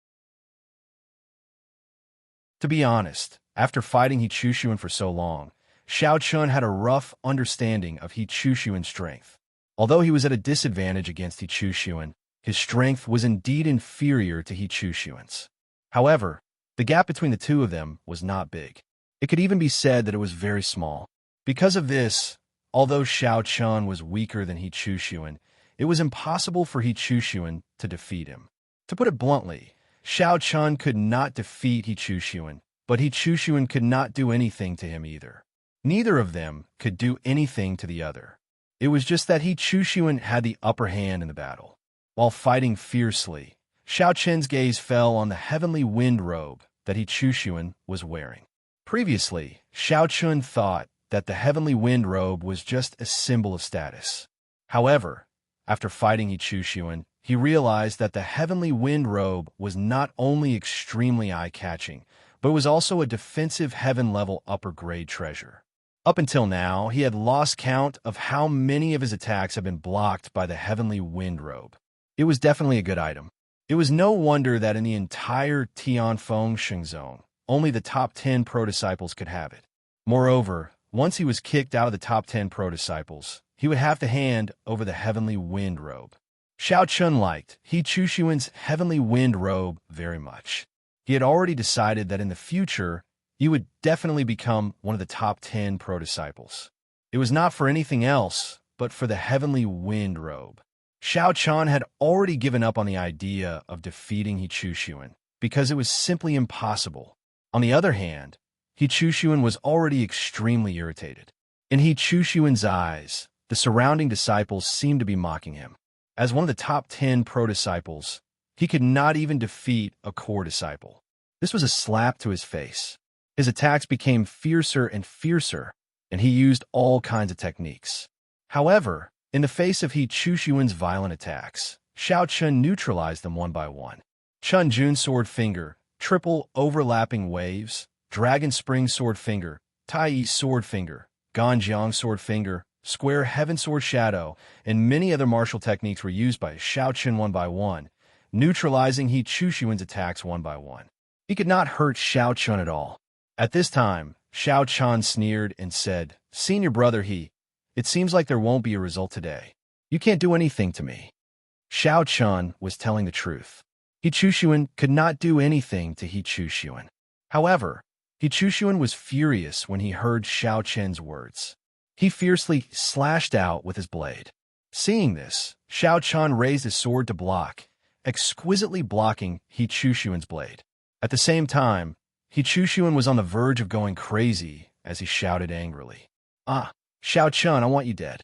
[SPEAKER 1] To be honest, after fighting He Chuxuan for so long, Xiao Chun had a rough understanding of He Chuxuan's strength. Although he was at a disadvantage against He Chuxuan, his strength was indeed inferior to He Chuxuan's. However, the gap between the two of them was not big. It could even be said that it was very small. Because of this, although Xiao Chun was weaker than He Chuxuan, it was impossible for He Chuxuan to defeat him. To put it bluntly, Xiao Chun could not defeat He Chuxuan, but He Chuxuan could not do anything to him either. Neither of them could do anything to the other. It was just that He Chuxuan had the upper hand in the battle. While fighting fiercely, Xiao Chun's gaze fell on the heavenly wind robe that He Chuxuan was wearing. Previously, Xiao Chun thought that the heavenly wind robe was just a symbol of status. However, after fighting He Chuxuan, he realized that the heavenly wind robe was not only extremely eye-catching, but was also a defensive heaven-level upper-grade treasure. Up until now, he had lost count of how many of his attacks had been blocked by the heavenly wind robe. It was definitely a good item. It was no wonder that in the entire Tianfeng Shenzong, only the top 10 pro-disciples could have it. Moreover, once he was kicked out of the top 10 pro-disciples, he would have to hand over the heavenly wind robe. Xiao Chun liked He Chuxuan's heavenly wind robe very much. He had already decided that in the future, he would definitely become one of the top 10 pro-disciples. It was not for anything else, but for the heavenly wind robe. Xiao Chun had already given up on the idea of defeating He Chuxuan because it was simply impossible. On the other hand, He Chuxuan was already extremely irritated. In He Chuxuan's eyes, the surrounding disciples seemed to be mocking him. As one of the top 10 pro-disciples, he could not even defeat a core disciple. This was a slap to his face. His attacks became fiercer and fiercer, and he used all kinds of techniques. However, in the face of He Chuxuan's violent attacks, Xiao Chun neutralized them one by one. Chun Jun Sword Finger, Triple Overlapping Waves, Dragon Spring Sword Finger, Tai Yi Sword Finger, Ganjiang Sword Finger, Square Heaven Sword Shadow, and many other martial techniques were used by Xiao Chun one by one, neutralizing He Chuxuan's attacks one by one. He could not hurt Xiao Chun at all. At this time, Xiao Chun sneered and said, "Senior brother He, it seems like there won't be a result today. You can't do anything to me." Xiao Chun was telling the truth. He Chuxuan could not do anything to He Chuxuan. However, He Chuxuan was furious when he heard Xiao Chun's words. He fiercely slashed out with his blade. Seeing this, Xiao Chun raised his sword to block, exquisitely blocking He Chuxuan's blade. At the same time, He Chuxuan was on the verge of going crazy as he shouted angrily, "Ah, Xiao Chun, I want you dead."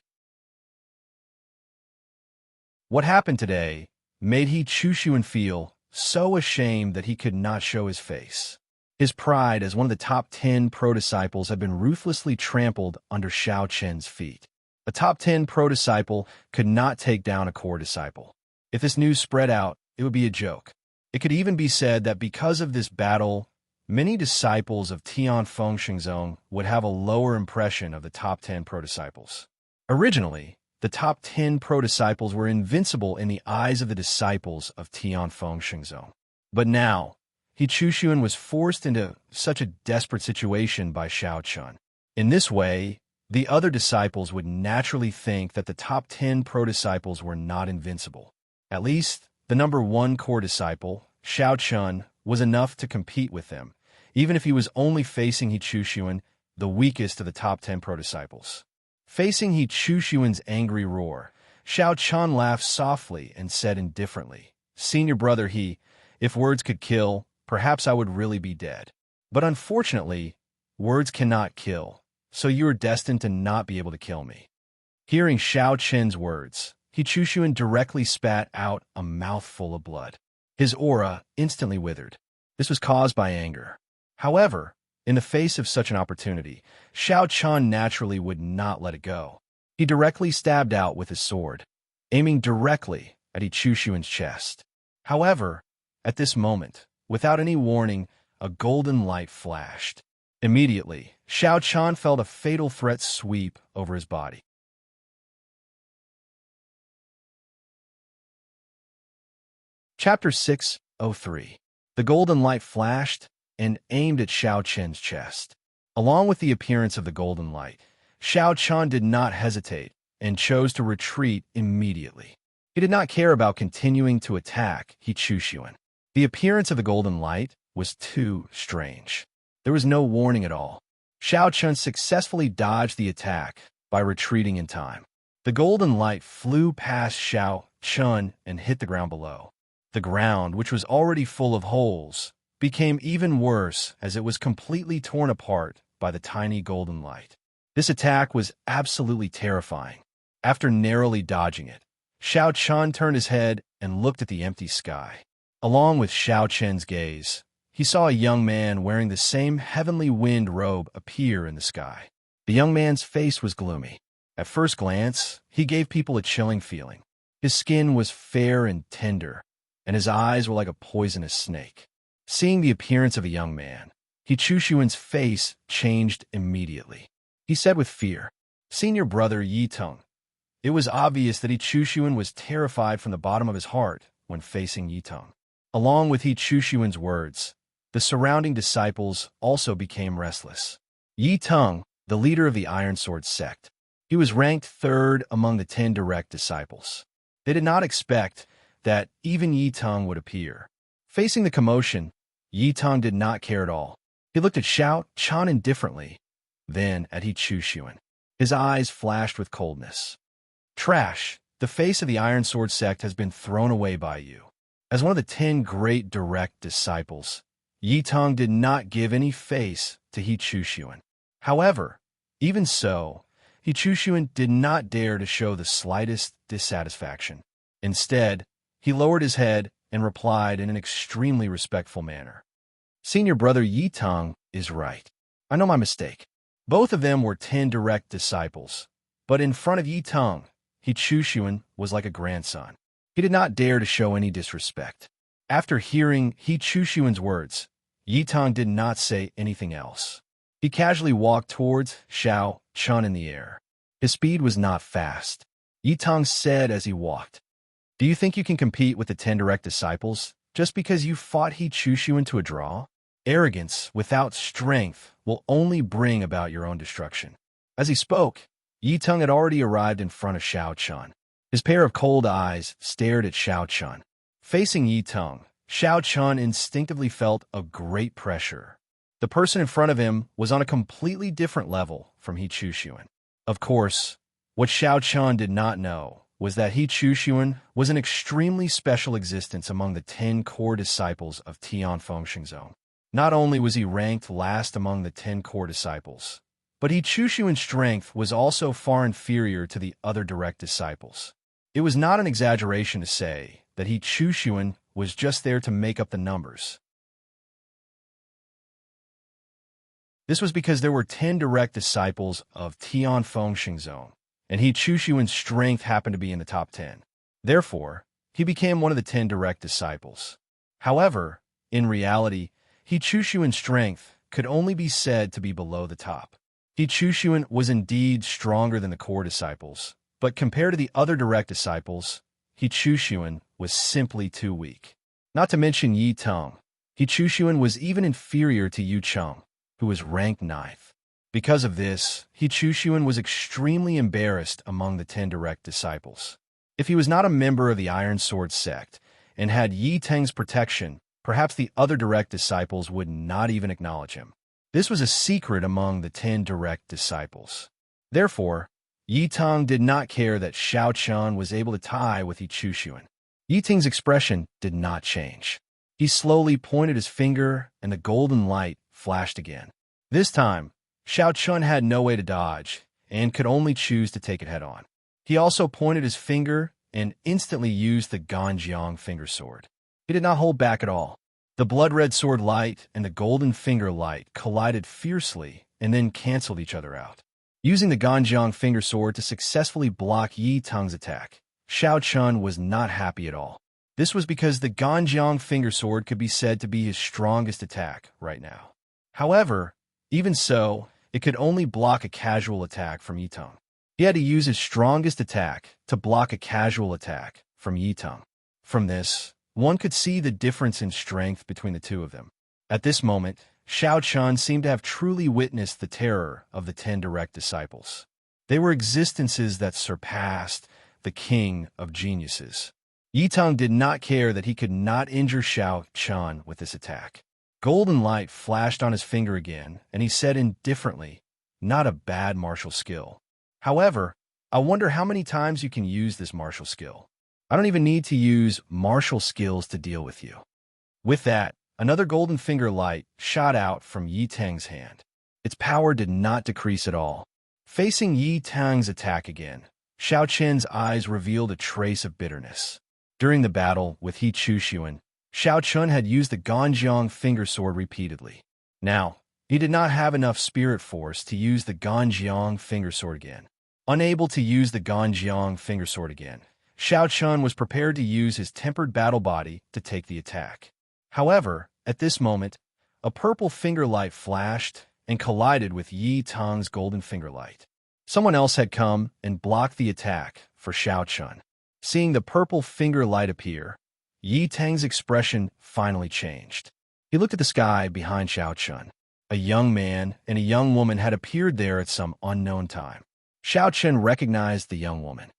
[SPEAKER 1] What happened today made He Chuxuan feel so ashamed that he could not show his face. His pride as one of the top 10 pro-disciples had been ruthlessly trampled under Xiao Chen's feet. A top 10 pro-disciple could not take down a core disciple. If this news spread out, it would be a joke. It could even be said that because of this battle, many disciples of Tianfeng Xingzong would have a lower impression of the top 10 pro-disciples. Originally, the top 10 pro-disciples were invincible in the eyes of the disciples of Tianfeng Xingzong. But now, He Chuxuan was forced into such a desperate situation by Xiao Chun. In this way, the other disciples would naturally think that the top 10 pro-disciples were not invincible. At least, the number 1 core disciple, Xiao Chun, was enough to compete with them, even if he was only facing He Chuxuan, the weakest of the top 10 pro-disciples. Facing He Chuxuan's angry roar, Xiao Chun laughed softly and said indifferently, "Senior brother He, if words could kill, perhaps I would really be dead. But unfortunately, words cannot kill, so you are destined to not be able to kill me." Hearing Xiao Chen's words, He Chuxuan directly spat out a mouthful of blood. His aura instantly withered. This was caused by anger. However, in the face of such an opportunity, Xiao Chun naturally would not let it go. He directly stabbed out with his sword, aiming directly at He Chuxuan's chest. However, at this moment, without any warning, a golden light flashed. Immediately, Xiao Chun felt a fatal threat sweep over his body. Chapter 603. The golden light flashed and aimed at Xiao Chen's chest. Along with the appearance of the golden light, Xiao Chun did not hesitate and chose to retreat immediately. He did not care about continuing to attack He Chuxuan. The appearance of the golden light was too strange. There was no warning at all. Xiao Chun successfully dodged the attack by retreating in time. The golden light flew past Xiao Chun and hit the ground below. The ground, which was already full of holes, became even worse as it was completely torn apart by the tiny golden light. This attack was absolutely terrifying. After narrowly dodging it, Xiao Chun turned his head and looked at the empty sky. Along with Xiao Chen's gaze, he saw a young man wearing the same heavenly wind robe appear in the sky. The young man's face was gloomy. At first glance, he gave people a chilling feeling. His skin was fair and tender, and his eyes were like a poisonous snake. Seeing the appearance of a young man, He Chuxuan's face changed immediately. He said with fear, "Senior brother Yi Teng." It was obvious that He Chuxuan was terrified from the bottom of his heart when facing Yi Teng. Along with He Chuxuan's words, the surrounding disciples also became restless. Yi Teng, the leader of the Iron Sword sect, he was ranked 3rd among the 10 direct disciples. They did not expect that even Yi Teng would appear. Facing the commotion, Yi Teng did not care at all. He looked at Xiao Chun indifferently, then at He Chuxuan. His eyes flashed with coldness. "Trash, the face of the Iron Sword sect has been thrown away by you." As one of the 10 great direct disciples, Yi Teng did not give any face to He Chuxuan. However, even so, He Chuxuan did not dare to show the slightest dissatisfaction. Instead, he lowered his head and replied in an extremely respectful manner, "Senior brother Yi Teng is right. I know my mistake." Both of them were 10 direct disciples, but in front of Yi Teng, He Chuxuan was like a grandson. He did not dare to show any disrespect. After hearing He Chuxuan's words, Yi Teng did not say anything else. He casually walked towards Xiao Chun in the air. His speed was not fast. Yi Teng said as he walked, "Do you think you can compete with the 10 direct disciples just because you fought He Chuxuan to a draw? Arrogance without strength will only bring about your own destruction." As he spoke, Yi Teng had already arrived in front of Xiao Chun. His pair of cold eyes stared at Xiao Chun. Facing Yi Teng, Xiao Chun instinctively felt a great pressure. The person in front of him was on a completely different level from He Chuxuan. Of course, what Xiao Chun did not know was that He Chuxuan was an extremely special existence among the 10 core disciples of Tianfeng Xingzong. Not only was he ranked last among the 10 core disciples, but He Chuxuan's strength was also far inferior to the other direct disciples. It was not an exaggeration to say that He Chuxuan was just there to make up the numbers. This was because there were 10 direct disciples of Tianfeng Xingzong, and He Chushuan's strength happened to be in the top 10. Therefore, he became one of the 10 direct disciples. However, in reality, He Chushuan's strength could only be said to be below the top. He Chushuan was indeed stronger than the core disciples, but compared to the other direct disciples, He Chushuan was simply too weak. Not to mention Yi Teng, He Chushuan was even inferior to Yu Cheng, who was ranked 9th. Because of this, He Chushuan was extremely embarrassed among the 10 direct disciples. If he was not a member of the Iron Sword sect and had Yi Teng's protection, perhaps the other direct disciples would not even acknowledge him. This was a secret among the 10 direct disciples. Therefore, Yi Teng did not care that Xiao Chen was able to tie with He Chushuan. Yi Teng's expression did not change. He slowly pointed his finger, and the golden light flashed again. This time, Xiao Chen had no way to dodge and could only choose to take it head-on. He also pointed his finger and instantly used the Ganjiang finger sword. He did not hold back at all. The blood-red sword light and the golden finger light collided fiercely and then canceled each other out. Using the Ganjiang finger sword to successfully block Yi Teng's attack, Xiao Chen was not happy at all. This was because the Ganjiang finger sword could be said to be his strongest attack right now. However, even so, it could only block a casual attack from Yi Teng. He had to use his strongest attack to block a casual attack from Yi Teng. From this, one could see the difference in strength between the two of them. At this moment, Xiao Chen seemed to have truly witnessed the terror of the 10 direct disciples. They were existences that surpassed the king of geniuses. Yi Teng did not care that he could not injure Xiao Chen with this attack. Golden light flashed on his finger again, and he said indifferently, "Not a bad martial skill. However, I wonder how many times you can use this martial skill. I don't even need to use martial skills to deal with you." With that, another golden finger light shot out from Yi Teng's hand. Its power did not decrease at all. Facing Yi Teng's attack again, Xiao Chen's eyes revealed a trace of bitterness. During the battle with He Chushuan, Xiao Chen had used the Ganjiang finger sword repeatedly. Now, he did not have enough spirit force to use the Ganjiang finger sword again. Unable to use the Ganjiang finger sword again, Xiao Chen was prepared to use his tempered battle body to take the attack. However, at this moment, a purple finger light flashed and collided with Yi Teng's golden finger light. Someone else had come and blocked the attack for Xiao Chen. Seeing the purple finger light appear, Yi Teng's expression finally changed. He looked at the sky behind Xiao Chen. A young man and a young woman had appeared there at some unknown time. Xiao Chen recognized the young woman.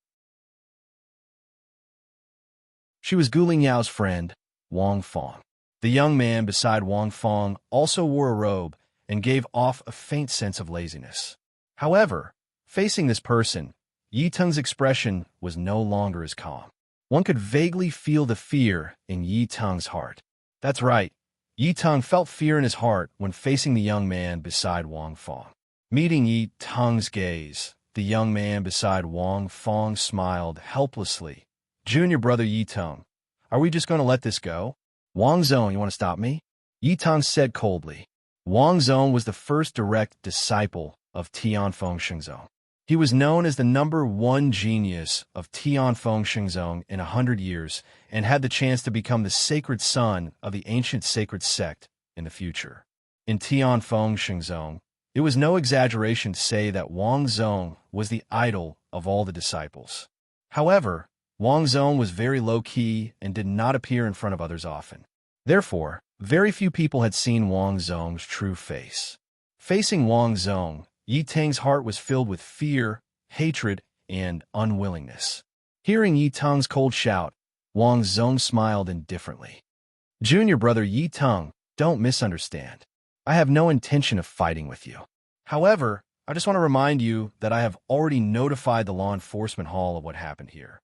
[SPEAKER 1] She was Gu Lingyao's friend, Wang Fong. The young man beside Wang Fong also wore a robe and gave off a faint sense of laziness. However, facing this person, Yi Teng's expression was no longer as calm. One could vaguely feel the fear in Yi Teng's heart. That's right, Yi Teng felt fear in his heart when facing the young man beside Wang Fong. Meeting Yi Teng's gaze, the young man beside Wang Fong smiled helplessly. "Junior brother Yi Teng, are we just going to let this go? Wang Zong, you want to stop me?" Yi Teng said coldly. Wang Zong was the first direct disciple of Tianfeng Xingzong. He was known as the #1 genius of Tianfeng Xingzong in 100 years and had the chance to become the sacred son of the ancient sacred sect in the future. In Tianfeng Xingzong, it was no exaggeration to say that Wang Zong was the idol of all the disciples. However, Wang Zong was very low-key and did not appear in front of others often. Therefore, very few people had seen Wang Zong's true face. Facing Wang Zong, Yi Teng's heart was filled with fear, hatred, and unwillingness. Hearing Yi Teng's cold shout, Wang Zong smiled indifferently. "Junior brother Yi Teng, don't misunderstand. I have no intention of fighting with you. However, I just want to remind you that I have already notified the law enforcement hall of what happened here."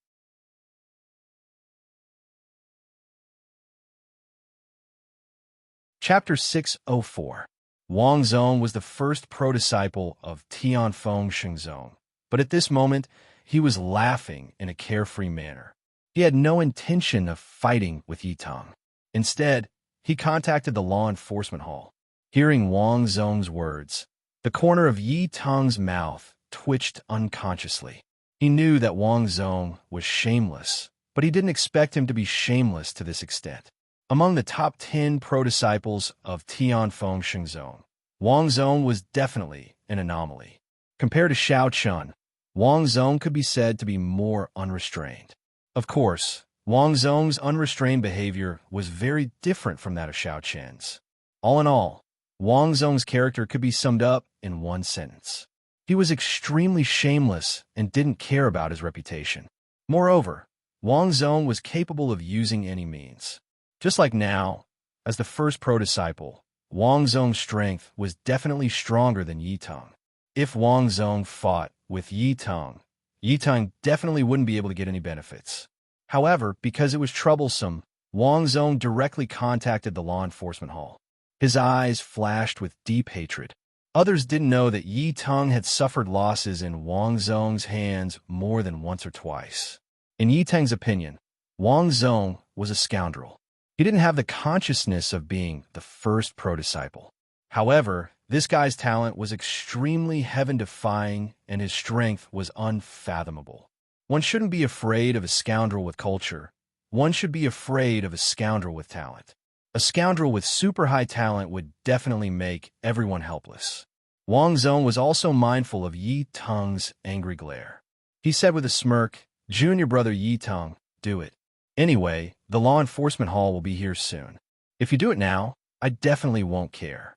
[SPEAKER 1] Chapter 604. Wang Zong was the first pro-disciple of Tianfeng Xingzong, but at this moment, he was laughing in a carefree manner. He had no intention of fighting with Yi Teng. Instead, he contacted the law enforcement hall. Hearing Wang Zong's words, the corner of Yi Teng's mouth twitched unconsciously. He knew that Wang Zong was shameless, but he didn't expect him to be shameless to this extent. Among the top 10 pro-disciples of Tianfeng Shengzong, Wang Zong was definitely an anomaly. Compared to Xiao Chun, Wang Zong could be said to be more unrestrained. Of course, Wang Zong's unrestrained behavior was very different from that of Xiao Chen's. All in all, Wang Zong's character could be summed up in one sentence. He was extremely shameless and didn't care about his reputation. Moreover, Wang Zong was capable of using any means. Just like now, as the first pro-disciple, Wang Zong's strength was definitely stronger than Yi Teng. If Wang Zong fought with Yi Teng definitely wouldn't be able to get any benefits. However, because it was troublesome, Wang Zong directly contacted the law enforcement hall. His eyes flashed with deep hatred. Others didn't know that Yi Teng had suffered losses in Wang Zong's hands more than once or twice. In Yi Teng's opinion, Wang Zong was a scoundrel. He didn't have the consciousness of being the first pro-disciple. However, this guy's talent was extremely heaven-defying and his strength was unfathomable. One shouldn't be afraid of a scoundrel with culture. One should be afraid of a scoundrel with talent. A scoundrel with super high talent would definitely make everyone helpless. Wang Zong was also mindful of Yi Teng's angry glare. He said with a smirk, "Junior brother Yi Teng, do it. Anyway, the law enforcement hall will be here soon. If you do it now, I definitely won't care."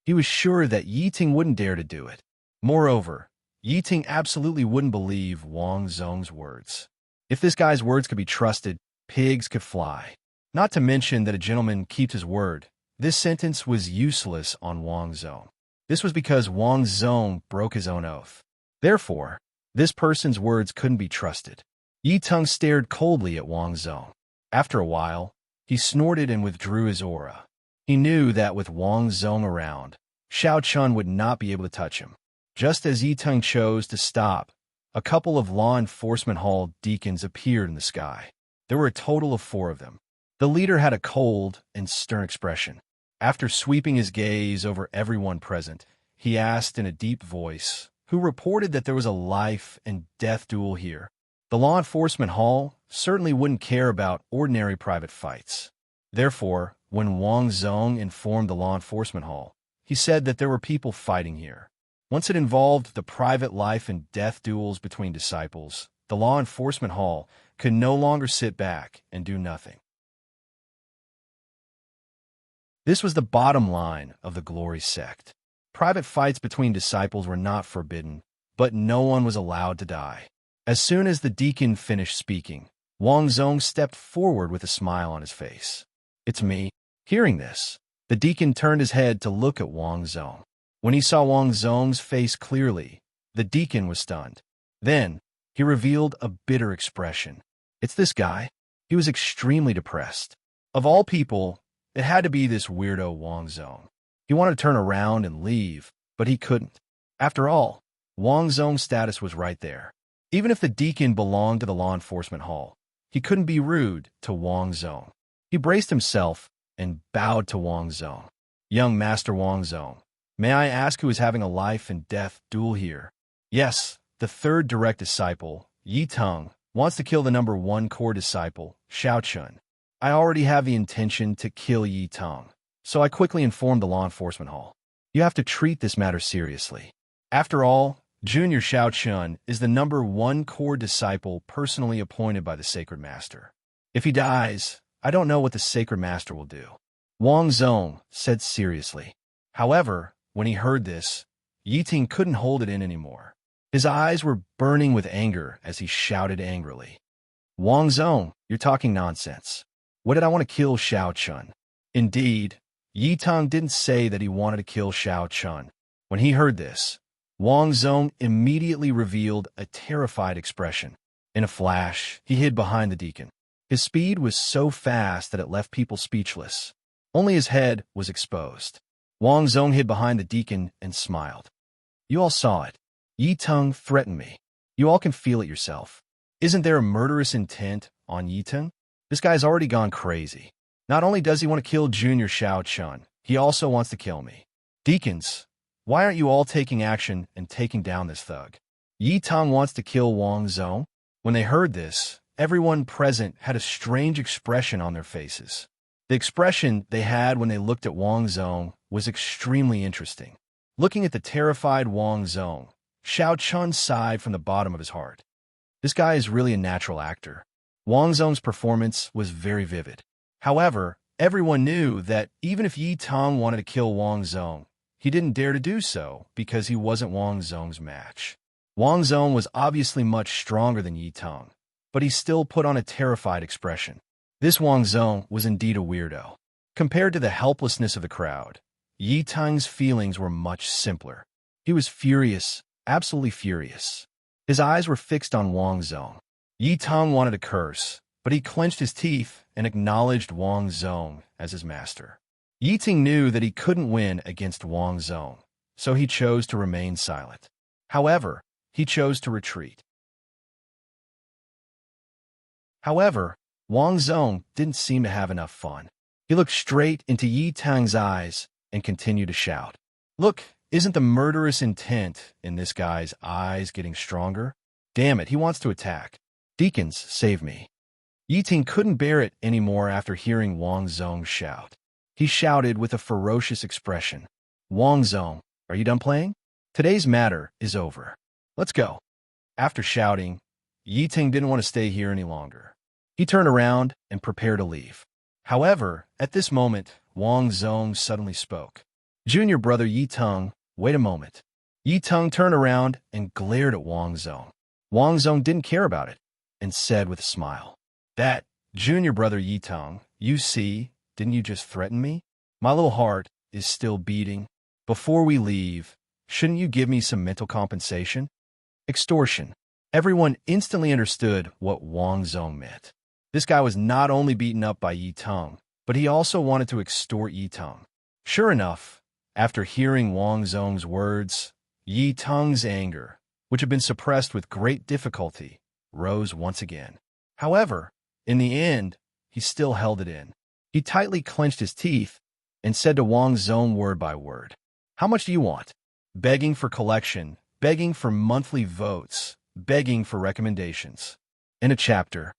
[SPEAKER 1] He was sure that Yi Teng wouldn't dare to do it. Moreover, Yi Teng absolutely wouldn't believe Wang Zong's words. If this guy's words could be trusted, pigs could fly. Not to mention that a gentleman keeps his word. This sentence was useless on Wang Zong. This was because Wang Zong broke his own oath. Therefore, this person's words couldn't be trusted. Yi Teng stared coldly at Wang Zong. After a while, he snorted and withdrew his aura. He knew that with Wang Zong around, Xiao Chun would not be able to touch him. Just as Yi Teng chose to stop, a couple of law enforcement hall deacons appeared in the sky. There were a total of 4 of them. The leader had a cold and stern expression. After sweeping his gaze over everyone present, he asked in a deep voice, "Who reported that there was a life and death duel here?" The law enforcement hall certainly wouldn't care about ordinary private fights. Therefore, when Wang Zong informed the law enforcement hall, he said that there were people fighting here. Once it involved the private life and death duels between disciples, the law enforcement hall could no longer sit back and do nothing. This was the bottom line of the Glory sect. Private fights between disciples were not forbidden, but no one was allowed to die. As soon as the deacon finished speaking, Wang Zong stepped forward with a smile on his face. "It's me." Hearing this, the deacon turned his head to look at Wang Zong. When he saw Wang Zong's face clearly, the deacon was stunned. Then, he revealed a bitter expression. "It's this guy." He was extremely depressed. Of all people, it had to be this weirdo Wang Zong. He wanted to turn around and leave, but he couldn't. After all, Wang Zong's status was right there. Even if the deacon belonged to the law enforcement hall, he couldn't be rude to Wang Zong. He braced himself and bowed to Wang Zong. "Young Master Wang Zong, may I ask who is having a life and death duel here?" "Yes, the 3rd direct disciple, Yi Teng, wants to kill the number 1 core disciple, Xiao Chun. I already have the intention to kill Yi Teng, so I quickly informed the law enforcement hall. You have to treat this matter seriously. After all, Junior Xiao Chun is the number 1 core disciple personally appointed by the Sacred Master. If he dies, I don't know what the Sacred Master will do." Wang Zong said seriously. However, when he heard this, Yi Teng couldn't hold it in anymore. His eyes were burning with anger as he shouted angrily, "Wang Zong, you're talking nonsense. What did I want to kill Xiao Chun?" Indeed, Yi Teng didn't say that he wanted to kill Xiao Chun. When he heard this, Wang Zong immediately revealed a terrified expression. In a flash, he hid behind the deacon. His speed was so fast that it left people speechless. Only his head was exposed. Wang Zong hid behind the deacon and smiled. "You all saw it. Yi Teng threatened me. You all can feel it yourself. Isn't there a murderous intent on Yi Teng? This guy's already gone crazy. Not only does he want to kill Junior Xiao Chun, he also wants to kill me. "Deacons, why aren't you all taking action and taking down this thug? Yi Tong wants to kill Wang Zhong." When they heard this, everyone present had a strange expression on their faces. The expression they had when they looked at Wang Zhong was extremely interesting. Looking at the terrified Wang Zhong, Xiao Chun sighed from the bottom of his heart. This guy is really a natural actor. Wang Zhong's performance was very vivid. However, everyone knew that even if Yi Tong wanted to kill Wang Zhong, he didn't dare to do so because he wasn't Wang Zhong's match. Wang Zhong was obviously much stronger than Yi Tong, but he still put on a terrified expression. This Wang Zhong was indeed a weirdo. Compared to the helplessness of the crowd, Yi Tong's feelings were much simpler. He was furious, absolutely furious. His eyes were fixed on Wang Zhong. Yi Tong wanted to curse, but he clenched his teeth and acknowledged Wang Zhong as his master. Yi Ting knew that he couldn't win against Wang Zhong, so he chose to remain silent. However, he chose to retreat. However, Wang Zhong didn't seem to have enough fun. He looked straight into Yi Tang's eyes and continued to shout. "Look, isn't the murderous intent in this guy's eyes getting stronger? Damn it, he wants to attack. Deacons, save me." Yi Ting couldn't bear it anymore after hearing Wang Zhong shout. He shouted with a ferocious expression. "Wang Zhong, are you done playing? Today's matter is over. Let's go." After shouting, Yi Ting didn't want to stay here any longer. He turned around and prepared to leave. However, at this moment, Wang Zhong suddenly spoke. "Junior brother Yi Tong, wait a moment." Yi Tong turned around and glared at Wang Zhong. Wang Zhong didn't care about it and said with a smile, "That, junior brother Yi Tong, you see, didn't you just threaten me? My little heart is still beating. Before we leave, shouldn't you give me some mental compensation?" Extortion. Everyone instantly understood what Wang Zhong meant. This guy was not only beaten up by Yi Tong, but he also wanted to extort Yi Tong. Sure enough, after hearing Wang Zhong's words, Yi Tong's anger, which had been suppressed with great difficulty, rose once again. However, in the end, he still held it in. He tightly clenched his teeth and said to Wang Zhong word by word, "How much do you want?" Begging for collection, begging for monthly votes, begging for recommendations. In a chapter.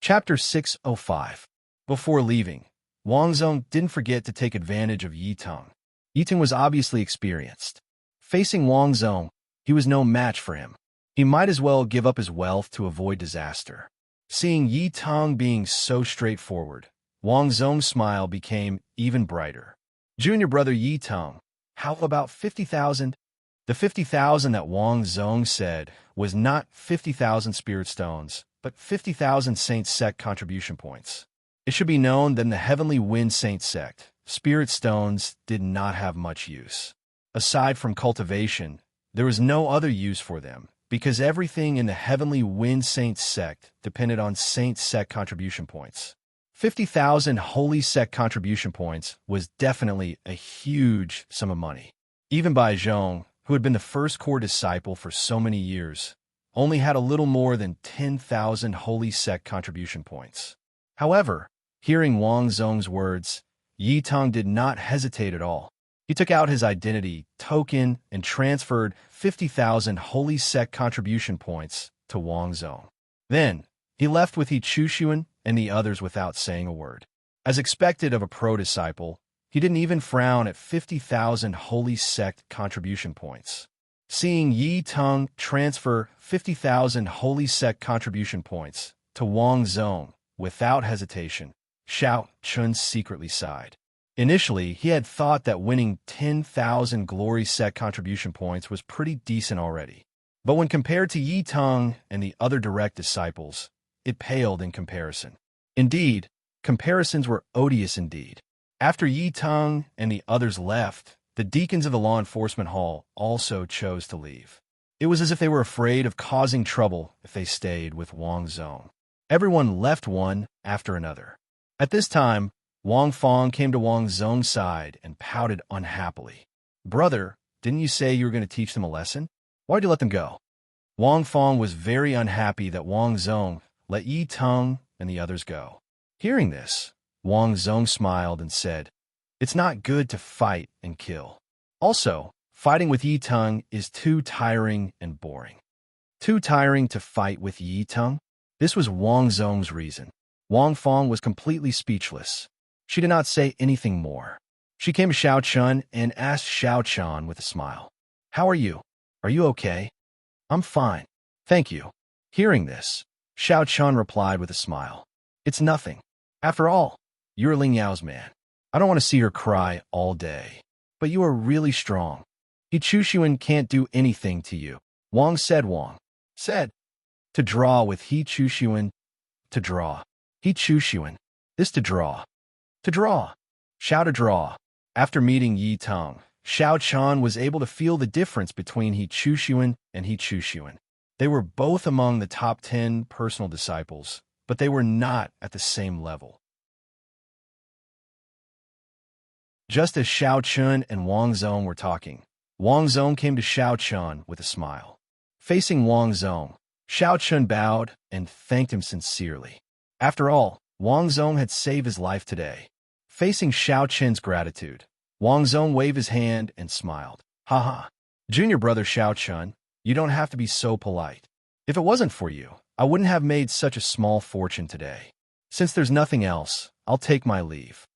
[SPEAKER 1] Chapter 605. Before leaving, Wang Zhong didn't forget to take advantage of Yi Tong. Yi Tong was obviously experienced. Facing Wang Zhong, he was no match for him. He might as well give up his wealth to avoid disaster. Seeing Yi Tong being so straightforward, Wang Zhong's smile became even brighter. "Junior brother Yi Tong, how about 50,000? The 50,000 that Wang Zhong said was not 50,000 spirit stones, but 50,000 Saint Sect contribution points. It should be known that in the Heavenly Wind Saint Sect, spirit stones did not have much use. Aside from cultivation, there was no other use for them, because everything in the Heavenly Wind Saint Sect depended on Saint Sect contribution points. 50,000 Holy Sect contribution points was definitely a huge sum of money. Even Bai Zhong, who had been the first core disciple for so many years, only had a little more than 10,000 Holy Sect contribution points. However, hearing Wang Zhong's words, Yi Tong did not hesitate at all. He took out his identity token and transferred 50,000 Holy Sect contribution points to Wang Zhong. Then, he left with He Chushuan and the others without saying a word. As expected of a pro-disciple, he didn't even frown at 50,000 Holy Sect contribution points. Seeing Yi Tong transfer 50,000 Holy Sect contribution points to Wang Zhong without hesitation, Xiao Chun secretly sighed. Initially, he had thought that winning 10,000 Glory Sect contribution points was pretty decent already. But when compared to Yi Tong and the other direct disciples, it paled in comparison. Indeed, comparisons were odious indeed. After Yi Tong and the others left, the deacons of the law enforcement hall also chose to leave. It was as if they were afraid of causing trouble if they stayed with Wang Zhong. Everyone left one after another. At this time, Wang Fong came to Wang Zhong's side and pouted unhappily. "Brother, didn't you say you were going to teach them a lesson? Why'd you let them go?" Wang Fong was very unhappy that Wang Zhong let Yi Tong and the others go. Hearing this, Wang Zong smiled and said, "It's not good to fight and kill. Also, fighting with Yi Tung is too tiring and boring." Too tiring to fight with Yi Tung? This was Wang Zong's reason. Wang Fong was completely speechless. She did not say anything more. She came to Xiao Chun and asked Xiao Chun with a smile, "How are you? Are you okay?" "I'm fine. Thank you." Hearing this, Xiao Chun replied with a smile, "It's nothing. After all, you're Ling Yao's man. I don't want to see her cry all day. But you are really strong. He Chuxuan can't do anything to you." Wang said, "To draw with He Chuxuan, to draw. He Chuxuan, this to draw. To draw. Xiao to draw." After meeting Yi Tung, Xiao Chun was able to feel the difference between He Chuxuan and He Chuxuan. They were both among the top 10 personal disciples, but they were not at the same level. Just as Xiao Chun and Wang Zong were talking, Wang Zong came to Xiao Chun with a smile. Facing Wang Zong, Xiao Chun bowed and thanked him sincerely. After all, Wang Zong had saved his life today. Facing Xiao Chun's gratitude, Wang Zong waved his hand and smiled. "Haha, junior brother Xiao Chun, you don't have to be so polite. If it wasn't for you, I wouldn't have made such a small fortune today. Since there's nothing else, I'll take my leave."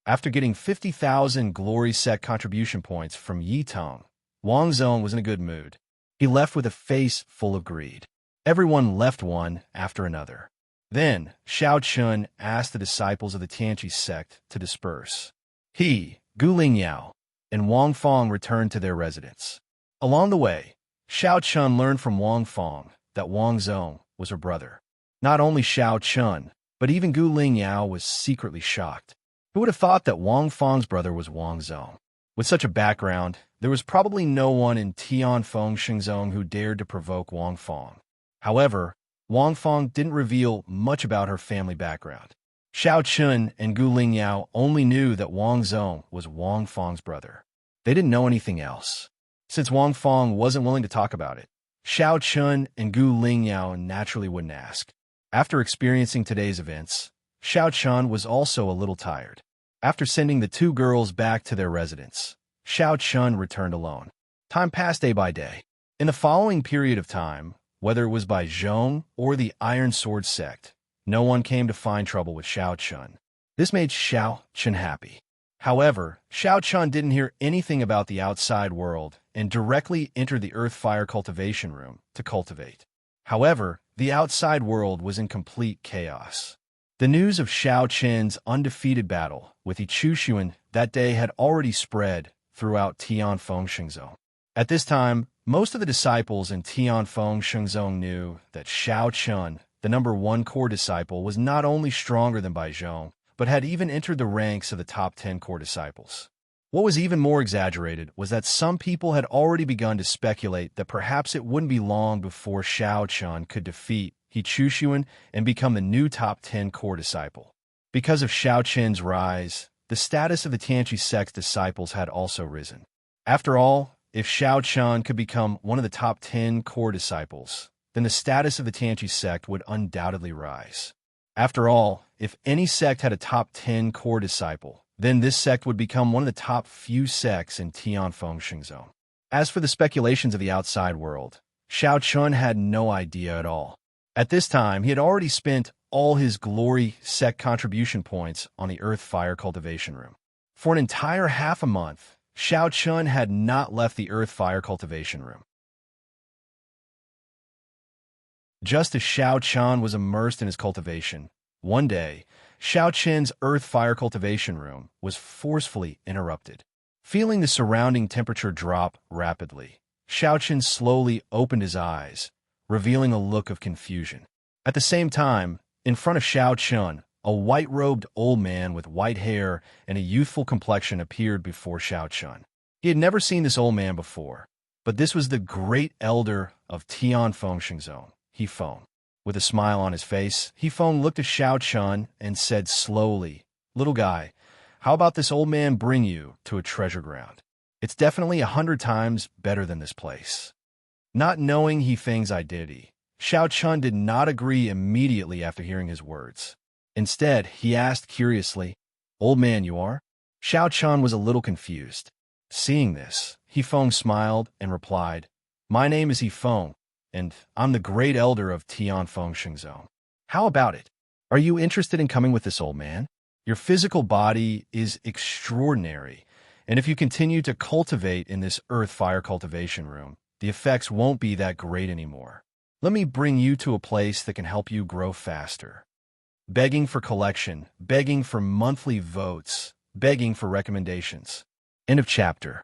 [SPEAKER 1] After getting 50,000 glory set contribution points from Yi Tung, Wang Zong was in a good mood. He left with a face full of greed. Everyone left one after another. Then, Xiao Chun asked the disciples of the Tianqi sect to disperse. He, Gu Lingyao, and Wang Fong returned to their residence. Along the way, Xiao Chun learned from Wang Fong that Wang Zong was her brother. Not only Xiao Chun, but even Gu Lingyao was secretly shocked. Who would have thought that Wang Fong's brother was Wang Zong? With such a background, there was probably no one in Tianfeng Shenzong who dared to provoke Wang Fong. However, Wang Fong didn't reveal much about her family background. Xiao Chun and Gu Lingyao only knew that Wang Zong was Wang Fong's brother. They didn't know anything else. Since Wang Fong wasn't willing to talk about it, Xiao Chun and Gu Lingyao naturally wouldn't ask. After experiencing today's events, Xiao Chun was also a little tired. After sending the two girls back to their residence, Xiao Chun returned alone. Time passed day by day. In the following period of time, whether it was by Zhong or the Iron Sword sect, no one came to find trouble with Xiao Chun. This made Xiao Chun happy. However, Xiao Chun didn't hear anything about the outside world and directly entered the earth-fire cultivation room to cultivate. However, the outside world was in complete chaos. The news of Xiao Chun's undefeated battle with Yi Chuxuan that day had already spread throughout Tianfeng Shenzong. At this time, most of the disciples in Tianfeng Shenzong knew that Xiao Chun, the #1 core disciple, was not only stronger than Bai Zhong, but had even entered the ranks of the top 10 core disciples. What was even more exaggerated was that some people had already begun to speculate that perhaps it wouldn't be long before Xiao Chun could defeat He Chuxuan and become the new top 10 core disciple. Because of Xiao Chun's rise, the status of the Tianqi sect's disciples had also risen. After all, if Xiao Chun could become one of the top 10 core disciples, then the status of the Tianqi sect would undoubtedly rise. After all, if any sect had a top 10 core disciple, then this sect would become one of the top few sects in Tianfeng Shenzong. As for the speculations of the outside world, Xiao Chun had no idea at all. At this time, he had already spent all his glory sect contribution points on the earth fire cultivation room. For an entire half a month, Xiao Chun had not left the earth fire cultivation room. Just as Xiao Chun was immersed in his cultivation, one day, Xiao Chun's earth fire cultivation room was forcefully interrupted. Feeling the surrounding temperature drop rapidly, Xiao Chun slowly opened his eyes, revealing a look of confusion. At the same time, in front of Xiao Chun, a white-robed old man with white hair and a youthful complexion appeared before Xiao Chun. He had never seen this old man before, but this was the great elder of Tianfeng Shenzong, He Feng. With a smile on his face, He Feng looked at Xiao Chun and said slowly, "Little guy, how about this old man bring you to a treasure ground? It's definitely 100 times better than this place." Not knowing He Feng's identity, Xiao Chun did not agree immediately after hearing his words. Instead, he asked curiously, "Old man you are?" Xiao Chun was a little confused. Seeing this, Feng smiled and replied, "My name is Feng, and I'm the great elder of Tianfeng Shengzhou. How about it? Are you interested in coming with this old man? Your physical body is extraordinary, and if you continue to cultivate in this earth-fire cultivation room, the effects won't be that great anymore. Let me bring you to a place that can help you grow faster." Begging for collection, begging for monthly votes, begging for recommendations. End of chapter.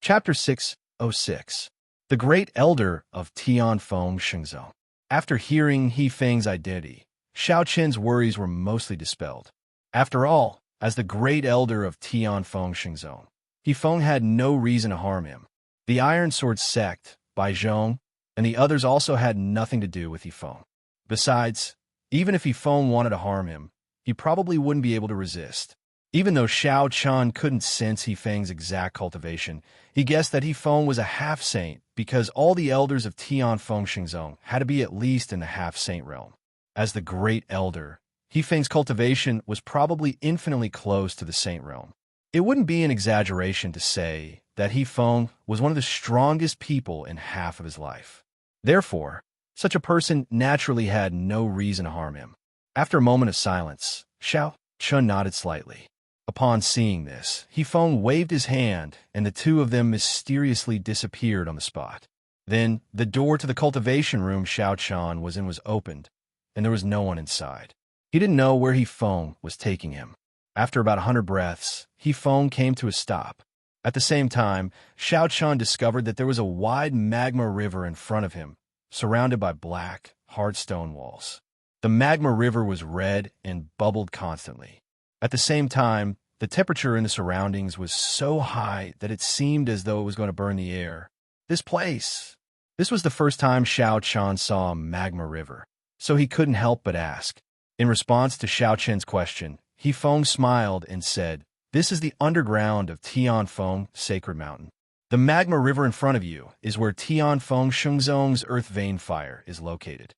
[SPEAKER 1] Chapter 606. The Great Elder of Tianfeng Shengzhou. After hearing He Feng's identity, Xiao Qin's worries were mostly dispelled. After all, as the Great Elder of Tianfeng Shengzhou, He Feng had no reason to harm him. The Iron Sword sect, Bai Zhong, and the others also had nothing to do with He Feng. Besides, even if He Feng wanted to harm him, he probably wouldn't be able to resist. Even though Xiao Chun couldn't sense He Feng's exact cultivation, he guessed that He Feng was a half-saint because all the elders of Tianfeng Shengzhou had to be at least in the half-saint realm. As the Great Elder, He Feng's cultivation was probably infinitely close to the saint realm. It wouldn't be an exaggeration to say that He Feng was one of the strongest people in half of his life. Therefore, such a person naturally had no reason to harm him. After a moment of silence, Xiao Chun nodded slightly. Upon seeing this, He Feng waved his hand, and the two of them mysteriously disappeared on the spot. Then, the door to the cultivation room Xiao Chun was in was opened, and there was no one inside. He didn't know where He Feng was taking him. After about 100 breaths, He Feng came to a stop. At the same time, Xiao Chun discovered that there was a wide magma river in front of him, surrounded by black, hard stone walls. The magma river was red and bubbled constantly. At the same time, the temperature in the surroundings was so high that it seemed as though it was going to burn the air. This place! This was the first time Xiao Chun saw a magma river, so he couldn't help but ask. In response to Xiao Chen's question, He Feng smiled and said, "This is the underground of Tianfeng Sacred Mountain. The magma river in front of you is where Tianfeng Shengzhou's earth vein fire is located.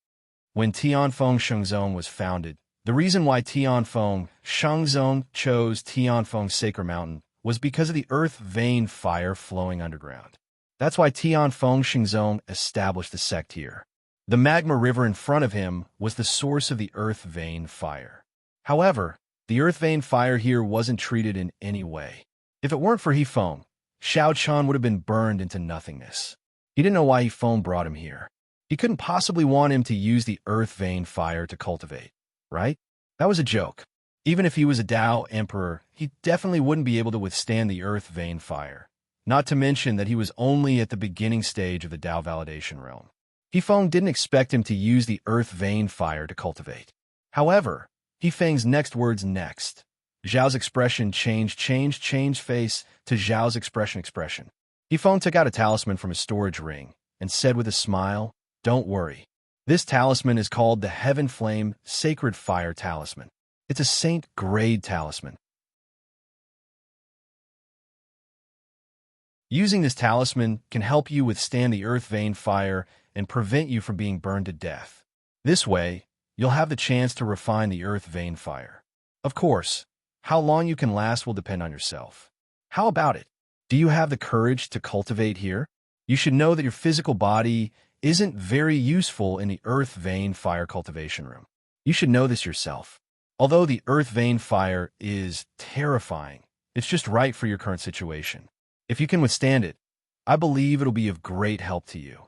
[SPEAKER 1] When Tianfeng Shengzhou was founded, the reason why Tianfeng Shengzhou chose Tianfeng Sacred Mountain was because of the earth vein fire flowing underground. That's why Tianfeng Shengzhou established the sect here. The magma river in front of him was the source of the earth vein fire. However, the earth vein fire here wasn't treated in any way. If it weren't for He Feng, Xiao Chun would have been burned into nothingness. He didn't know why He Feng brought him here. He couldn't possibly want him to use the earth vein fire to cultivate, right? That was a joke. Even if he was a Tao emperor, he definitely wouldn't be able to withstand the earth vein fire. Not to mention that he was only at the beginning stage of the Tao validation realm. He Feng didn't expect him to use the earth vein fire to cultivate. However, He Feng's next words next. Zhao's expression changed face to Zhao's expression. He Feng took out a talisman from his storage ring and said with a smile, "Don't worry. This talisman is called the Heaven Flame Sacred Fire Talisman. It's a saint-grade talisman. Using this talisman can help you withstand the earth vein fire and prevent you from being burned to death. This way, you'll have the chance to refine the earth vein fire. Of course, how long you can last will depend on yourself. How about it? Do you have the courage to cultivate here? You should know that your physical body isn't very useful in the earth vein fire cultivation room. You should know this yourself. Although the earth vein fire is terrifying, it's just right for your current situation. If you can withstand it, I believe it'll be of great help to you."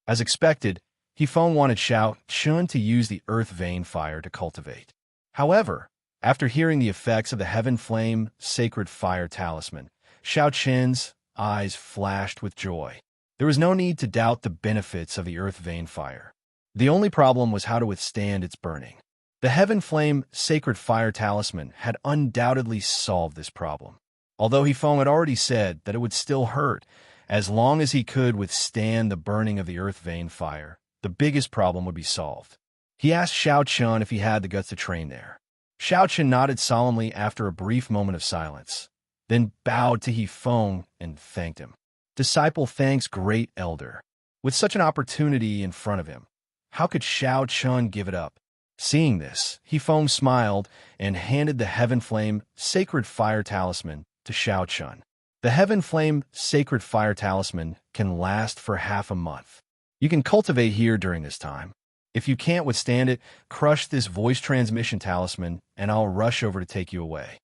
[SPEAKER 1] As expected, He Feng wanted Xiao Chun to use the earth vein fire to cultivate. However, after hearing the effects of the Heaven Flame Sacred Fire Talisman, Xiao Chun's eyes flashed with joy. There was no need to doubt the benefits of the earth vein fire. The only problem was how to withstand its burning. The Heaven Flame Sacred Fire Talisman had undoubtedly solved this problem. Although He Feng had already said that it would still hurt, as long as he could withstand the burning of the earth vein fire, the biggest problem would be solved. He asked Xiao Chun if he had the guts to train there. Xiao Chun nodded solemnly after a brief moment of silence, then bowed to He Feng and thanked him. "Disciple thanks great elder." With such an opportunity in front of him, how could Shao Chun give it up? Seeing this, Feng smiled and handed the Heaven Flame Sacred Fire Talisman to Shao Chun. The Heaven Flame Sacred Fire Talisman can last for half a month. You can cultivate here during this time. If you can't withstand it, crush this voice transmission talisman and I'll rush over to take you away.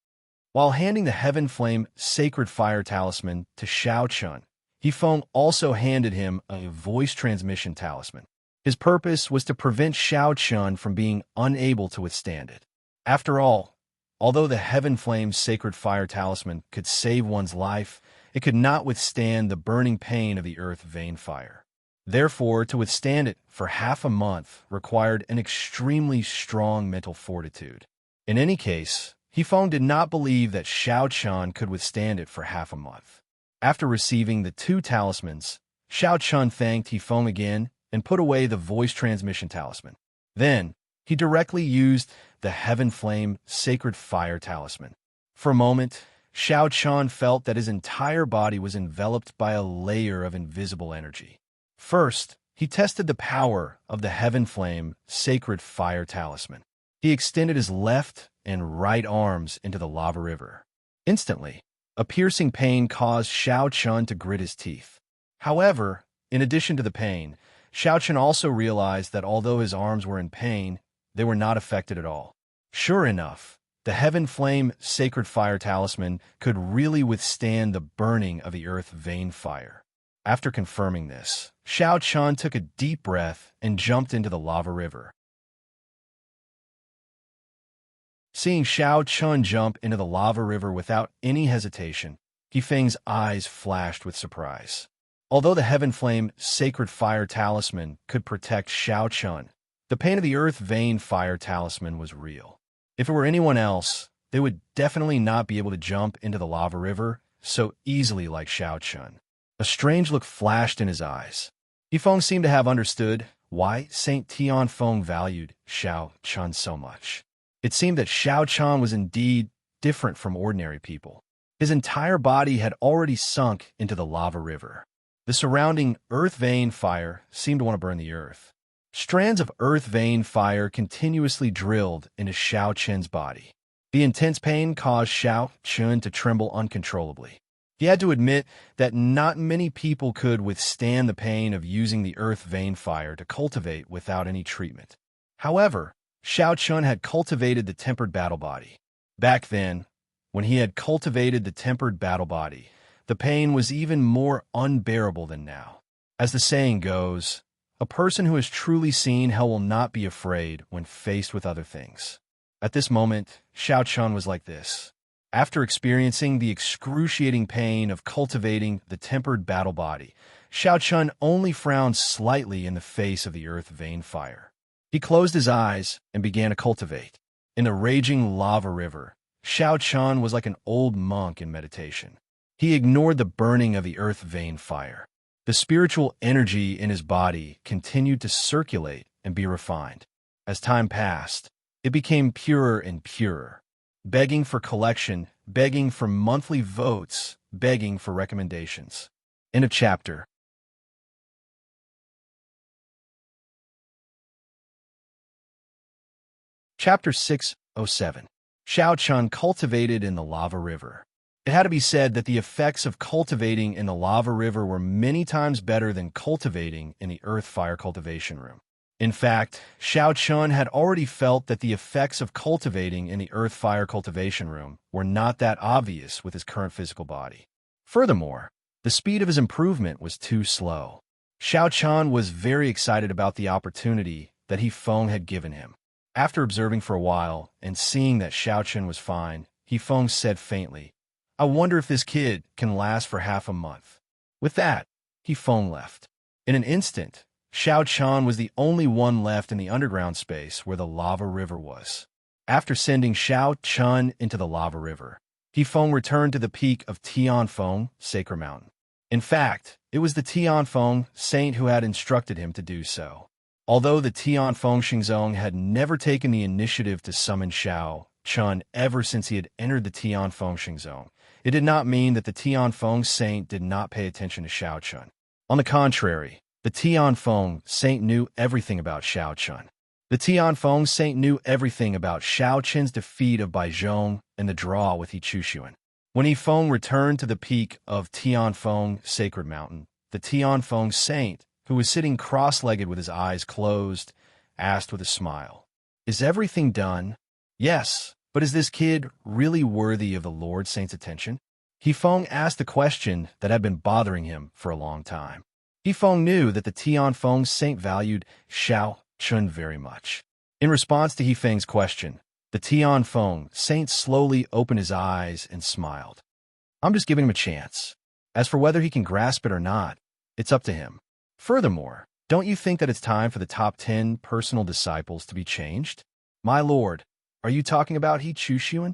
[SPEAKER 1] While handing the Heaven Flame Sacred Fire Talisman to Shao Chun, Feng also handed him a voice transmission talisman. His purpose was to prevent Shao Chun from being unable to withstand it. After all, although the Heaven Flame Sacred Fire Talisman could save one's life, it could not withstand the burning pain of the earth vein fire. Therefore, to withstand it for half a month required an extremely strong mental fortitude. In any case, Feng did not believe that Shao Chun could withstand it for half a month. After receiving the two talismans, Shao Chun thanked Feng again and put away the voice transmission talisman. Then, he directly used the Heaven Flame Sacred Fire Talisman. For a moment, Shao Chun felt that his entire body was enveloped by a layer of invisible energy. First, he tested the power of the Heaven Flame Sacred Fire Talisman. He extended his left and right arms into the lava river. Instantly, a piercing pain caused Shao Chun to grit his teeth. However, in addition to the pain, Shao Chun also realized that although his arms were in pain, they were not affected at all. Sure enough, the Heaven Flame Sacred Fire Talisman could really withstand the burning of the earth vein fire. After confirming this, Shao Chun took a deep breath and jumped into the lava river. Seeing Shao Chun jump into the lava river without any hesitation, Feng's eyes flashed with surprise. Although the Heaven Flame Sacred Fire Talisman could protect Shao Chun, the pain of the earth vein fire talisman was real. If it were anyone else, they would definitely not be able to jump into the lava river so easily like Shao Chun. A strange look flashed in his eyes. Feng seemed to have understood why Saint Tianfeng valued Shao Chun so much. It seemed that Shao Chun was indeed different from ordinary people. His entire body had already sunk into the lava river. The surrounding earth vein fire seemed to want to burn the earth. Strands of earth vein fire continuously drilled into Shao Chun's body. The intense pain caused Shao Chun to tremble uncontrollably. He had to admit that not many people could withstand the pain of using the earth vein fire to cultivate without any treatment. However, Shao Chun had cultivated the tempered battle body. Back then, when he had cultivated the tempered battle body, the pain was even more unbearable than now. As the saying goes, a person who has truly seen hell will not be afraid when faced with other things. At this moment, Shao Chun was like this. After experiencing the excruciating pain of cultivating the tempered battle body, Shao Chun only frowned slightly in the face of the earth vein fire. He closed his eyes and began to cultivate. In the raging lava river, Shao Chun was like an old monk in meditation. He ignored the burning of the earth vein fire. The spiritual energy in his body continued to circulate and be refined. As time passed, it became purer and purer, begging for collection, begging for monthly votes, begging for recommendations. End of chapter. Chapter 607. Shao Chun cultivated in the lava river. It had to be said that the effects of cultivating in the lava river were many times better than cultivating in the earth fire cultivation room. In fact, Shao Chun had already felt that the effects of cultivating in the earth fire cultivation room were not that obvious with his current physical body. Furthermore, the speed of his improvement was too slow. Shao Chun was very excited about the opportunity that Feng had given him. After observing for a while and seeing that Shao Chun was fine, Feng said faintly, "I wonder if this kid can last for half a month." With that, Feng left. In an instant, Shao Chun was the only one left in the underground space where the lava river was. After sending Shao Chun into the lava river, Feng returned to the peak of Tianfeng, Sacred Mountain. In fact, it was the Tianfeng saint who had instructed him to do so. Although the Tianfeng Xingzong had never taken the initiative to summon Shao Chun ever since he had entered the Tianfeng Xingzong, it did not mean that the Tianfeng saint did not pay attention to Shao Chun. On the contrary, The Tianfeng Saint knew everything about Xiao Chun. The Tianfeng Saint knew everything about Xiao Qin's defeat of Baizhong and the draw with He Chushuan. When Yifeng returned to the peak of Tianfeng Sacred Mountain, the Tianfeng Saint, who was sitting cross-legged with his eyes closed, asked with a smile, "Is everything done?" "Yes, but is this kid really worthy of the Lord Saint's attention?" Yifeng asked the question that had been bothering him for a long time. Yifeng knew that the Tianfeng Saint valued Xiao Chun very much. In response to Yifeng's question, the Tianfeng Saint slowly opened his eyes and smiled. "I'm just giving him a chance. As for whether he can grasp it or not, it's up to him. Furthermore, don't you think that it's time for the top 10 personal disciples to be changed?" "My lord, are you talking about He Chushuan?"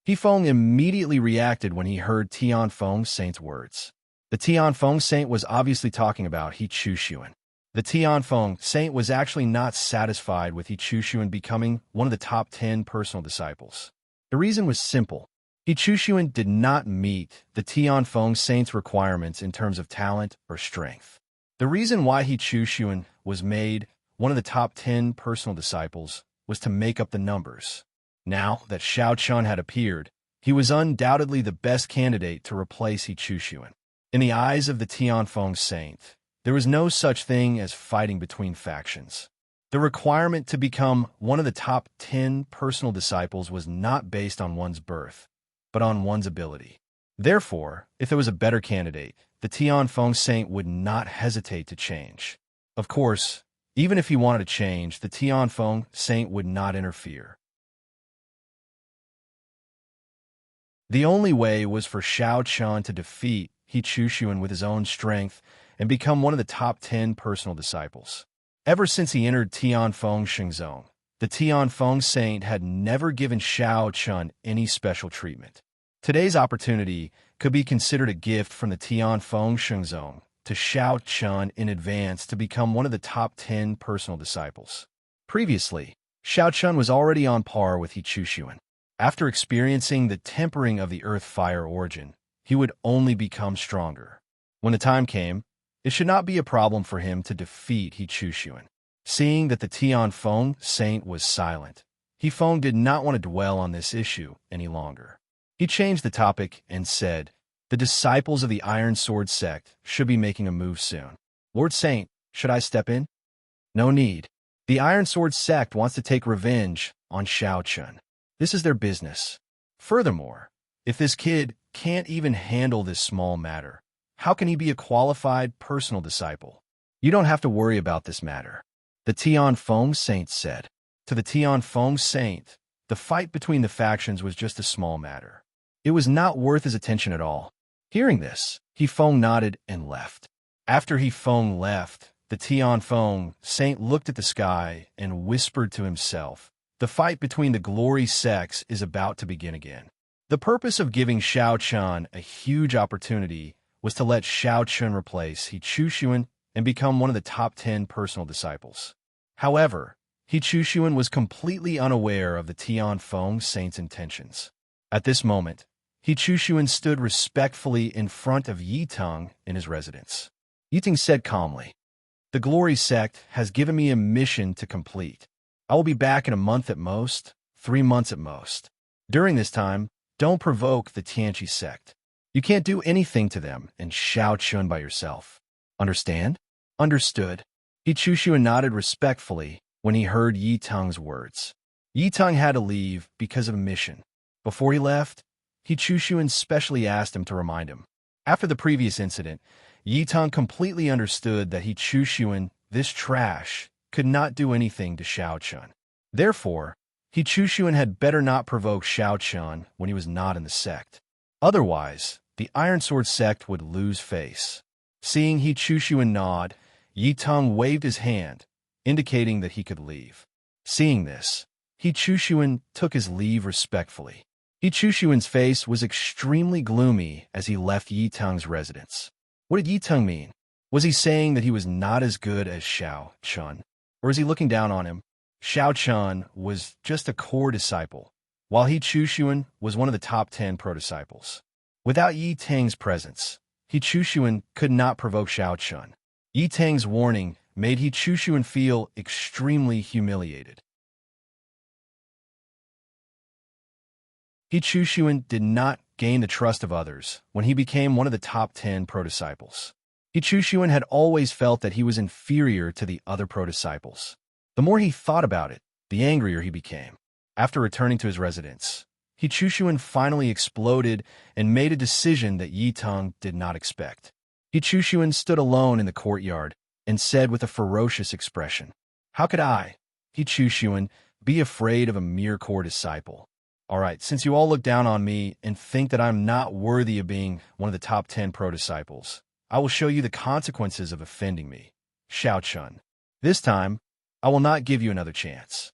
[SPEAKER 1] Yifeng immediately reacted when he heard Tianfeng Saint's words. The Tianfeng Saint was obviously talking about He Chushuan. The Tianfeng Saint was actually not satisfied with He Chushuan becoming one of the top 10 personal disciples. The reason was simple. He Chushuan did not meet the Tianfeng Saint's requirements in terms of talent or strength. The reason why He Chushuan was made one of the top 10 personal disciples was to make up the numbers. Now that Xiao Chun had appeared, he was undoubtedly the best candidate to replace He Chushuan. In the eyes of the Tianfeng Saint, there was no such thing as fighting between factions. The requirement to become one of the top 10 personal disciples was not based on one's birth, but on one's ability. Therefore, if there was a better candidate, the Tianfeng Saint would not hesitate to change. Of course, even if he wanted to change, the Tianfeng Saint would not interfere. The only way was for Xiao Chun to defeat He Chushuan with his own strength and become one of the top 10 personal disciples. Ever since he entered Tianfeng Shengzong, the Tianfeng Saint had never given Xiao Chun any special treatment. Today's opportunity could be considered a gift from the Tianfeng Shengzong to Xiao Chun in advance to become one of the top 10 personal disciples. Previously, Xiao Chun was already on par with He Chushuan. After experiencing the tempering of the earth-fire origin, he would only become stronger. When the time came, it should not be a problem for him to defeat He Chushuan. Seeing that the Tianfeng Saint was silent, Yifeng did not want to dwell on this issue any longer. He changed the topic and said, "The disciples of the Iron Sword sect should be making a move soon. Lord Saint, should I step in?" "No need. The Iron Sword sect wants to take revenge on Xiao Chun. This is their business. Furthermore, if this kid can't even handle this small matter, how can he be a qualified personal disciple? You don't have to worry about this matter," the Tianfeng Saint said. To the Tianfeng Saint, the fight between the factions was just a small matter. It was not worth his attention at all. Hearing this, Yifeng nodded and left. After Yifeng left, the Tianfeng Saint looked at the sky and whispered to himself, "The fight between the glory sects is about to begin again." The purpose of giving Xiao Chun a huge opportunity was to let Xiao Chun replace He Chushuan and become one of the top 10 personal disciples. However, He Chushuan was completely unaware of the Tianfeng Saint's intentions. At this moment, He Chushuan stood respectfully in front of Yi Tung in his residence. Yi Tung said calmly, "The Glory Sect has given me a mission to complete. I will be back in a month at most, 3 months at most. During this time, don't provoke the Tianchi sect. You can't do anything to them and Xiao Chun by yourself. Understand?" "Understood." He Chushuan nodded respectfully when he heard Yi Tung's words. Yi Tung had to leave because of a mission. Before he left, He Chushuan specially asked him to remind him. After the previous incident, Yi Tung completely understood that He Chushuan, this trash, could not do anything to Xiao Chun. Therefore, He Chushuan had better not provoke Xiao Chun when he was not in the sect. Otherwise, the Iron Sword sect would lose face. Seeing He Chushuan nod, Yi Tung waved his hand, indicating that he could leave. Seeing this, He Chushuan took his leave respectfully. He Chushuan's face was extremely gloomy as he left Yi Tung's residence. What did Yi Tung mean? Was he saying that he was not as good as Xiao Chun? Or is he looking down on him? Xiao Chun was just a core disciple, while He Chushuan was one of the top 10 pro-disciples. Without Yi Tung's presence, He Chushuan could not provoke Xiao Chun. Yi Tang's warning made He Chushuan feel extremely humiliated. He Chushuan did not gain the trust of others when he became one of the top 10 pro-disciples. He Chushuan had always felt that he was inferior to the other pro-disciples. The more he thought about it, the angrier he became. After returning to his residence, He Chushuan finally exploded and made a decision that Yi Tang did not expect. He Chushuan stood alone in the courtyard and said with a ferocious expression, "How could I, He Chushuan, be afraid of a mere core disciple? All right, since you all look down on me and think that I'm not worthy of being one of the top 10 pro-disciples, I will show you the consequences of offending me, Xiao Chun. This time, I will not give you another chance."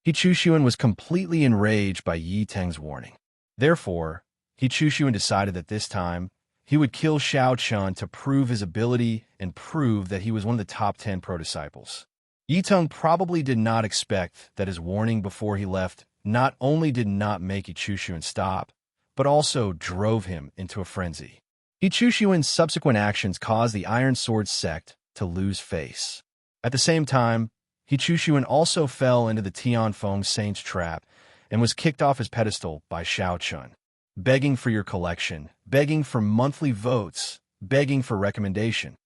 [SPEAKER 1] He Chushuan was completely enraged by Yi Tang's warning. Therefore, He Chushuan decided that this time, he would kill Xiao Chun to prove his ability and prove that he was one of the top 10 pro-disciples. Yi Tang probably did not expect that his warning before he left not only did not make He Chushuan stop, but also drove him into a frenzy. He Chushuan's subsequent actions caused the Iron Sword sect to lose face. At the same time, He Chushuan also fell into the Tianfeng Saint's trap and was kicked off his pedestal by Xiao Chun, begging for your collection, begging for monthly votes, begging for recommendation.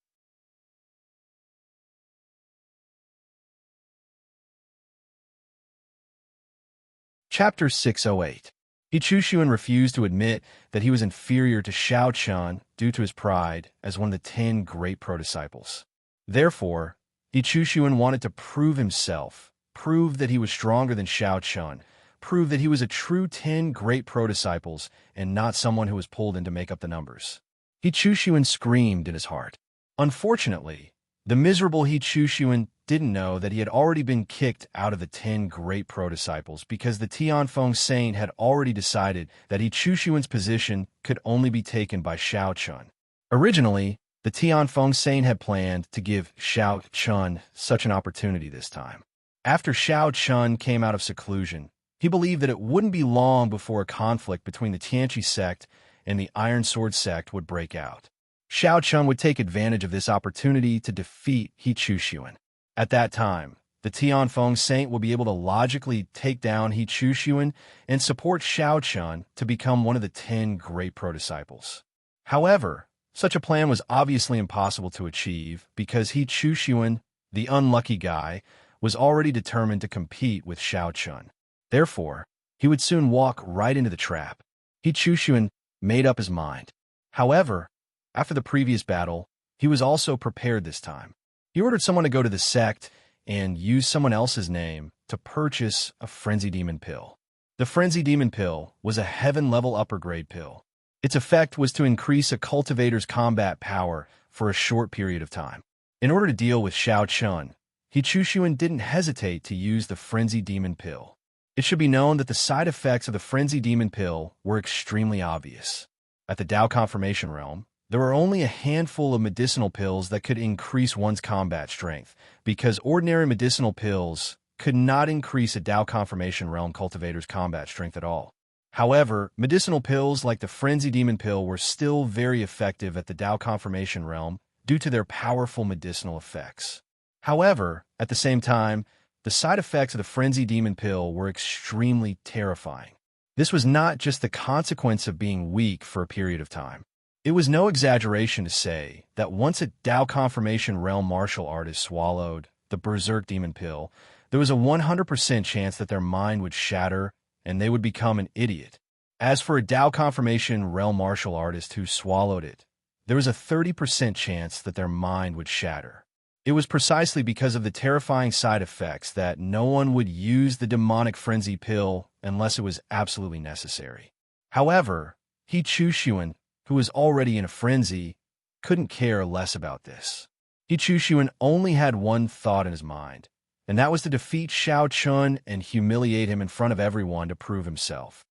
[SPEAKER 1] Chapter 608. He Chushuan refused to admit that he was inferior to Xiao Chun due to his pride as one of the 10 great pro-disciples. Therefore, He Chushuan wanted to prove himself, prove that he was stronger than Xiao Chun, prove that he was a true 10 great pro-disciples and not someone who was pulled in to make up the numbers. He Chushuan screamed in his heart. Unfortunately, the miserable He Chushuan didn't know that he had already been kicked out of the 10 great pro-disciples because the Tianfeng Saint had already decided that He Chushuan's position could only be taken by Xiao Chun. Originally, the Tianfeng Saint had planned to give Xiao Chun such an opportunity this time. After Xiao Chun came out of seclusion, he believed that it wouldn't be long before a conflict between the Tianqi sect and the Iron Sword sect would break out. Xiao Chun would take advantage of this opportunity to defeat He Chushuan. At that time, the Tianfeng Saint will be able to logically take down He Chushuan and support Xiao Chun to become one of the 10 great pro-disciples. However, such a plan was obviously impossible to achieve because He Chushuan, the unlucky guy, was already determined to compete with Xiao Chun. Therefore, he would soon walk right into the trap. He Chushuan made up his mind. However, after the previous battle, he was also prepared this time. He ordered someone to go to the sect and use someone else's name to purchase a Frenzy Demon Pill. The Frenzy Demon Pill was a heaven-level upper-grade pill. Its effect was to increase a cultivator's combat power for a short period of time. In order to deal with Xiao Chun, He Chushuan didn't hesitate to use the Frenzy Demon Pill. It should be known that the side effects of the Frenzy Demon Pill were extremely obvious. At the Dao Confirmation Realm, there were only a handful of medicinal pills that could increase one's combat strength, because ordinary medicinal pills could not increase a Dao Confirmation Realm cultivator's combat strength at all. However, medicinal pills like the Frenzy Demon Pill were still very effective at the Dao Confirmation Realm due to their powerful medicinal effects. However, at the same time, the side effects of the Frenzy Demon Pill were extremely terrifying. This was not just the consequence of being weak for a period of time. It was no exaggeration to say that once a Dao Confirmation Realm martial artist swallowed the Berserk Demon Pill, there was a 100% chance that their mind would shatter and they would become an idiot. As for a Dao Confirmation Realm martial artist who swallowed it, there was a 30% chance that their mind would shatter. It was precisely because of the terrifying side effects that no one would use the demonic frenzy pill unless it was absolutely necessary. However, He Chushuan, who was already in a frenzy, couldn't care less about this. He Chushuan only had one thought in his mind, and that was to defeat Xiao Chun and humiliate him in front of everyone to prove himself.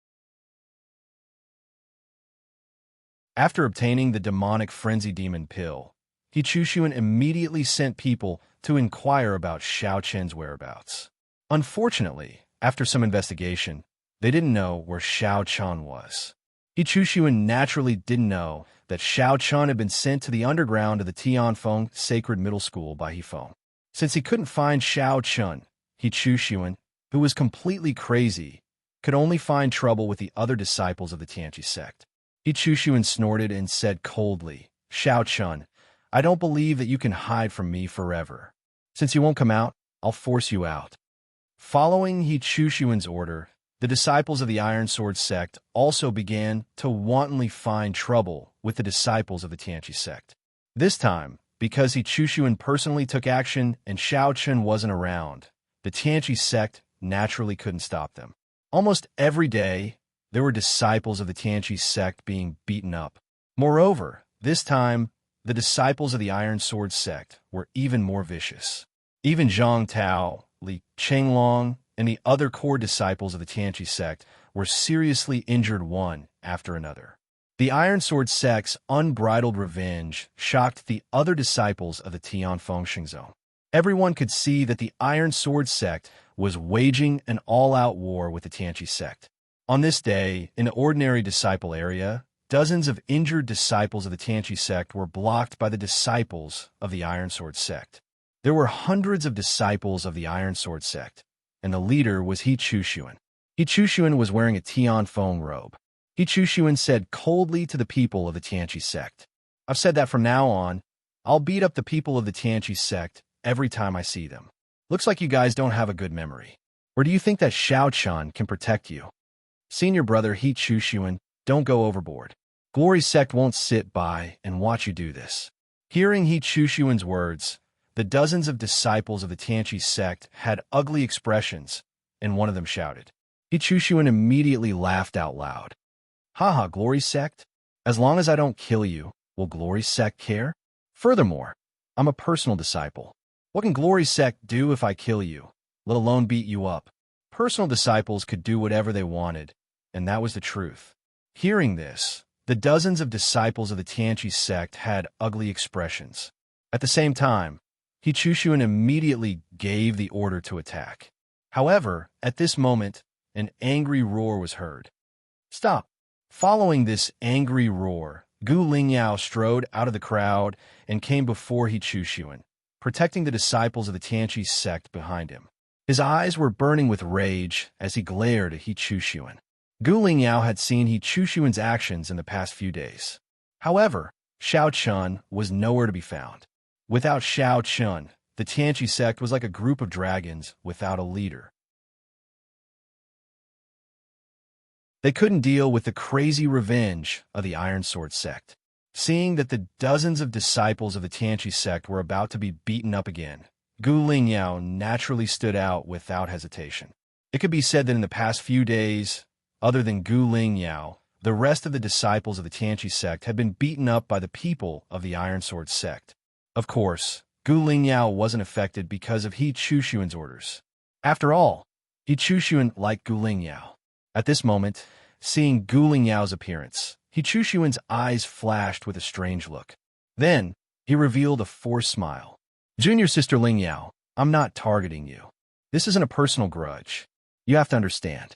[SPEAKER 1] After obtaining the demonic frenzy demon pill, He Chushuan immediately sent people to inquire about Xiao Chun's whereabouts. Unfortunately, after some investigation, they didn't know where Xiao Chun was. He Chuxuan naturally didn't know that Xiao Chun had been sent to the underground of the Tianfeng Sacred Middle School by Hifeng. Since he couldn't find Xiao Chun, He Chuxuan, who was completely crazy, could only find trouble with the other disciples of the Tianqi sect. He Chuxuan snorted and said coldly, Xiao Chun, I don't believe that you can hide from me forever. Since you won't come out, I'll force you out. Following He Chuxuan's order, the disciples of the Iron Sword sect also began to wantonly find trouble with the disciples of the Tianqi sect. This time, because He Chuxuan personally took action and Xiao Chun wasn't around, the Tianqi sect naturally couldn't stop them. Almost every day, there were disciples of the Tianqi sect being beaten up. Moreover, this time, the disciples of the Iron Sword sect were even more vicious. Even Zhang Tao, Li Chenglong, and the other core disciples of the Tianqi sect were seriously injured one after another. The Iron Sword sect's unbridled revenge shocked the other disciples of the Tianfeng Xingzhou. Everyone could see that the Iron Sword sect was waging an all-out war with the Tianqi sect. On this day, in the ordinary disciple area, dozens of injured disciples of the Tianqi sect were blocked by the disciples of the Iron Sword sect. There were hundreds of disciples of the Iron Sword sect, and the leader was He Chuxuan. He Chuxuan was wearing a Tianfeng robe. He Chuxuan said coldly to the people of the Tianqi sect, I've said that from now on, I'll beat up the people of the Tianqi sect every time I see them. Looks like you guys don't have a good memory. Or do you think that Xiao Chun can protect you? Senior brother He Chuxuan, don't go overboard. Glory sect won't sit by and watch you do this. Hearing He Chuxuan's words, the dozens of disciples of the Tianqi sect had ugly expressions, and one of them shouted. He Chuxuan immediately laughed out loud. Haha, Glory sect? As long as I don't kill you, will Glory sect care? Furthermore, I'm a personal disciple. What can Glory sect do if I kill you, let alone beat you up? Personal disciples could do whatever they wanted, and that was the truth. Hearing this, the dozens of disciples of the Tianqi sect had ugly expressions. At the same time, He Chuxuan immediately gave the order to attack. However, at this moment, an angry roar was heard. Stop! Following this angry roar, Gu Lingyao strode out of the crowd and came before He Chuxuan, protecting the disciples of the Tianqi sect behind him. His eyes were burning with rage as he glared at He Chuxuan. Gu Lingyao had seen He Chuxuan's actions in the past few days. However, Xiao Chun was nowhere to be found. Without Xiao Chun, the Tianqi sect was like a group of dragons without a leader. They couldn't deal with the crazy revenge of the Iron Sword sect. Seeing that the dozens of disciples of the Tianqi sect were about to be beaten up again, Gu Lingyao naturally stood out without hesitation. It could be said that in the past few days, other than Gu Lingyao, the rest of the disciples of the Tianqi sect had been beaten up by the people of the Iron Sword sect. Of course, Gu Lingyao wasn't affected because of He Chuxuan's orders. After all, He Chuxuan liked Gu Lingyao. At this moment, seeing Gu Lingyao's appearance, He Chuxuan's eyes flashed with a strange look. Then, he revealed a forced smile. Junior sister Lingyao, I'm not targeting you. This isn't a personal grudge. You have to understand.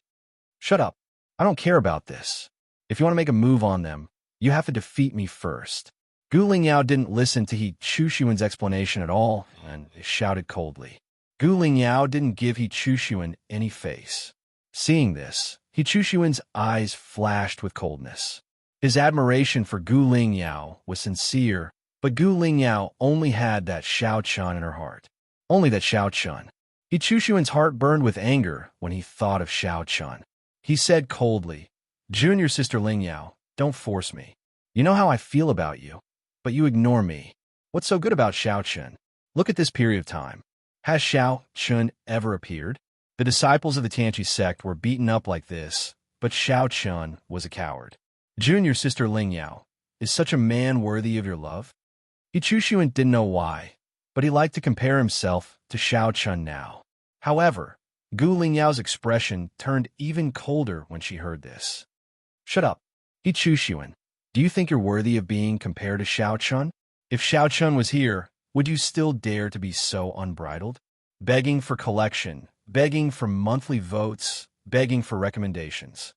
[SPEAKER 1] Shut up. I don't care about this. If you want to make a move on them, you have to defeat me first. Gu Lingyao didn't listen to He Chuxuan's explanation at all and shouted coldly. Gu Lingyao didn't give He Chuxuan any face. Seeing this, He Chuxuan's eyes flashed with coldness. His admiration for Gu Lingyao was sincere, but Gu Lingyao only had that Xiao Chun in her heart. Only that Xiao Chun. He Chuxuan's heart burned with anger when he thought of Xiao Chun. He said coldly, Junior sister Lingyao, don't force me. You know how I feel about you, but you ignore me. What's so good about Xiao Chun? Look at this period of time. Has Xiao Chun ever appeared? The disciples of the Tianqi sect were beaten up like this, but Xiao Chun was a coward. Junior sister Lingyao, is such a man worthy of your love? He Chuxuan didn't know why, but he liked to compare himself to Xiao Chun now. However, Gu Lingyao's expression turned even colder when she heard this. Shut up. He Chuxuan, do you think you're worthy of being compared to Xiao Chun? If Xiao Chun was here, would you still dare to be so unbridled? Begging for collection, begging for monthly votes, begging for recommendations.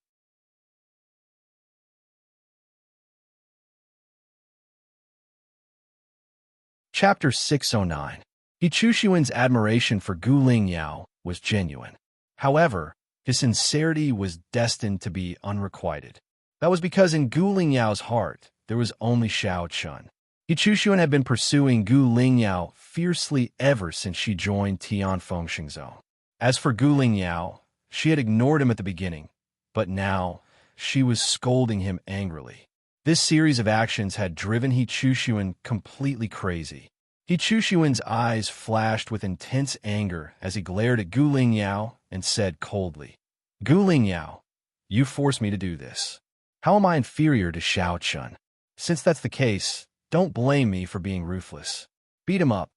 [SPEAKER 1] Chapter 609. He Chushuan's admiration for Gu Lingyao was genuine. However, his sincerity was destined to be unrequited. That was because in Gu Lingyao's heart, there was only Xiao Chun. He Chushuan had been pursuing Gu Lingyao fiercely ever since she joined Tian Fengxing Zone. As for Gu Lingyao, she had ignored him at the beginning, but now she was scolding him angrily. This series of actions had driven He Chushuan completely crazy. He Chushuan's eyes flashed with intense anger as he glared at Gu Lingyao and said coldly, "Gu Lingyao, you forced me to do this. How am I inferior to Xiao Chun? Since that's the case, don't blame me for being ruthless. Beat him up."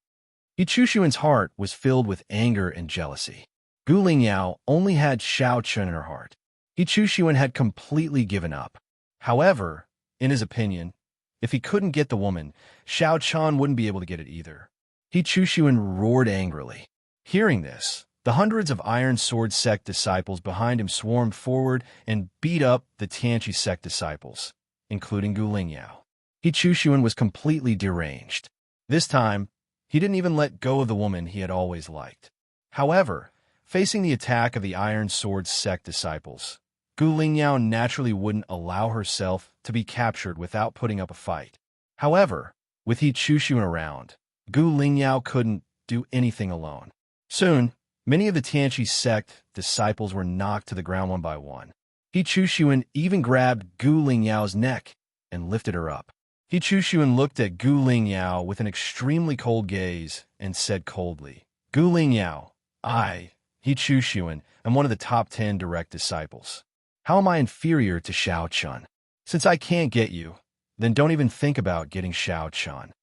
[SPEAKER 1] He Chushuan's heart was filled with anger and jealousy. Gu Lingyao only had Xiao Chun in her heart. He Chushuan had completely given up. However, in his opinion, if he couldn't get the woman, Xiao Chun wouldn't be able to get it either. He Chushuan roared angrily. Hearing this, the hundreds of Iron Sword sect disciples behind him swarmed forward and beat up the Tianqi sect disciples, including Gu Lingyao. He Chushuan was completely deranged. This time, he didn't even let go of the woman he had always liked. However, facing the attack of the Iron Sword sect disciples, Gu Lingyao naturally wouldn't allow herself to be captured without putting up a fight. However, with He Chushuan around, Gu Lingyao couldn't do anything alone. Soon, many of the Tianqi sect disciples were knocked to the ground one by one. He Chushuan even grabbed Gu Lingyao's neck and lifted her up. He Chushuan looked at Gu Lingyao with an extremely cold gaze and said coldly, "Gu Lingyao, He Chushuan, am one of the top 10 direct disciples. How am I inferior to Xiao Chun? Since I can't get you, then don't even think about getting Xiao Chun."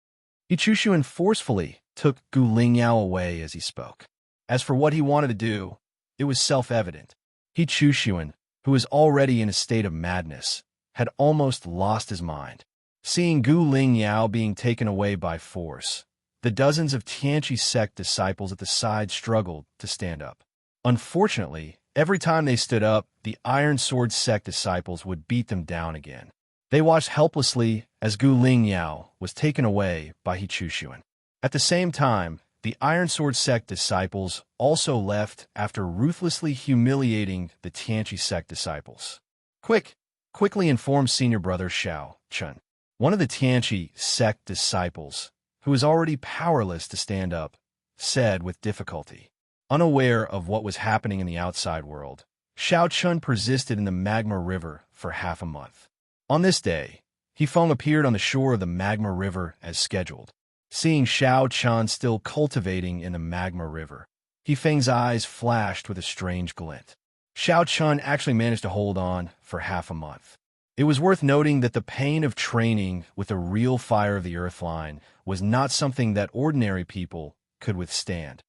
[SPEAKER 1] He Chushuan forcefully took Gu Lingyao away as he spoke. As for what he wanted to do, it was self-evident. He Chushuan, who was already in a state of madness, had almost lost his mind. Seeing Gu Lingyao being taken away by force, the dozens of Tianqi sect disciples at the side struggled to stand up. Unfortunately, every time they stood up, the Iron Sword sect disciples would beat them down again. They watched helplessly as Gu Lingyao was taken away by He Chushuan. At the same time, the Iron Sword sect disciples also left after ruthlessly humiliating the Tianqi sect disciples. Quickly inform senior brother Xiao Chun. One of the Tianqi sect disciples, who was already powerless to stand up, said with difficulty. Unaware of what was happening in the outside world, Xiao Chun persisted in the magma river for half a month. On this day, He Feng appeared on the shore of the magma river as scheduled. Seeing Xiao Chun still cultivating in the magma river, He Feng's eyes flashed with a strange glint. Xiao Chun actually managed to hold on for half a month. It was worth noting that the pain of training with the real fire of the earth line was not something that ordinary people could withstand.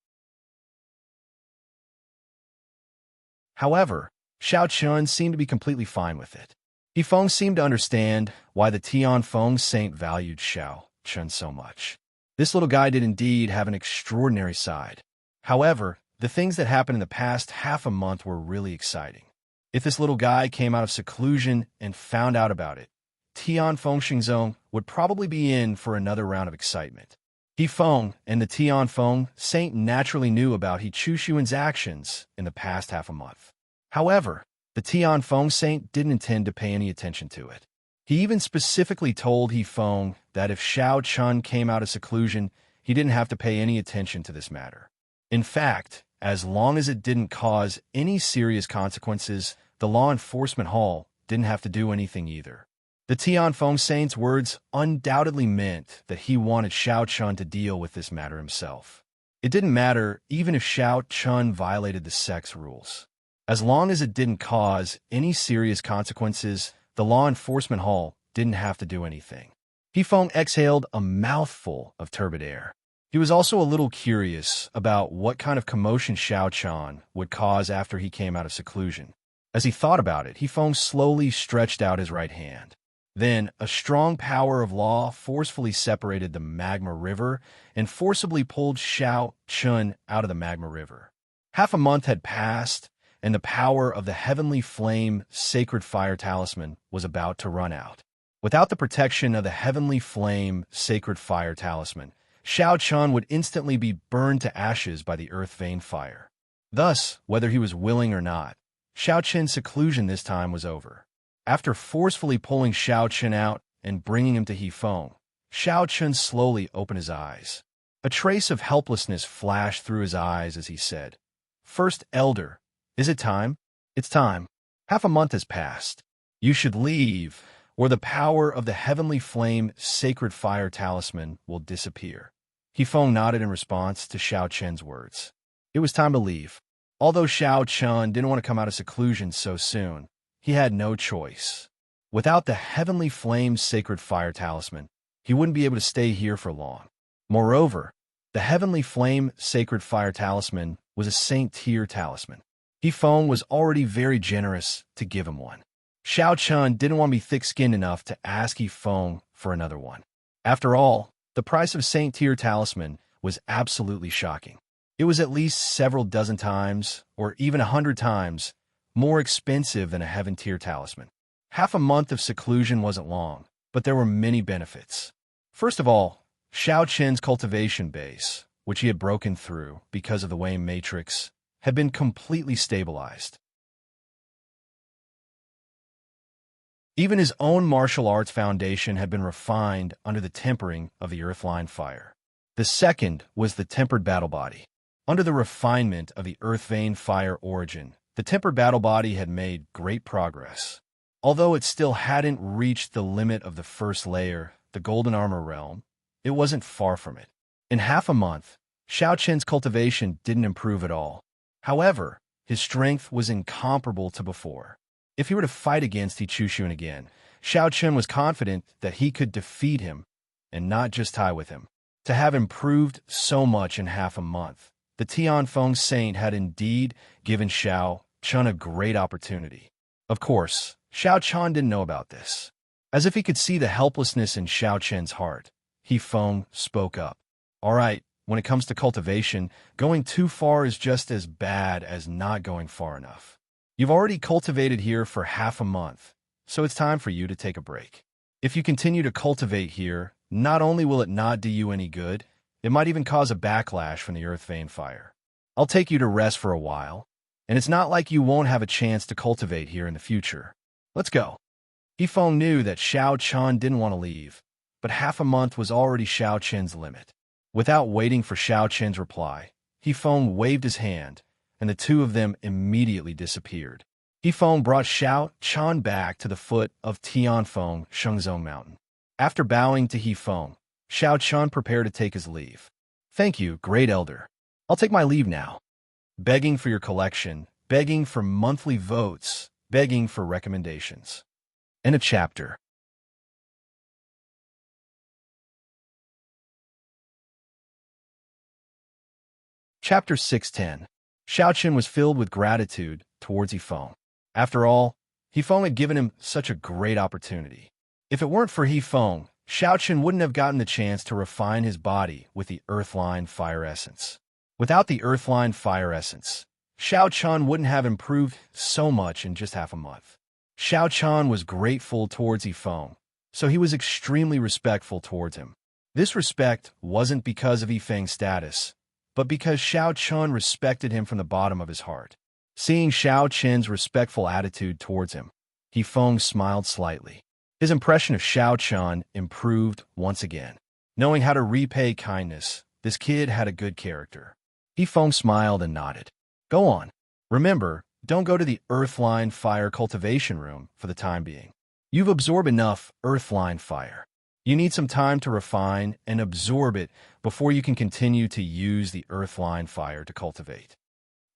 [SPEAKER 1] However, Xiao Chun seemed to be completely fine with it. He Feng seemed to understand why the Tian Feng saint valued Xiao Chun so much. This little guy did indeed have an extraordinary side. However, the things that happened in the past half a month were really exciting. If this little guy came out of seclusion and found out about it, Tian Fengxing Zone would probably be in for another round of excitement. He Feng and the Tian Feng saint naturally knew about He Chushuan's actions in the past half a month. However, the Tian Feng saint didn't intend to pay any attention to it. He even specifically told He Feng that if Xiao Chun came out of seclusion, he didn't have to pay any attention to this matter. In fact, as long as it didn't cause any serious consequences, the law enforcement hall didn't have to do anything either. The Tian Feng saint's words undoubtedly meant that he wanted Xiao Chun to deal with this matter himself. It didn't matter even if Xiao Chun violated the sect's rules. As long as it didn't cause any serious consequences, the law enforcement hall didn't have to do anything. He Feng exhaled a mouthful of turbid air. He was also a little curious about what kind of commotion Xiao Chun would cause after he came out of seclusion. As he thought about it, He Feng slowly stretched out his right hand. Then, a strong power of law forcefully separated the magma river and forcibly pulled Xiao Chun out of the magma river. Half a month had passed, and the power of the heavenly flame sacred fire talisman was about to run out. Without the protection of the heavenly flame sacred fire talisman, Xiao Chun would instantly be burned to ashes by the earth vein fire. Thus, whether he was willing or not, Xiao Chen's seclusion this time was over. After forcefully pulling Xiao Chun out and bringing him to He Feng, Xiao Chun slowly opened his eyes. A trace of helplessness flashed through his eyes as he said, "First Elder, is it time? It's time. Half a month has passed. You should leave, or the power of the heavenly flame sacred fire talisman will disappear." He Feng nodded in response to Xiao Chen's words. It was time to leave. Although Xiao Chun didn't want to come out of seclusion so soon, he had no choice. Without the heavenly flame sacred fire talisman, he wouldn't be able to stay here for long. Moreover, the heavenly flame sacred fire talisman was a saint-tier talisman. He Feng was already very generous to give him one. Xiao Chun didn't want to be thick-skinned enough to ask He Feng for another one. After all, the price of saint-tier talisman was absolutely shocking. It was at least several dozen times, or even 100 times, more expensive than a heaven-tier talisman. Half a month of seclusion wasn't long, but there were many benefits. First of all, Xiao Chen's cultivation base, which he had broken through because of the Wayne matrix, had been completely stabilized. Even his own martial arts foundation had been refined under the tempering of the earthline fire. The second was the tempered battle body. Under the refinement of the earth vein fire origin, the tempered battle body had made great progress. Although it still hadn't reached the limit of the first layer, the golden armor realm, it wasn't far from it. In half a month, Xiao Chen's cultivation didn't improve at all. However, his strength was incomparable to before. If he were to fight against He Chushun again, Xiao Chen was confident that he could defeat him and not just tie with him. To have improved so much in half a month, the Tianfeng Saint had indeed given Xiao Chun a great opportunity. Of course, Xiao Chun didn't know about this. As if he could see the helplessness in Xiao Chen's heart, He Feng spoke up. "All right, when it comes to cultivation, going too far is just as bad as not going far enough. You've already cultivated here for half a month, so it's time for you to take a break. If you continue to cultivate here, not only will it not do you any good, it might even cause a backlash from the earth vein fire. I'll take you to rest for a while, and it's not like you won't have a chance to cultivate here in the future. Let's go." He Feng knew that Xiao Chun didn't want to leave, but half a month was already Xiao Chen's limit. Without waiting for Xiao Chen's reply, He Feng waved his hand, and the two of them immediately disappeared. He Feng brought Xiao Chun back to the foot of Tianfeng Shengzong Mountain. After bowing to He Feng, Xiao Chun prepared to take his leave. "Thank you, great elder. I'll take my leave now. Begging for your collection, begging for monthly votes, begging for recommendations." End of chapter. Chapter 610. Xiao Chen was filled with gratitude towards He Feng. After all, He Feng had given him such a great opportunity. If it weren't for He Feng, Xiao Chen wouldn't have gotten the chance to refine his body with the earthline fire essence. Without the earthline fire essence, Xiao Chun wouldn't have improved so much in just half a month. Xiao Chun was grateful towards He Feng, so he was extremely respectful towards him. This respect wasn't because of He Feng's status, but because Xiao Chun respected him from the bottom of his heart. Seeing Xiao Chen's respectful attitude towards him, He Feng smiled slightly. His impression of Xiao Chun improved once again. Knowing how to repay kindness, this kid had a good character. He Feng smiled and nodded. "Go on. Remember, don't go to the earthline fire cultivation room for the time being. You've absorbed enough earthline fire. You need some time to refine and absorb it before you can continue to use the earthline fire to cultivate."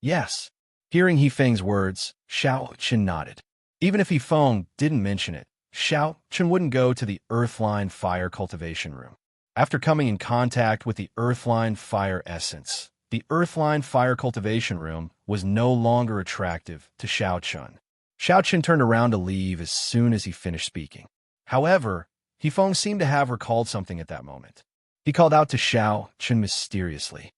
[SPEAKER 1] "Yes." Hearing He Feng's words, Xiao Chen nodded. Even if He Feng didn't mention it, Xiao Chen wouldn't go to the earthline fire cultivation room. After coming in contact with the earthline fire essence, the earthline fire cultivation room was no longer attractive to Xiao Chen. Xiao Chen turned around to leave as soon as he finished speaking. However, He Feng seemed to have recalled something at that moment. He called out to Xiao Chen mysteriously.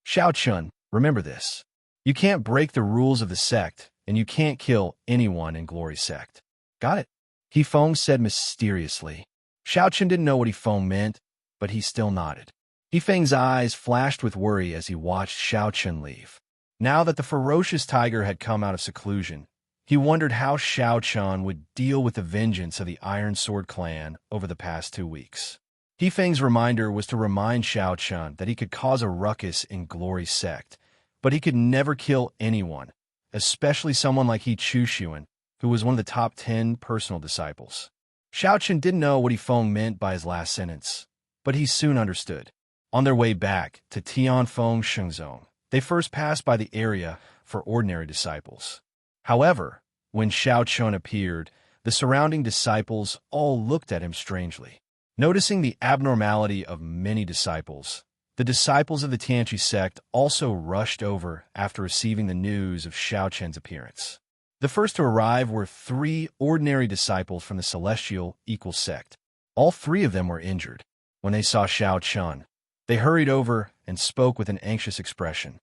[SPEAKER 1] "Xiao Chen, remember this. You can't break the rules of the sect, and you can't kill anyone in Glory Sect." "Got it," He Feng said mysteriously. Xiao Chen didn't know what He Feng meant, but he still nodded. He Feng's eyes flashed with worry as he watched Xiao Chen leave. Now that the ferocious tiger had come out of seclusion, he wondered how Xiao Chen would deal with the vengeance of the Iron Sword clan over the past 2 weeks. He Feng's reminder was to remind Xiao Chen that he could cause a ruckus in Glory's sect, but he could never kill anyone, especially someone like He Chuxuan, who was one of the top 10 personal disciples. Xiao Chen didn't know what He Feng meant by his last sentence, but he soon understood. On their way back to Tianfeng Shengzong, they first passed by the area for ordinary disciples. However, when Xiao Chen appeared, the surrounding disciples all looked at him strangely. Noticing the abnormality of many disciples, the disciples of the Tianqi sect also rushed over after receiving the news of Xiao Chen's appearance. The first to arrive were 3 ordinary disciples from the Celestial Equal sect. All 3 of them were injured. When they saw Xiao Chen, they hurried over and spoke with an anxious expression.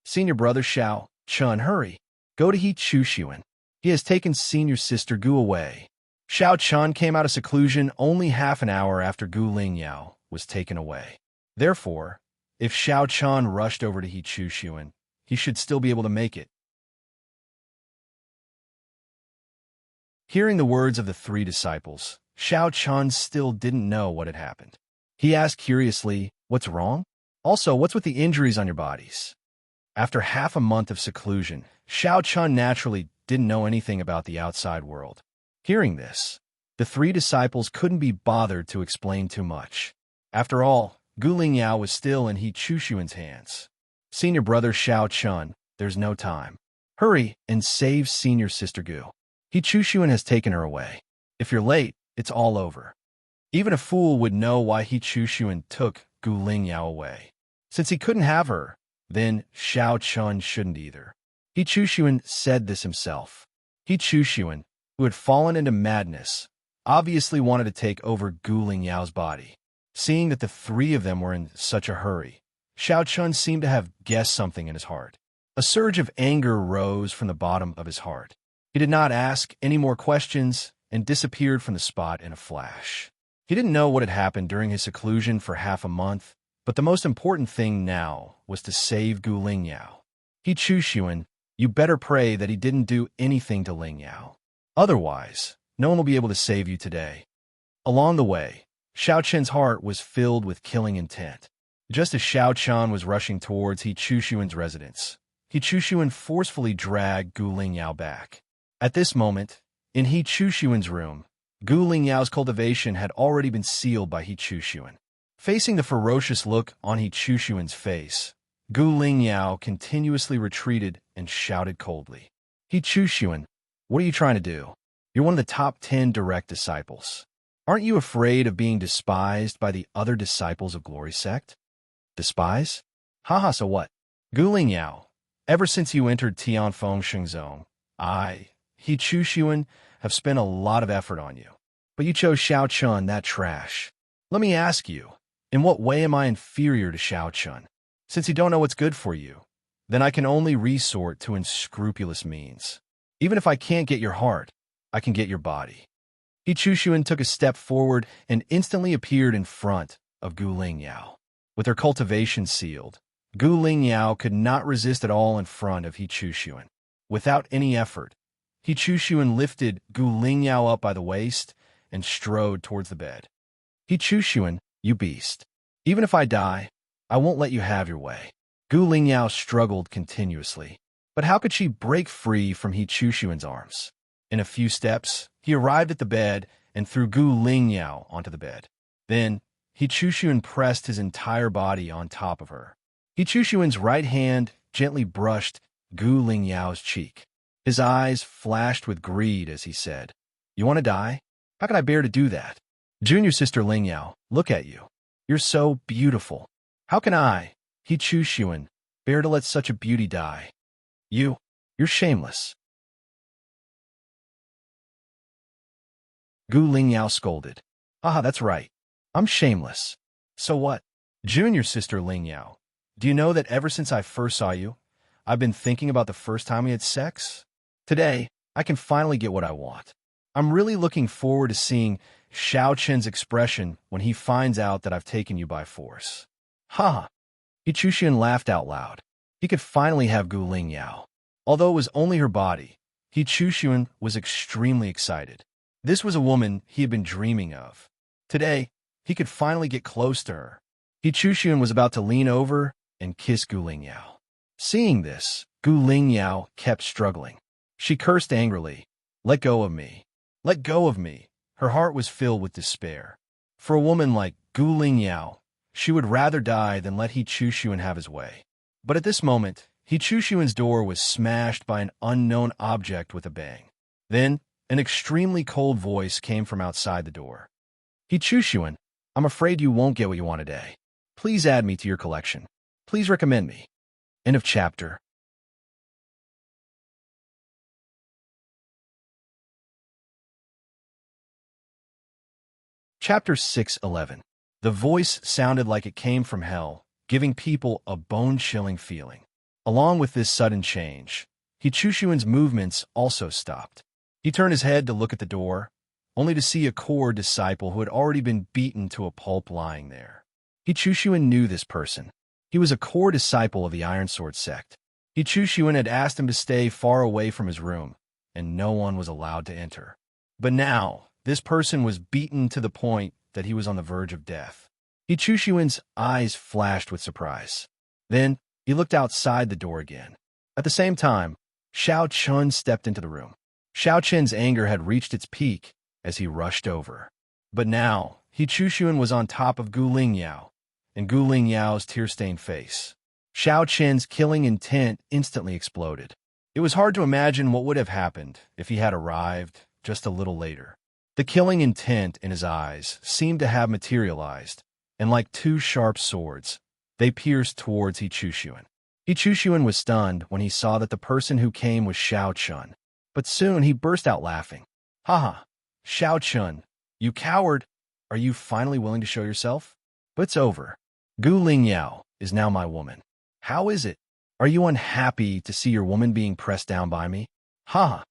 [SPEAKER 1] "Senior brother Xiao Chen, hurry. Go to He Chuxuan. He has taken senior sister Gu away." Xiao Chen came out of seclusion only half an hour after Gu Lingyao was taken away. Therefore, if Xiao Chen rushed over to He Chuxuan, he should still be able to make it. Hearing the words of the 3 disciples, Xiao Chen still didn't know what had happened. He asked curiously, "What's wrong? Also, what's with the injuries on your bodies?" After half a month of seclusion, Xiao Chen naturally didn't know anything about the outside world. Hearing this, the 3 disciples couldn't be bothered to explain too much. After all, Gu Lingyao was still in He Chuxuan's hands. "Senior brother Xiao Chen, there's no time. Hurry and save senior sister Gu. He Chuxuan has taken her away. If you're late, it's all over." Even a fool would know why He Chuxuan took Gu Lingyao away. Since he couldn't have her, then Xiao Chen shouldn't either. He Chuxuan said this himself. He Chuxuan, who had fallen into madness, obviously wanted to take over Gu Lingyao's body. Seeing that the 3 of them were in such a hurry, Xiao Chen seemed to have guessed something in his heart. A surge of anger rose from the bottom of his heart. He did not ask any more questions and disappeared from the spot in a flash. He didn't know what had happened during his seclusion for half a month, but the most important thing now was to save Gu Lingyao. He Chuxuan, you better pray that he didn't do anything to Lingyao. Otherwise, no one will be able to save you today. Along the way, Xiao Chen's heart was filled with killing intent. Just as Xiao Chen was rushing towards He Chuxuan's residence, He Chuxuan forcefully dragged Gu Lingyao back. At this moment, in He Chuxuan's room, Gu Lingyao's cultivation had already been sealed by He Chuxuan. Facing the ferocious look on He Chuxuan's face, Gu Lingyao continuously retreated and shouted coldly, "He Chuxuan, what are you trying to do? You're one of the top 10 direct disciples. Aren't you afraid of being despised by the other disciples of Glory sect?" "Despise? Haha, so what? Gu Lingyao, ever since you entered Tianfeng Shengzong, He Chuxuan, have spent a lot of effort on you. But you chose Xiao Chen, that trash. Let me ask you, in what way am I inferior to Xiao Chen? Since you don't know what's good for you, then I can only resort to unscrupulous means. Even if I can't get your heart, I can get your body." He Chuxuan took a step forward and instantly appeared in front of Gu Lingyao. With her cultivation sealed, Gu Lingyao could not resist at all in front of He Chuxuan. Without any effort, He Chuxuan lifted Gu Lingyao up by the waist and strode towards the bed. "He Chuxuan, you beast. Even if I die, I won't let you have your way." Gu Lingyao struggled continuously. But how could she break free from He Chuxuan's arms? In a few steps, he arrived at the bed and threw Gu Lingyao onto the bed. Then, He Chuxuan pressed his entire body on top of her. He Chuxuan's right hand gently brushed Gu Lingyao's cheek. His eyes flashed with greed as he said, "You want to die? How can I bear to do that? Junior sister Lingyao, look at you. You're so beautiful. How can I, He Chuxuan, bear to let such a beauty die? You're shameless." Gu Lingyao scolded. "Ah, that's right. I'm shameless. So what? Junior sister Lingyao, do you know that ever since I first saw you, I've been thinking about the first time we had sex? Today, I can finally get what I want. I'm really looking forward to seeing Xiao Chen's expression when he finds out that I've taken you by force." Ha! He Chushian laughed out loud. He could finally have Gu Lingyao. Although it was only her body, He Chushian was extremely excited. This was a woman he had been dreaming of. Today, he could finally get close to her. He Chushian was about to lean over and kiss Gu Lingyao. Seeing this, Gu Lingyao kept struggling. She cursed angrily. Let go of me. Let go of me. Her heart was filled with despair. For a woman like Gu Lingyao, she would rather die than let He Chushian have his way. But at this moment, He Chushian's door was smashed by an unknown object with a bang. Then, an extremely cold voice came from outside the door. He Chushian, I'm afraid you won't get what you want today. Please add me to your collection. Please recommend me. End of chapter. Chapter 6:11. The voice sounded like it came from hell, giving people a bone-chilling feeling. Along with this sudden change, He Chushian's movements also stopped. He turned his head to look at the door, only to see a core disciple who had already been beaten to a pulp lying there. He Chushian knew this person. He was a core disciple of the Iron Sword sect. He Chushian had asked him to stay far away from his room, and no one was allowed to enter. But now, this person was beaten to the point that he was on the verge of death. He Chushian's eyes flashed with surprise. Then, he looked outside the door again. At the same time, Xiao Chun stepped into the room. Xiao Chen's anger had reached its peak as he rushed over. But now, He Chushian was on top of Gu Lingyao, and Gu Lingyao's tear-stained face. Xiao Chen's killing intent instantly exploded. It was hard to imagine what would have happened if he had arrived just a little later. The killing intent in his eyes seemed to have materialized, and like two sharp swords, they pierced towards He Chushian. He Chushian was stunned when he saw that the person who came was Xiao Chun. But soon he burst out laughing. Haha, Xiao Chun, you coward! Are you finally willing to show yourself? But it's over. Gu Lingyao is now my woman. How is it? Are you unhappy to see your woman being pressed down by me? Haha.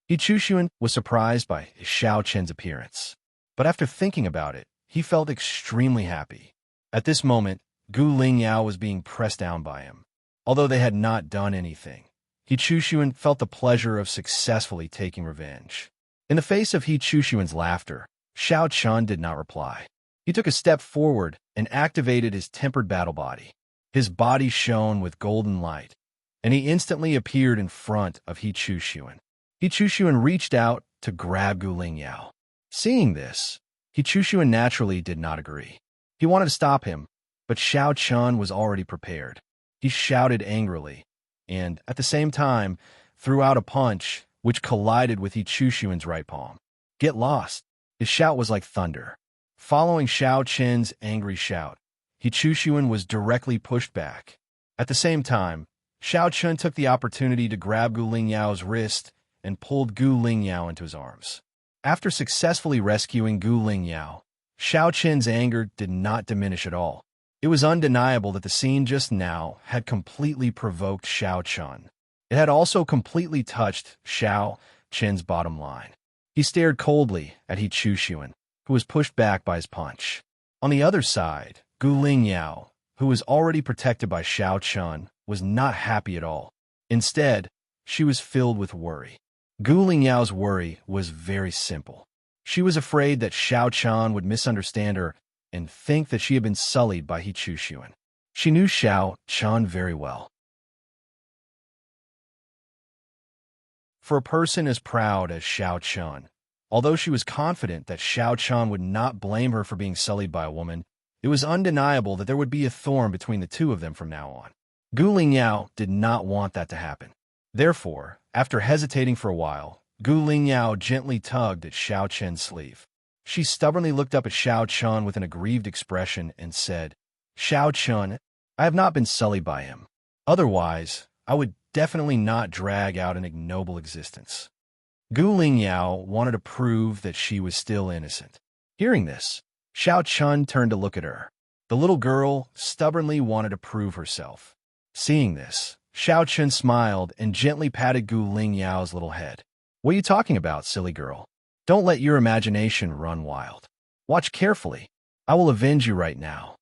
[SPEAKER 1] He Chushian was surprised by Xiao Chen's appearance. But after thinking about it, he felt extremely happy. At this moment, Gu Lingyao was being pressed down by him. Although they had not done anything, He Chushian felt the pleasure of successfully taking revenge. In the face of He Chushian's laughter, Xiao Chun did not reply. He took a step forward and activated his tempered battle body. His body shone with golden light, and he instantly appeared in front of He Chushian. He Chushian reached out to grab Gu Lingyao. Seeing this, He Chushian naturally did not agree. He wanted to stop him, but Xiao Chun was already prepared. He shouted angrily, and, at the same time, threw out a punch which collided with He Chushian's right palm. Get lost! His shout was like thunder. Following Xiao Chen's angry shout, He Chushian was directly pushed back. At the same time, Xiao Chun took the opportunity to grab Gu Lingyao's wrist and pulled Gu Lingyao into his arms. After successfully rescuing Gu Lingyao, Xiao Chen's anger did not diminish at all. It was undeniable that the scene just now had completely provoked Xiao Chun. It had also completely touched Xiao Chen's bottom line. He stared coldly at He Chushian, who was pushed back by his punch. On the other side, Gu Lingyao, who was already protected by Xiao Chun, was not happy at all. Instead, she was filled with worry. Gu Lingyao's worry was very simple. She was afraid that Xiao Chun would misunderstand her and think that she had been sullied by He Chushian. She knew Xiao Chun very well. For a person as proud as Xiao Chun, although she was confident that Xiao Chun would not blame her for being sullied by a woman, it was undeniable that there would be a thorn between the two of them from now on. Gu Lingyao did not want that to happen. Therefore, after hesitating for a while, Gu Lingyao gently tugged at Xiao Chen's sleeve. She stubbornly looked up at Xiao Chun with an aggrieved expression and said, Xiao Chun, I have not been sullied by him. Otherwise, I would definitely not drag out an ignoble existence. Gu Lingyao wanted to prove that she was still innocent. Hearing this, Xiao Chun turned to look at her. The little girl stubbornly wanted to prove herself. Seeing this, Xiao Chun smiled and gently patted Gu Lingyao's little head. What are you talking about, silly girl? Don't let your imagination run wild. Watch carefully. I will avenge you right now.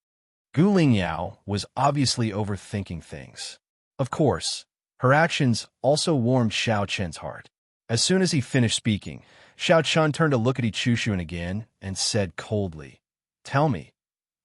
[SPEAKER 1] Gu Lingyao was obviously overthinking things. Of course, her actions also warmed Xiao Chen's heart. As soon as he finished speaking, Xiao Chen turned to look at He Chushuan again and said coldly, "Tell me,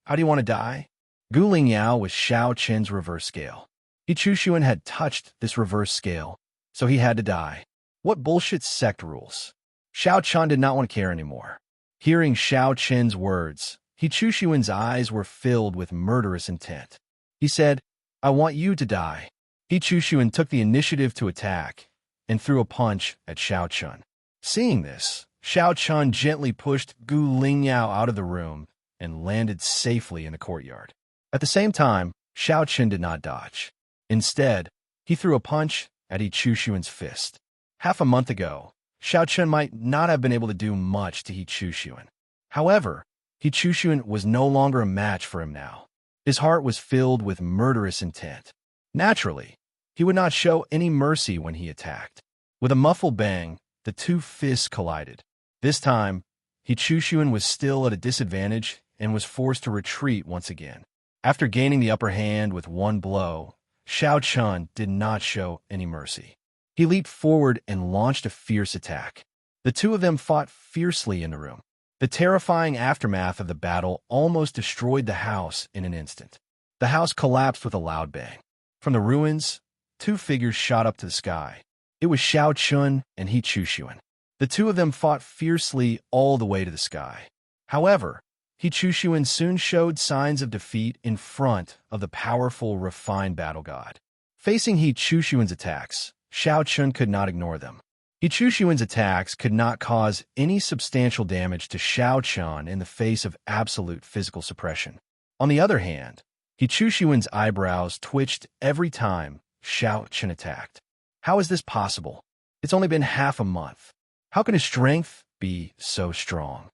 [SPEAKER 1] how do you want to die?" Gu Lingyao was Xiao Chen's reverse scale. He Chushuan had touched this reverse scale, so he had to die. What bullshit sect rules? Xiao Chen did not want to care anymore. Hearing Xiao Chen's words, He Chushuan's eyes were filled with murderous intent. He said, "I want you to die." He Chushuan took the initiative to attack and threw a punch at Xiao Chen. Seeing this, Xiao Chen gently pushed Gu Lingyao out of the room and landed safely in the courtyard. At the same time, Xiao Chen did not dodge. Instead, he threw a punch at He Chushuan's fist. Half a month ago, Xiao Chen might not have been able to do much to He Chushuan. However, He Chushuan was no longer a match for him now. His heart was filled with murderous intent. Naturally, he would not show any mercy when he attacked. With a muffled bang, the two fists collided. This time, He Chushuan was still at a disadvantage and was forced to retreat once again. After gaining the upper hand with one blow, Xiao Chen did not show any mercy. He leaped forward and launched a fierce attack. The two of them fought fiercely in the room. The terrifying aftermath of the battle almost destroyed the house in an instant. The house collapsed with a loud bang. From the ruins, two figures shot up to the sky. It was Xiao Chen and He Chushuan. The two of them fought fiercely all the way to the sky. However, He Chushuan soon showed signs of defeat in front of the powerful, refined battle god. Facing He Chushuan's attacks, Xiao Chen could not ignore them. He Chushuan's attacks could not cause any substantial damage to Xiao Chen in the face of absolute physical suppression. On the other hand, He Chushuan's eyebrows twitched every time Xiao Chen attacked. How is this possible? It's only been half a month. How can his strength be so strong?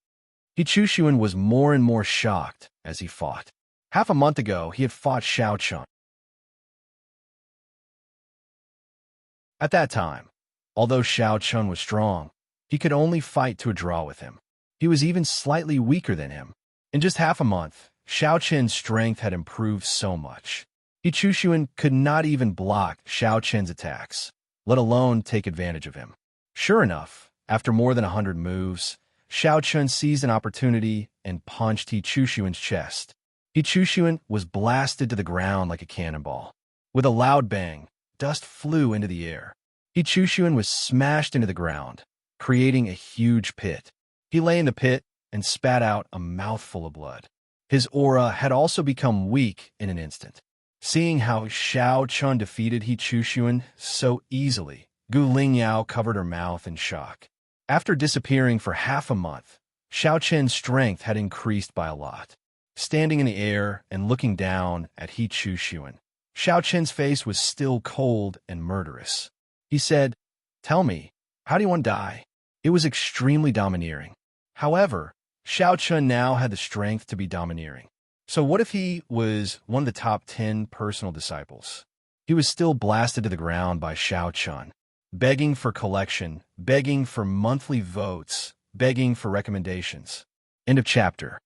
[SPEAKER 1] He Chushuan was more and more shocked as he fought. Half a month ago, he had fought Xiao Chen. At that time, although Xiao Chen was strong, he could only fight to a draw with him. He was even slightly weaker than him. In just half a month, Xiao Chen's strength had improved so much. He Chushuan could not even block Xiao Chen's attacks, let alone take advantage of him. Sure enough, after more than 100 moves, Xiao Chen seized an opportunity and punched He Chushuan's chest. He Chushuan was blasted to the ground like a cannonball. With a loud bang, dust flew into the air. He Chushuan was smashed into the ground, creating a huge pit. He lay in the pit and spat out a mouthful of blood. His aura had also become weak in an instant. Seeing how Xiao Chen defeated He Chushuan so easily, Gu Lingyao covered her mouth in shock. After disappearing for half a month, Xiao Chen's strength had increased by a lot. Standing in the air and looking down at He Chushuan, Xiao Chen's face was still cold and murderous. He said, "Tell me, how do you want to die?" It was extremely domineering. However, Xiao Chen now had the strength to be domineering. So what if he was one of the top 10 personal disciples? He was still blasted to the ground by Xiao Chen, begging for collection, begging for monthly votes, begging for recommendations. End of chapter.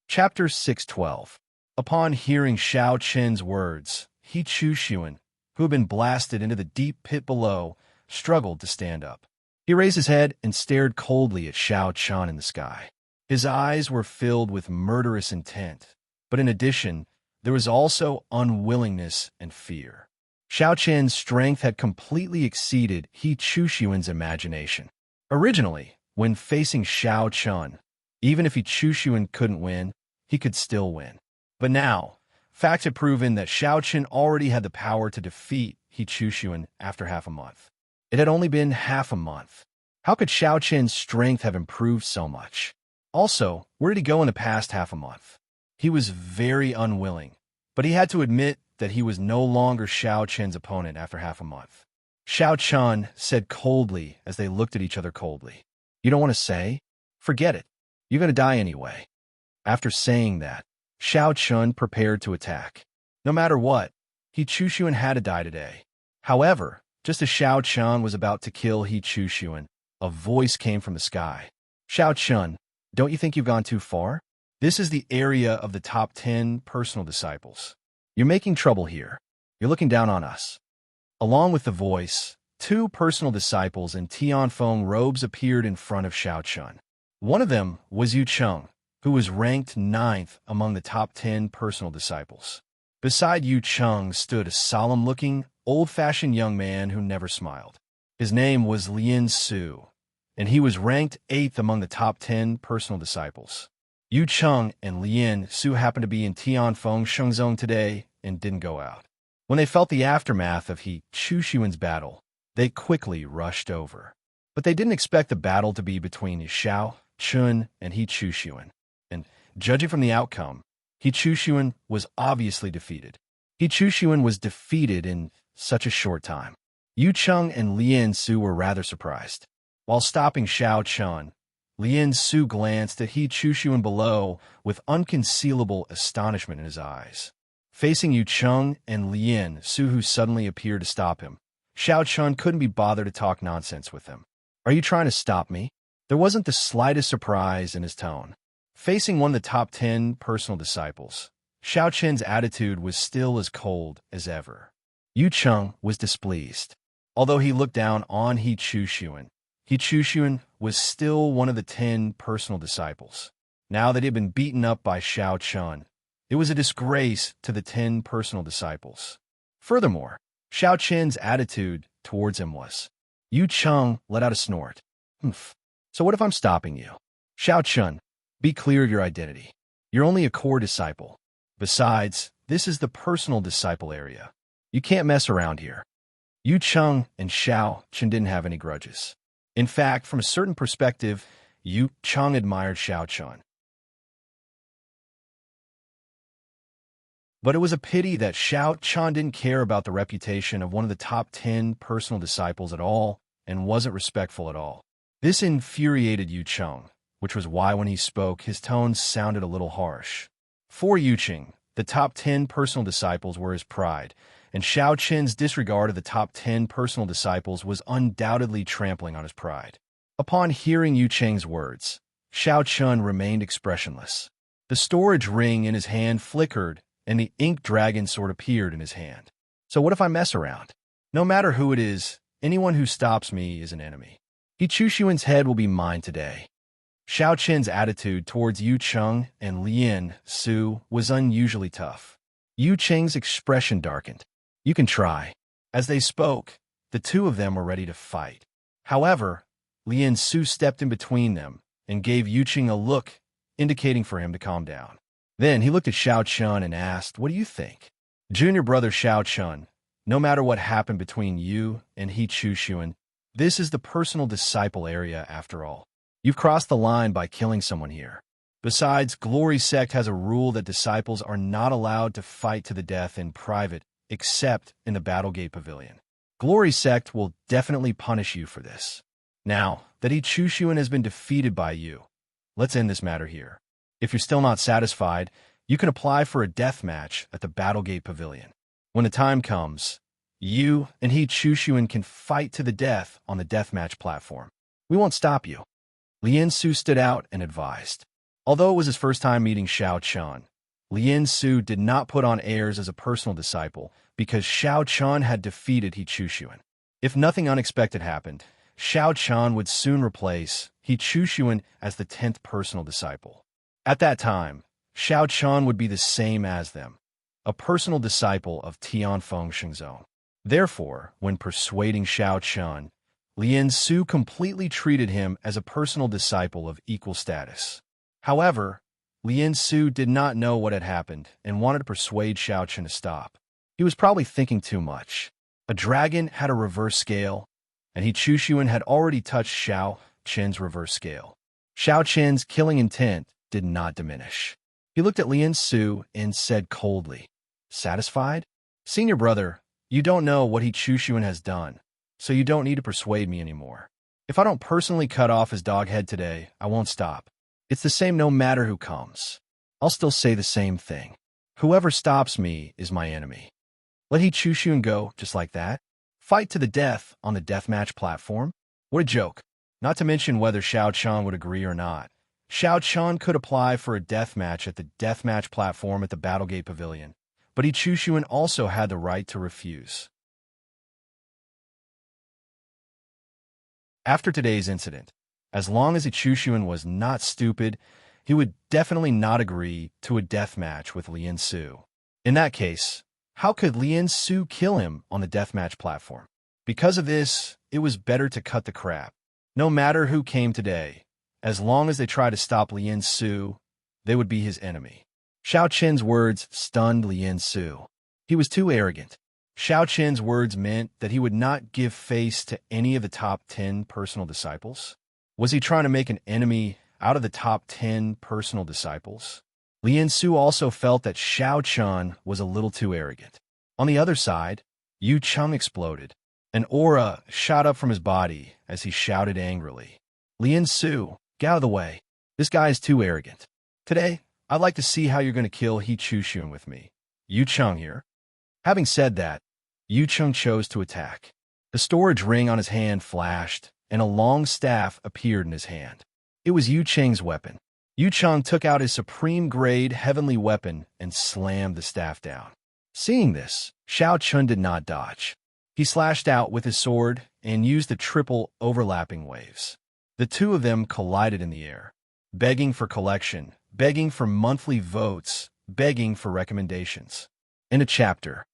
[SPEAKER 1] Chapter 612. Upon hearing Xiao Chen's words, He Chushuan, who had been blasted into the deep pit below, struggled to stand up. He raised his head and stared coldly at Xiao Chen in the sky. His eyes were filled with murderous intent, but in addition, there was also unwillingness and fear. Xiao Chen's strength had completely exceeded He Chushuan's imagination. Originally, when facing Xiao Chen, even if He Chushuan couldn't win, he could still win. But now, facts had proven that Xiao Chen already had the power to defeat He Chushuan after half a month. It had only been half a month. How could Xiao Chen's strength have improved so much? Also, where did he go in the past half a month? He was very unwilling, but he had to admit that he was no longer Xiao Chen's opponent after half a month. Xiao Chen said coldly as they looked at each other coldly, "You don't want to say? Forget it. You're going to die anyway." After saying that, Xiao Chen prepared to attack. No matter what, He Chushuan had to die today. However, just as Xiao Chen was about to kill He Chushuan, A voice came from the sky. Xiao Chun, don't you think you've gone too far? This is the area of the top 10 personal disciples. You're making trouble here. You're looking down on us. Along with the voice, two personal disciples in Tianfeng robes appeared in front of Xiao Chun. One of them was Yu Cheng, who was ranked 9th among the top 10 personal disciples. Beside Yu Cheng stood a solemn-looking, old-fashioned young man who never smiled. His name was Lin Su, and he was ranked 8th among the top 10 personal disciples. Yu Cheng and Lin Su happened to be in Tianfeng Shengzong today and didn't go out. When they felt the aftermath of He Chushuan's battle, they quickly rushed over. But they didn't expect the battle to be between Xiao Chun and He Chushuan. And judging from the outcome, He Chushuan was obviously defeated. He Chushuan was defeated in such a short time. Yu Cheng and Lin Su were rather surprised. While stopping Xiao Chun, Lin Su glanced at He Chushuan below with unconcealable astonishment in his eyes. Facing Yu Cheng and Lin Su, who suddenly appeared to stop him, Xiao Chun couldn't be bothered to talk nonsense with him. Are you trying to stop me? There wasn't the slightest surprise in his tone. Facing one of the top 10 personal disciples, Xiao Chun's attitude was still as cold as ever. Yu Cheng was displeased. Although he looked down on He Chushuan was still one of the 10 personal disciples. Now that he had been beaten up by Xiao Chun, it was a disgrace to the 10 personal disciples. Furthermore, Xiao Chun's attitude towards him was. Yu Cheng let out a snort. Humph. So what if I'm stopping you? Xiao Chun, be clear of your identity. You're only a core disciple. Besides, this is the personal disciple area. You can't mess around here. Yu Cheng and Xiao Chun didn't have any grudges. In fact, from a certain perspective, Yu Cheng admired Xiao Chun. But it was a pity that Xiao Chun didn't care about the reputation of one of the top 10 personal disciples at all and wasn't respectful at all. This infuriated Yu Cheng, which was why when he spoke, his tone sounded a little harsh. For Yu Cheng, the top 10 personal disciples were his pride, and Xiao Chun's disregard of the top 10 personal disciples was undoubtedly trampling on his pride. Upon hearing Yu Cheng's words, Xiao Chun remained expressionless. The storage ring in his hand flickered, and the ink dragon sword appeared in his hand. So what if I mess around? No matter who it is, anyone who stops me is an enemy. He Chushuan's head will be mine today. Xiao Chun's attitude towards Yu Cheng and Lin Su was unusually tough. Yu Cheng's expression darkened. You can try. As they spoke, the two of them were ready to fight. However, Lin Su stepped in between them and gave Yu Cheng a look, indicating for him to calm down. Then he looked at Xiao Chun and asked, what do you think? Junior brother Xiao Chun, no matter what happened between you and He Chushuan, this is the personal disciple area after all. You've crossed the line by killing someone here. Besides, Glory Sect has a rule that disciples are not allowed to fight to the death in private, except in the Battlegate Pavilion. Glory Sect will definitely punish you for this. Now that He Chushuan has been defeated by you, let's end this matter here. If you're still not satisfied, you can apply for a death match at the Battlegate Pavilion. When the time comes, you and He Chushuan can fight to the death on the deathmatch platform. We won't stop you. Lin Su stood out and advised. Although it was his first time meeting Xiao Chun, Lin Su did not put on airs as a personal disciple because Xiao Chun had defeated He Chushuan. If nothing unexpected happened, Xiao Chun would soon replace He Chushuan as the 10th personal disciple. At that time, Xiao Chun would be the same as them, a personal disciple of Tianfeng Shengzong. Therefore, when persuading Xiao Chun, Lin Su completely treated him as a personal disciple of equal status. However, Lin Su did not know what had happened and wanted to persuade Xiao Chun to stop. He was probably thinking too much. A dragon had a reverse scale, and He Chushuan had already touched Xiao Chun's reverse scale. Xiao Chun's killing intent did not diminish. He looked at Lin Su and said coldly, satisfied? Senior brother, you don't know what He Chushuan has done, so you don't need to persuade me anymore. If I don't personally cut off his dog head today, I won't stop. It's the same no matter who comes. I'll still say the same thing. Whoever stops me is my enemy. Let He Chushuan go just like that? Fight to the death on the deathmatch platform? What a joke. not to mention whether Xiao Chun would agree or not. Xiao Chun could apply for a death match at the deathmatch platform at the Battlegate Pavilion, but He Chushuan also had the right to refuse. After today's incident, as long as He Chushuan was not stupid, he would definitely not agree to a death match with Lien Su. In that case, how could Lien Su kill him on the deathmatch platform? Because of this, it was better to cut the crap. No matter who came today, as long as they tried to stop Lien Su, they would be his enemy. Xiao Qin's words stunned Lien Su. He was too arrogant. Xiao Qin's words meant that he would not give face to any of the top 10 personal disciples. Was he trying to make an enemy out of the top 10 personal disciples? Lien Su also felt that Xiao Chun was a little too arrogant. On the other side, Yu Cheng exploded. An aura shot up from his body as he shouted angrily, "Lien Su, get out of the way. This guy is too arrogant. Today, I'd like to see how you're going to kill He Chushuan with me. Yu Cheng here." Having said that, Yu Cheng chose to attack. The storage ring on his hand flashed, and a long staff appeared in his hand. It was Yu Cheng's weapon. Yu Cheng took out his supreme-grade heavenly weapon and slammed the staff down. Seeing this, Xiao Chun did not dodge. He slashed out with his sword and used the triple overlapping waves. The two of them collided in the air, begging for collection, begging for monthly votes, begging for recommendations. In a chapter.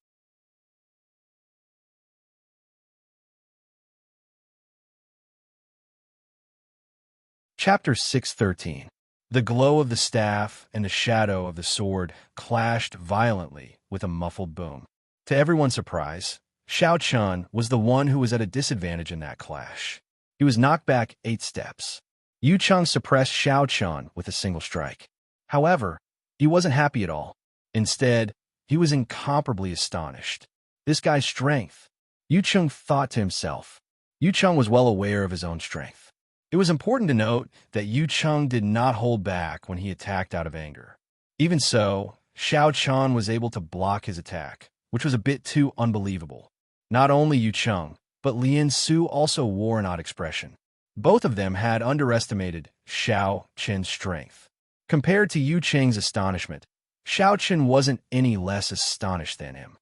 [SPEAKER 1] Chapter 613. The glow of the staff and the shadow of the sword clashed violently with a muffled boom. To everyone's surprise, Xiao Chun was the one who was at a disadvantage in that clash. He was knocked back 8 steps. Yu Cheng suppressed Xiao Chun with a single strike. However, he wasn't happy at all. Instead, he was incomparably astonished. This guy's strength. Yu Cheng thought to himself. Yu Cheng was well aware of his own strength. It was important to note that Yu Cheng did not hold back when he attacked out of anger. Even so, Xiao Chun was able to block his attack, which was a bit too unbelievable. Not only Yu Cheng, but Lien Su also wore an odd expression. Both of them had underestimated Xiao Qin's strength. Compared to Yu Cheng's astonishment, Xiao Qin wasn't any less astonished than him.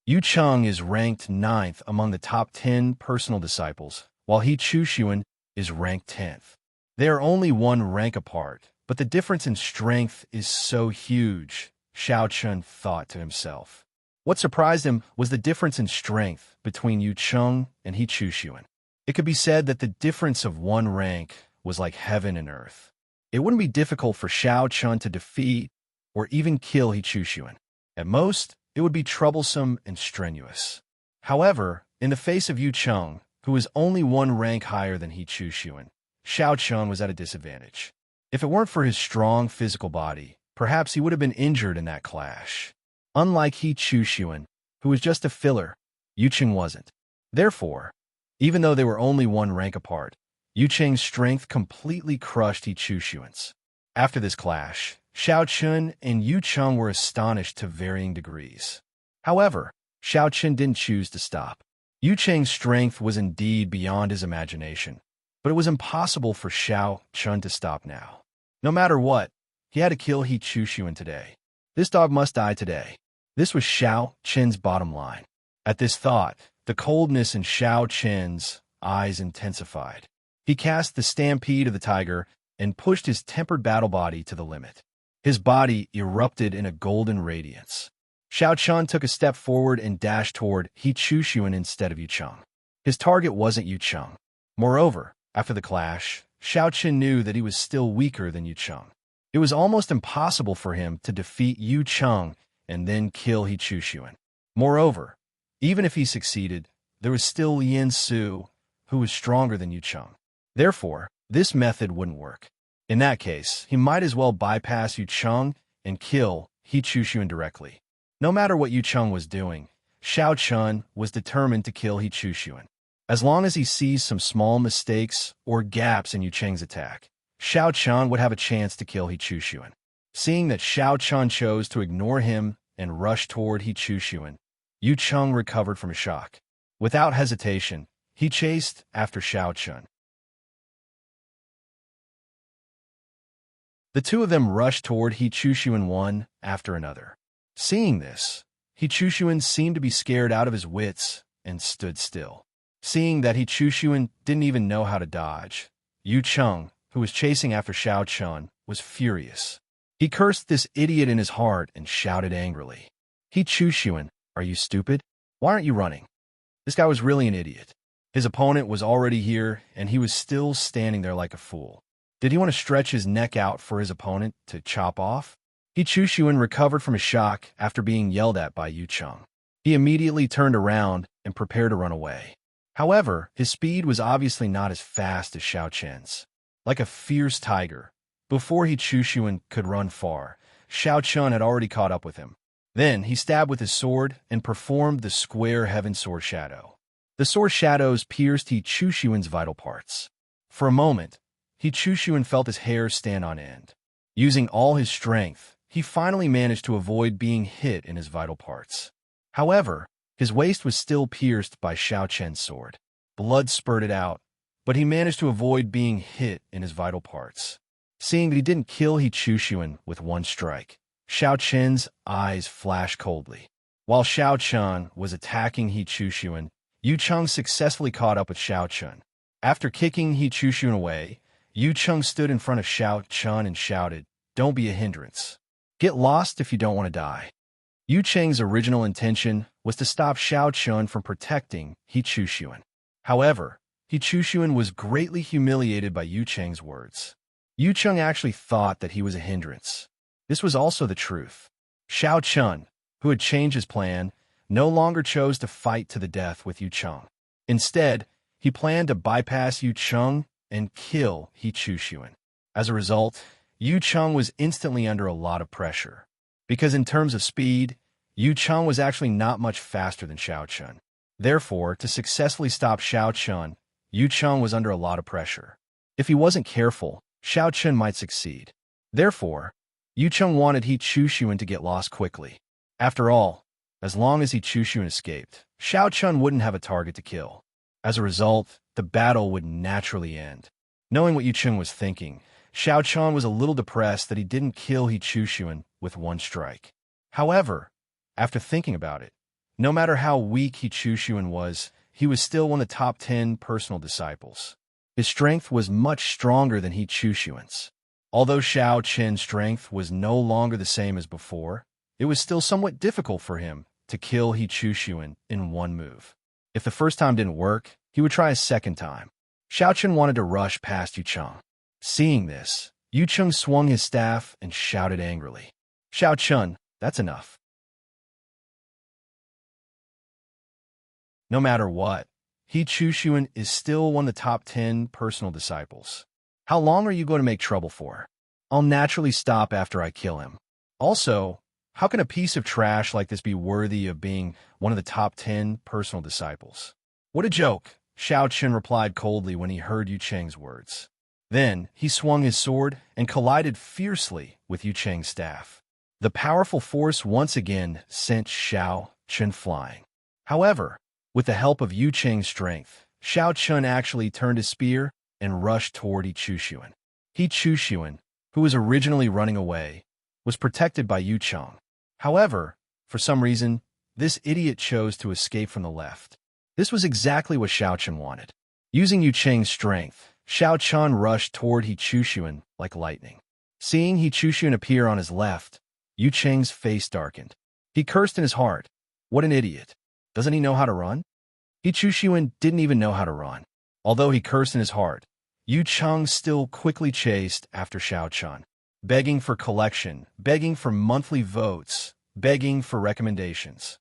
[SPEAKER 1] Yu Cheng is ranked 9th among the top 10 personal disciples, while He Chushuan is ranked 10th. They are only one rank apart, but the difference in strength is so huge, Xiao Chun thought to himself. What surprised him was the difference in strength between Yu Cheng and He Chushuan. It could be said that the difference of one rank was like heaven and earth. It wouldn't be difficult for Xiao Chun to defeat or even kill He Chushuan. At most, it would be troublesome and strenuous. However, in the face of Yu Cheng, who was only one rank higher than He Chushuan, Xiao Chun was at a disadvantage. If it weren't for his strong physical body, perhaps he would have been injured in that clash. Unlike He Chushuan, who was just a filler, Yu Cheng wasn't. Therefore, even though they were only one rank apart, Yu Cheng's strength completely crushed He Chushuan's. After this clash, Xiao Chun and Yu Cheng were astonished to varying degrees. However, Xiao Chun didn't choose to stop. Yu Cheng's strength was indeed beyond his imagination, but it was impossible for Xiao Chun to stop now. No matter what, he had to kill He Chushuan today. This dog must die today. This was Xiao Qin's bottom line. At this thought, the coldness in Xiao Qin's eyes intensified. He cast the stampede of the tiger and pushed his tempered battle body to the limit. His body erupted in a golden radiance. Xiao Chun took a step forward and dashed toward He Chushuan instead of Yu Cheng. His target wasn't Yu Cheng. Moreover, after the clash, Xiao Chun knew that he was still weaker than Yu Cheng. It was almost impossible for him to defeat Yu Cheng and then kill He Chushuan. Moreover, even if he succeeded, there was still Lien Su, who was stronger than Yu Cheng. Therefore, this method wouldn't work. In that case, he might as well bypass Yu Cheng and kill He Chushuan directly. No matter what Yu Cheng was doing, Xiao Chun was determined to kill He Chushuan. As long as he sees some small mistakes or gaps in Yu Cheng's attack, Xiao Chun would have a chance to kill He Chushuan. Seeing that Xiao Chun chose to ignore him and rush toward He Chushuan, Yu Cheng recovered from a shock. Without hesitation, he chased after Xiao Chun. The two of them rushed toward He Chushuan one after another. Seeing this, He Chushuan seemed to be scared out of his wits and stood still. Seeing that He Chushuan didn't even know how to dodge, Yu Cheng, who was chasing after Xiao Chun, was furious. He cursed this idiot in his heart and shouted angrily, "He Chushuan, are you stupid? Why aren't you running?" This guy was really an idiot. His opponent was already here, and he was still standing there like a fool. Did he want to stretch his neck out for his opponent to chop off? He Chushuan recovered from his shock after being yelled at by Yu Cheng. He immediately turned around and prepared to run away. However, his speed was obviously not as fast as Xiao Chen's. Like a fierce tiger, before He Chushuan could run far, Xiao Chun had already caught up with him. Then he stabbed with his sword and performed the square heaven sword shadow. The sword shadows pierced He Chushuan's vital parts. For a moment, He Chushuan felt his hair stand on end. Using all his strength, he finally managed to avoid being hit in his vital parts. However, his waist was still pierced by Xiao Chen's sword. Blood spurted out, but he managed to avoid being hit in his vital parts. Seeing that he didn't kill He Chushuan with one strike, Xiao Chen's eyes flashed coldly. While Xiao Chun was attacking He Chushuan, Yu Cheng successfully caught up with Xiao Chun. After kicking He Chushuan away, Yu Cheng stood in front of Xiao Chun and shouted, "Don't be a hindrance. Get lost if you don't want to die." Yu Cheng's original intention was to stop Xiao Chun from protecting He Chushuan. However, He Chushuan was greatly humiliated by Yu Cheng's words. Yu Cheng actually thought that he was a hindrance. This was also the truth. Xiao Chun, who had changed his plan, no longer chose to fight to the death with Yu Cheng. Instead, he planned to bypass Yu Cheng and kill He Chushuan. As a result, Yu Cheng was instantly under a lot of pressure. Because in terms of speed, Yu Cheng was actually not much faster than Xiao Chun. Therefore, to successfully stop Xiao Chun, Yu Cheng was under a lot of pressure. If he wasn't careful, Xiao Chun might succeed. Therefore, Yu Cheng wanted He Chushuan to get lost quickly. After all, as long as He Chushuan escaped, Xiao Chun wouldn't have a target to kill. As a result, the battle would naturally end. Knowing what Yu Cheng was thinking, Xiao Chun was a little depressed that he didn't kill He Chushuan with one strike. However, after thinking about it, no matter how weak He Chushuan was, he was still one of the top 10 personal disciples. His strength was much stronger than He Chushuan's. Although Xiao Chen's strength was no longer the same as before, it was still somewhat difficult for him to kill He Chushuan in one move. If the first time didn't work, he would try a second time. Xiao Chen wanted to rush past Yu Cheng. Seeing this, Yu Cheng swung his staff and shouted angrily, "Xiao Chun, that's enough. No matter what, He Chushuan is still one of the top 10 personal disciples. How long are you going to make trouble for? I'll naturally stop after I kill him. Also, how can a piece of trash like this be worthy of being one of the top 10 personal disciples?" "What a joke," Xiao Chen replied coldly when he heard Yu Cheng's words. Then he swung his sword and collided fiercely with Yu Cheng's staff. The powerful force once again sent Xiao Chen flying. However, with the help of Yu Cheng's strength, Xiao Chen actually turned his spear and rushed toward He Chushuan. He Chushuan, who was originally running away, was protected by Yu Cheng. However, for some reason, this idiot chose to escape from the left. This was exactly what Xiao Chen wanted. Using Yu Cheng's strength, Xiao Chen rushed toward He Chushuan like lightning. Seeing He Chushuan appear on his left, Yu Cheng's face darkened. He cursed in his heart. What an idiot. Doesn't he know how to run? He Chushuan didn't even know how to run. Although he cursed in his heart, Yu Cheng still quickly chased after Xiao Chen, begging for collection, begging for monthly votes, begging for recommendations.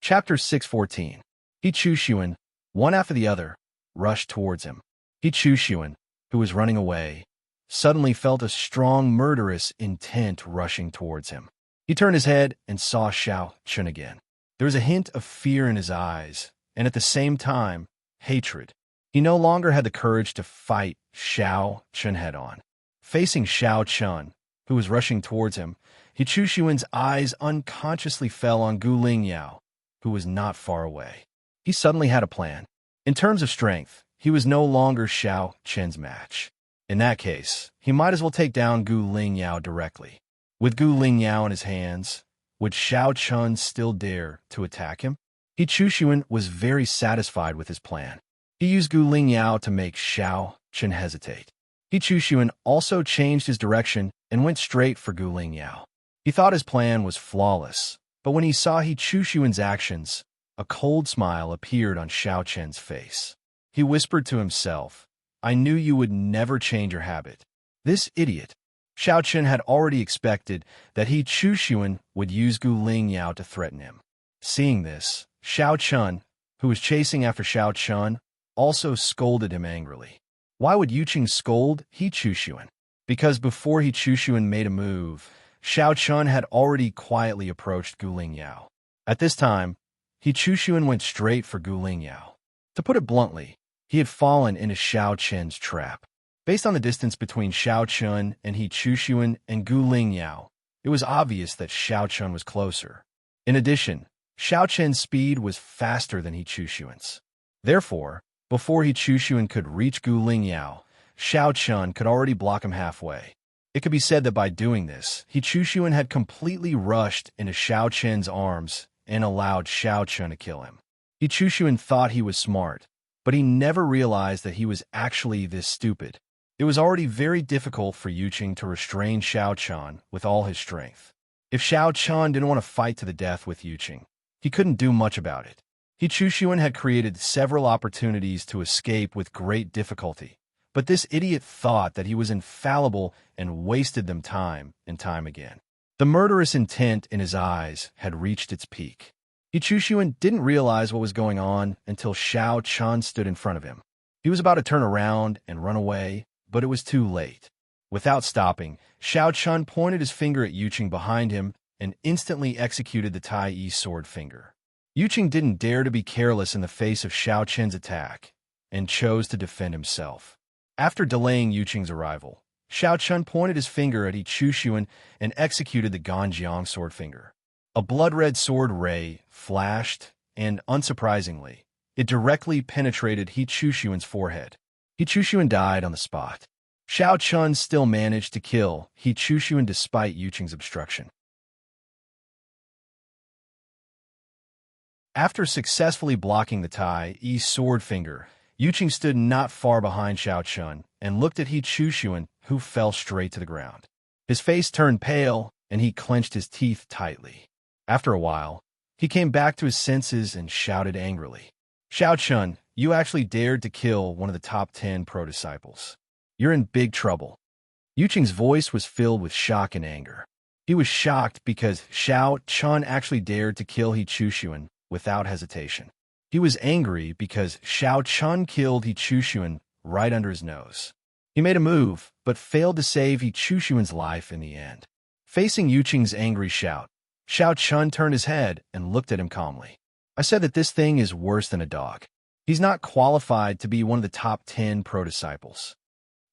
[SPEAKER 1] Chapter 614. He Chushuan, one after the other, rushed towards him. He Chushuan, who was running away, suddenly felt a strong murderous intent rushing towards him. He turned his head and saw Xiao Chen again. There was a hint of fear in his eyes, and at the same time, hatred. He no longer had the courage to fight Xiao Chen head-on. Facing Xiao Chen, who was rushing towards him, He Chushuan's eyes unconsciously fell on Gu Lingyao, who was not far away. He suddenly had a plan. In terms of strength, he was no longer Xiao Chen's match. In that case, he might as well take down Gu Lingyao directly. With Gu Lingyao in his hands, would Xiao Chun still dare to attack him? He Chuxuan was very satisfied with his plan. He used Gu Lingyao to make Xiao Chen hesitate. He Chuxuan also changed his direction and went straight for Gu Lingyao. He thought his plan was flawless, but when he saw He Chuxuan's actions, a cold smile appeared on Xiao Chen's face. He whispered to himself, "I knew you would never change your habit." This idiot. Xiao Chen had already expected that He Chuxuan would use Gu Lingyao to threaten him. Seeing this, Xiao Chun, who was chasing after Xiao Chun, also scolded him angrily. Why would Yuqing scold He Chuxuan? Because before He Chuxuan made a move, Xiao Chun had already quietly approached Gu Lingyao. At this time, He Chuxuan went straight for Gu Lingyao. To put it bluntly, he had fallen into Xiao Chen's trap. Based on the distance between Xiao Chun and He Chuxuan and Gu Lingyao, it was obvious that Xiao Chun was closer. In addition, Xiao Chen's speed was faster than He Chuxuan's. Therefore, before He Chuxuan could reach Gu Lingyao, Xiao Chun could already block him halfway. It could be said that by doing this, He Chuxuan had completely rushed into Xiao Chen's arms and allowed Xiao Chun to kill him. He Chuxuan thought he was smart, but he never realized that he was actually this stupid. It was already very difficult for Yuqing to restrain Xiao Chun with all his strength. If Xiao Chun didn't want to fight to the death with Yuqing, he couldn't do much about it. He Chuxuan had created several opportunities to escape with great difficulty, but this idiot thought that he was infallible and wasted them time and time again. The murderous intent in his eyes had reached its peak. He Chuxuan didn't realize what was going on until Xiao Chun stood in front of him. He was about to turn around and run away, but it was too late. Without stopping, Xiao Chun pointed his finger at Yuqing behind him and instantly executed the Tai Yi sword finger. Yuqing didn't dare to be careless in the face of Xiao Chen's attack and chose to defend himself. After delaying Yuqing's arrival, Xiao Chun pointed his finger at He Chuxuan and executed the Ganjiang sword finger. A blood-red sword ray flashed, and unsurprisingly, it directly penetrated He Chuxuan's forehead. He Chuxuan died on the spot. Xiao Chun still managed to kill He Chuxuan despite Yuqing's obstruction. After successfully blocking the Tai Yi sword finger, Yuqing stood not far behind Xiao Chun and looked at He Chuxuan, who fell straight to the ground. His face turned pale, and he clenched his teeth tightly. After a while, he came back to his senses and shouted angrily, "Xiao Chun, you actually dared to kill one of the top 10 pro-disciples. You're in big trouble." Yuqing's voice was filled with shock and anger. He was shocked because Xiao Chun actually dared to kill He Chuxuan without hesitation. He was angry because Xiao Chun killed He Chuxuan right under his nose. He made a move, but failed to save He Chuxuan's life in the end. Facing Yuqing's angry shout, Xiao Chun turned his head and looked at him calmly. "I said that this thing is worse than a dog. He's not qualified to be one of the top 10 pro-disciples."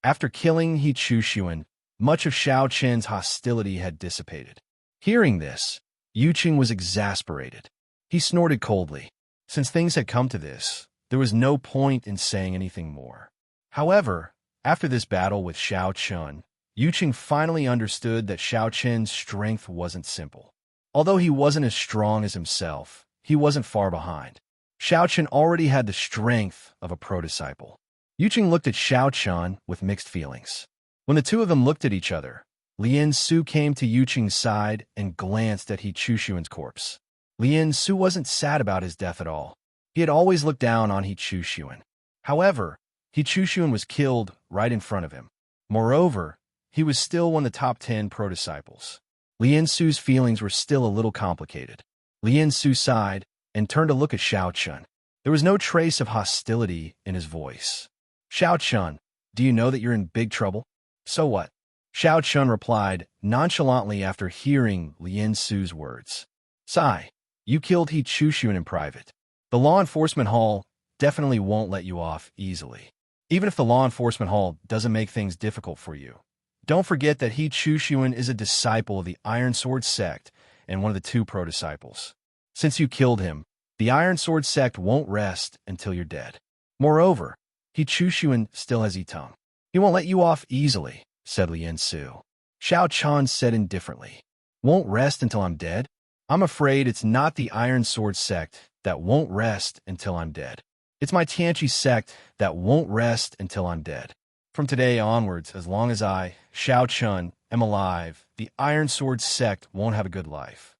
[SPEAKER 1] After killing He Chuxuan, much of Xiao Chen's hostility had dissipated. Hearing this, Yuqing was exasperated. He snorted coldly. Since things had come to this, there was no point in saying anything more. However, after this battle with Xiao Chun, Yuqing finally understood that Xiao Chen's strength wasn't simple. Although he wasn't as strong as himself, he wasn't far behind. Xiao Chun already had the strength of a pro-disciple. Yuqing looked at Xiao Chun with mixed feelings. When the two of them looked at each other, Lien Su came to Yuqing's side and glanced at He Chuxuan's corpse. Lien Su wasn't sad about his death at all. He had always looked down on He Chuxuan. However, He Chuxuan was killed right in front of him. Moreover, he was still one of the top 10 pro-disciples. Lien Su's feelings were still a little complicated. Lien Su sighed and turned to look at Xiao Chun. There was no trace of hostility in his voice. "Xiao Chun, do you know that you're in big trouble?" "So what?" Xiao Chun replied nonchalantly after hearing Lien Su's words. "Sai, you killed He Chuxuan in private. The law enforcement hall definitely won't let you off easily. Even if the law enforcement hall doesn't make things difficult for you. Don't forget that He Chuxuan is a disciple of the Iron Sword sect and one of the 2 pro-disciples. Since you killed him, The Iron Sword sect won't rest until you're dead. Moreover, He Chushuan still has tongue. He won't let you off easily, said Lien Su. Xiao Chan said indifferently. Won't rest until I'm dead? I'm afraid it's not the Iron Sword sect that won't rest until I'm dead. It's my Tianchi sect that won't rest until I'm dead. From today onwards, as long as I, Xiao Chun, am alive, the Iron Sword sect won't have a good life.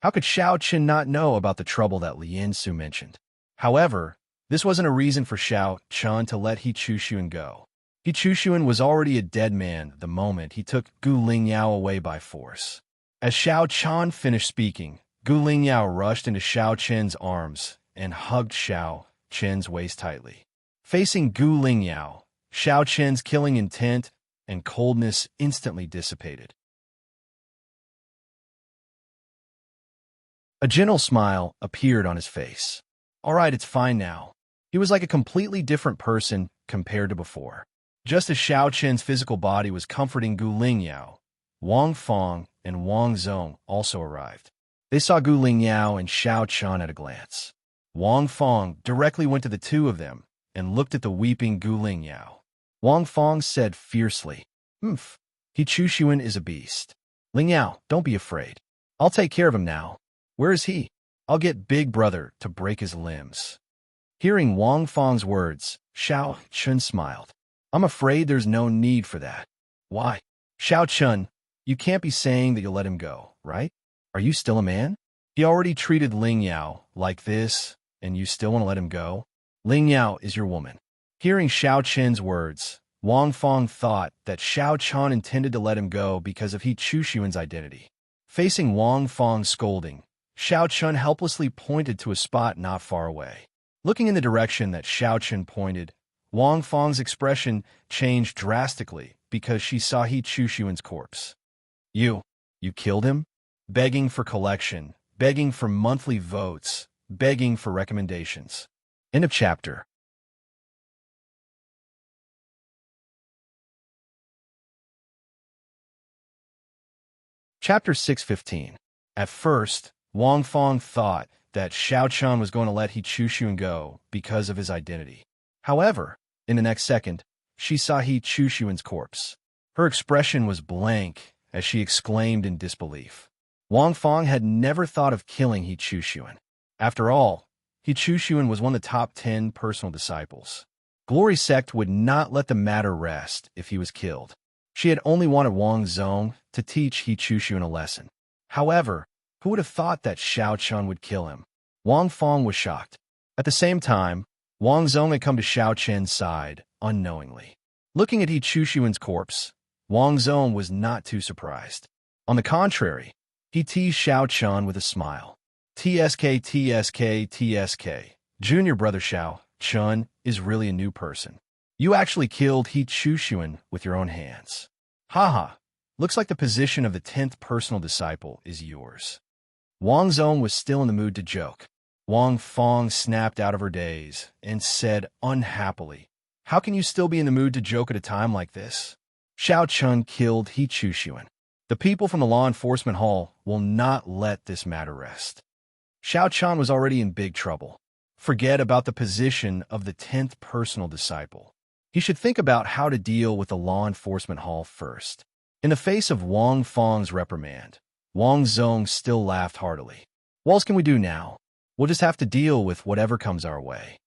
[SPEAKER 1] How could Xiao Chun not know about the trouble that Lien Su mentioned? However, this wasn't a reason for Xiao Chun to let He Chushuan go. He Chushuan was already a dead man the moment he took Gu Lingyao away by force. As Xiao Chun finished speaking, Gu Lingyao rushed into Xiao Chen's arms and hugged Xiao Chen's waist tightly. Facing Gu Lingyao, Xiao Chen's killing intent and coldness instantly dissipated. A gentle smile appeared on his face. All right, it's fine now. He was like a completely different person compared to before. Just as Xiao Chen's physical body was comforting Gu Lingyao, Wang Fong and Wang Zong also arrived. They saw Gu Lingyao and Xiao Chen at a glance. Wang Fong directly went to the two of them and looked at the weeping Gu Lingyao. Wang Fong said fiercely, "Humph, He Chushuan is a beast. Lingyao, don't be afraid. I'll take care of him now. Where is he? I'll get Big Brother to break his limbs." Hearing Wang Fong's words, Xiao Chun smiled. "I'm afraid there's no need for that." "Why?" "Xiao Chun, you can't be saying that you'll let him go, right? Are you still a man? He already treated Ling Yao like this, and you still want to let him go? Ling Yao is your woman." Hearing Xiao Chen's words, Wang Fong thought that Xiao Chen intended to let him go because of He Chushuan's identity. Facing Wang Fong's scolding, Xiao Chen helplessly pointed to a spot not far away. Looking in the direction that Xiao Chen pointed, Wang Fong's expression changed drastically because she saw He Chushuan's corpse. You killed him? Begging for collection, begging for monthly votes, begging for recommendations. End of chapter. Chapter 615. At first, Wang Fong thought that Xiao Chen was going to let He Chushuan go because of his identity. However, in the next second, she saw He Chushuan's corpse. Her expression was blank as she exclaimed in disbelief. Wang Fong had never thought of killing He Chushuan. After all, He Chushuan was one of the top 10 personal disciples. Glory Sect would not let the matter rest if he was killed. She had only wanted Wang Zong to teach He Chushuan a lesson. However, who would have thought that Xiao Chen would kill him? Wang Fong was shocked. At the same time, Wang Zong had come to Xiao Chen's side unknowingly. Looking at He Chushuan's corpse, Wang Zong was not too surprised. On the contrary, he teased Xiao Chen with a smile. "TSK, TSK, TSK. Junior brother Xiao Chen is really a new person. You actually killed He Chushuan with your own hands. Haha, looks like the position of the 10th personal disciple is yours." Wang Zong was still in the mood to joke. Wang Fong snapped out of her daze and said unhappily, "How can you still be in the mood to joke at a time like this? Xiao Chen killed He Chushuan. The people from the law enforcement hall will not let this matter rest." Xiao Chen was already in big trouble. Forget about the position of the 10th personal disciple. He should think about how to deal with the law enforcement hall first. In the face of Wang Fong's reprimand, Wang Zong still laughed heartily. "What else can we do now? We'll just have to deal with whatever comes our way."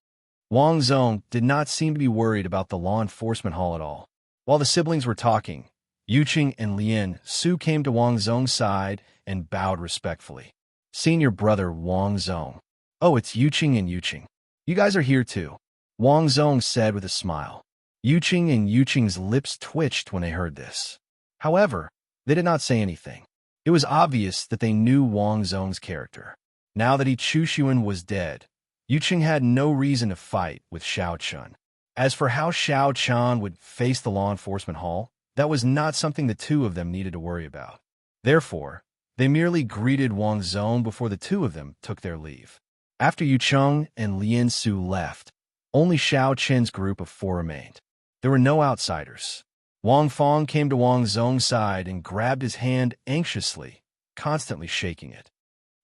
[SPEAKER 1] Wang Zong did not seem to be worried about the law enforcement hall at all. While the siblings were talking, Yuqing and Lien Su came to Wang Zong's side and bowed respectfully. "Senior brother Wang Zong." "Oh, it's Yuqing and Yuqing. You guys are here too," Wang Zong said with a smile. Yuqing and Yuqing's lips twitched when they heard this. However, they did not say anything. It was obvious that they knew Wang Zong's character. Now that He Chushuan was dead, Yuqing had no reason to fight with Xiao Chen. As for how Xiao Chen would face the law enforcement hall, that was not something the two of them needed to worry about. Therefore, they merely greeted Wang Zong before the two of them took their leave. After Yucheng and Lien Su left, only Xiao Chen's group of 4 remained. There were no outsiders. Wang Fong came to Wang Zong's side and grabbed his hand anxiously, constantly shaking it.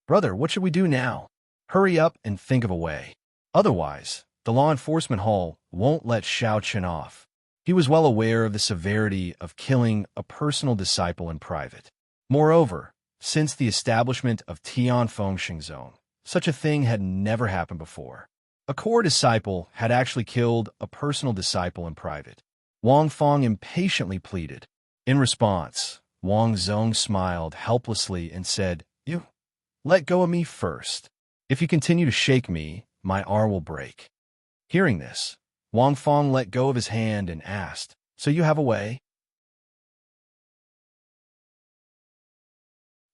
[SPEAKER 1] "Brother, what should we do now?" Hurry up and think of a way. Otherwise, the law enforcement hall won't let Xiao Chen off. He was well aware of the severity of killing a personal disciple in private. Moreover, since the establishment of Tianfeng Xingzong, such a thing had never happened before. A core disciple had actually killed a personal disciple in private. Wang Feng impatiently pleaded. In response, Wang Zong smiled helplessly and said, "You, let go of me first. If you continue to shake me, my arm will break." Hearing this, Wang Feng let go of his hand and asked, "So you have a way?"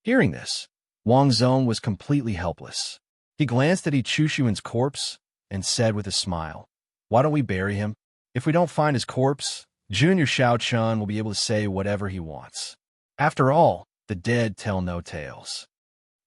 [SPEAKER 1] Hearing this, Wang Zong was completely helpless. He glanced at Yi Chushuan's corpse and said with a smile, "Why don't we bury him? If we don't find his corpse, Junior Xiao Chun will be able to say whatever he wants. After all, the dead tell no tales.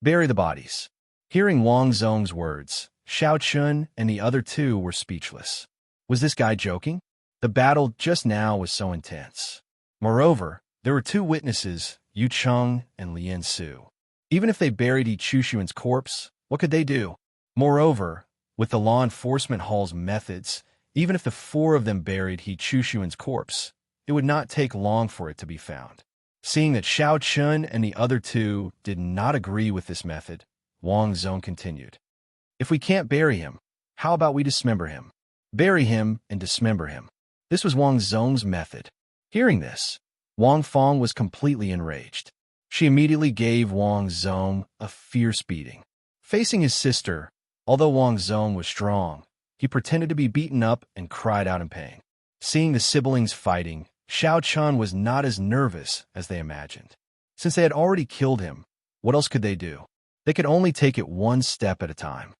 [SPEAKER 1] Bury the bodies." Hearing Wang Zong's words, Xiao Chun and the other two were speechless. Was this guy joking? The battle just now was so intense. Moreover, there were two witnesses, Yu Cheng and Lian Su. Even if they buried Yi Chushuan's corpse, what could they do? Moreover, with the law enforcement hall's methods, even if the four of them buried Yi Chushuan's corpse, it would not take long for it to be found. Seeing that Xiao Chun and the other two did not agree with this method, Wang Zong continued. "If we can't bury him, how about we dismember him? Bury him and dismember him." This was Wang Zong's method. Hearing this, Wang Feng was completely enraged. She immediately gave Wang Zong a fierce beating. Facing his sister, although Wang Zong was strong, he pretended to be beaten up and cried out in pain. Seeing the siblings fighting, Xiao Chun was not as nervous as they imagined. Since they had already killed him, what else could they do? They could only take it one step at a time.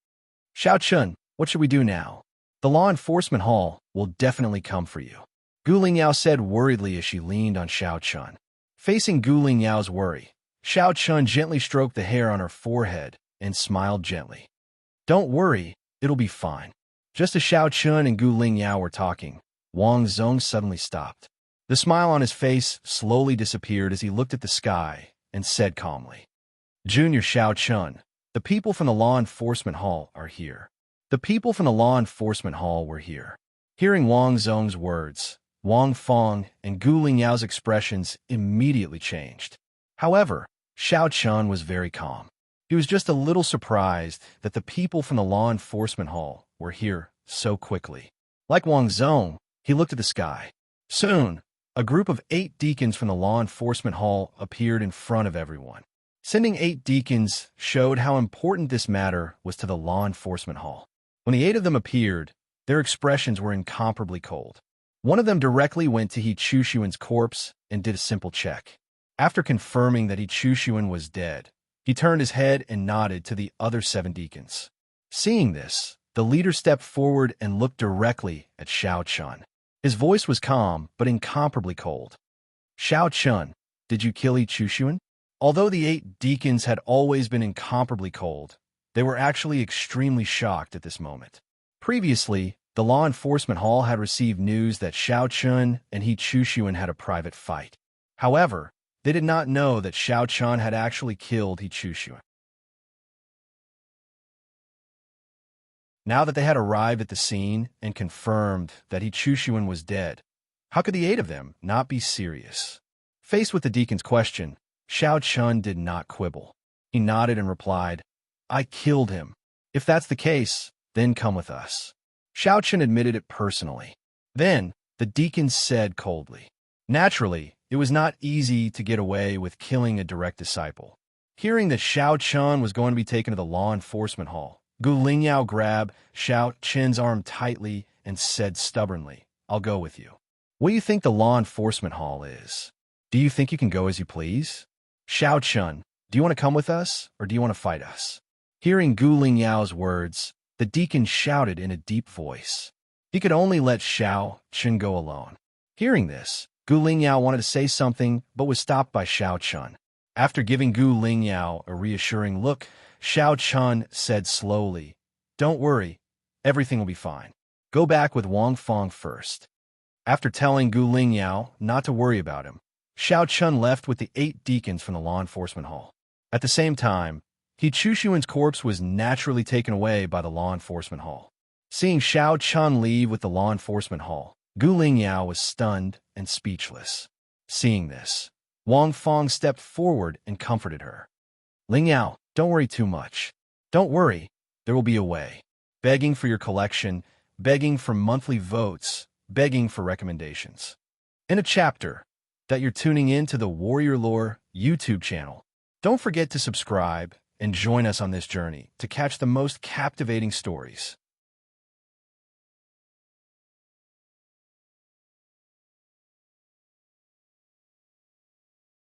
[SPEAKER 1] "Xiao Chun, what should we do now? The law enforcement hall will definitely come for you," Gu Lingyao said worriedly as she leaned on Xiao Chun. Facing Gu Lingyao's worry, Xiao Chun gently stroked the hair on her forehead and smiled gently. "Don't worry, it'll be fine." Just as Xiao Chun and Gu Lingyao were talking, Wang Zong suddenly stopped. The smile on his face slowly disappeared as he looked at the sky and said calmly, "Junior Xiao Chun, the people from the law enforcement hall are here." The people from the law enforcement hall were here. Hearing Wang Zong's words, Wang Feng and Gu Lingyao's expressions immediately changed. However, Xiao Chun was very calm. He was just a little surprised that the people from the law enforcement hall were here so quickly. Like Wang Zong, he looked at the sky. Soon, a group of 8 deacons from the law enforcement hall appeared in front of everyone. Sending 8 deacons showed how important this matter was to the law enforcement hall. When the 8 of them appeared, their expressions were incomparably cold. One of them directly went to Yi Chushuan's corpse and did a simple check. After confirming that Yi Chushuan was dead, he turned his head and nodded to the other 7 deacons. Seeing this, the leader stepped forward and looked directly at Xiao Chun. His voice was calm, but incomparably cold. "Xiao Chun, did you kill Yi Chushuan?" Although the 8 deacons had always been incomparably cold, they were actually extremely shocked at this moment. Previously, the law enforcement hall had received news that Xiao Chun and Yi Chushuan had a private fight. However, they did not know that Xiao Chun had actually killed Yi Chushuan. Now that they had arrived at the scene and confirmed that Yi Chushuan was dead, how could the 8 of them not be serious? Faced with the deacon's question, Xiao Chun did not quibble. He nodded and replied, "I killed him. If that's the case, then come with us." Xiao Chun admitted it personally. Then, the deacons said coldly. Naturally, it was not easy to get away with killing a direct disciple. Hearing that Xiao Chun was going to be taken to the law enforcement hall, Gu Lingyao grabbed Xiao Chun's arm tightly and said stubbornly, "I'll go with you." "What do you think the law enforcement hall is? Do you think you can go as you please? Xiao Chun, do you want to come with us, or do you want to fight us?" Hearing Gu Lingyao's words, the deacon shouted in a deep voice. He could only let Xiao Chun go alone. Hearing this, Gu Lingyao wanted to say something, but was stopped by Xiao Chun. After giving Gu Lingyao a reassuring look, Xiao Chun said slowly, "Don't worry, everything will be fine. Go back with Wang Feng first." After telling Gu Lingyao not to worry about him, Xiao Chun left with the 8 deacons from the law enforcement hall. At the same time, He Chushuan's corpse was naturally taken away by the law enforcement hall. Seeing Xiao Chun leave with the law enforcement hall, Gu Lingyao was stunned and speechless. Seeing this, Wang Fong stepped forward and comforted her. Lingyao, don't worry too much. Don't worry, there will be a way. Begging for your collection, begging for monthly votes, begging for recommendations. In a chapter that you're tuning in to the Warrior Lore YouTube channel. Don't forget to subscribe and join us on this journey to catch the most captivating stories.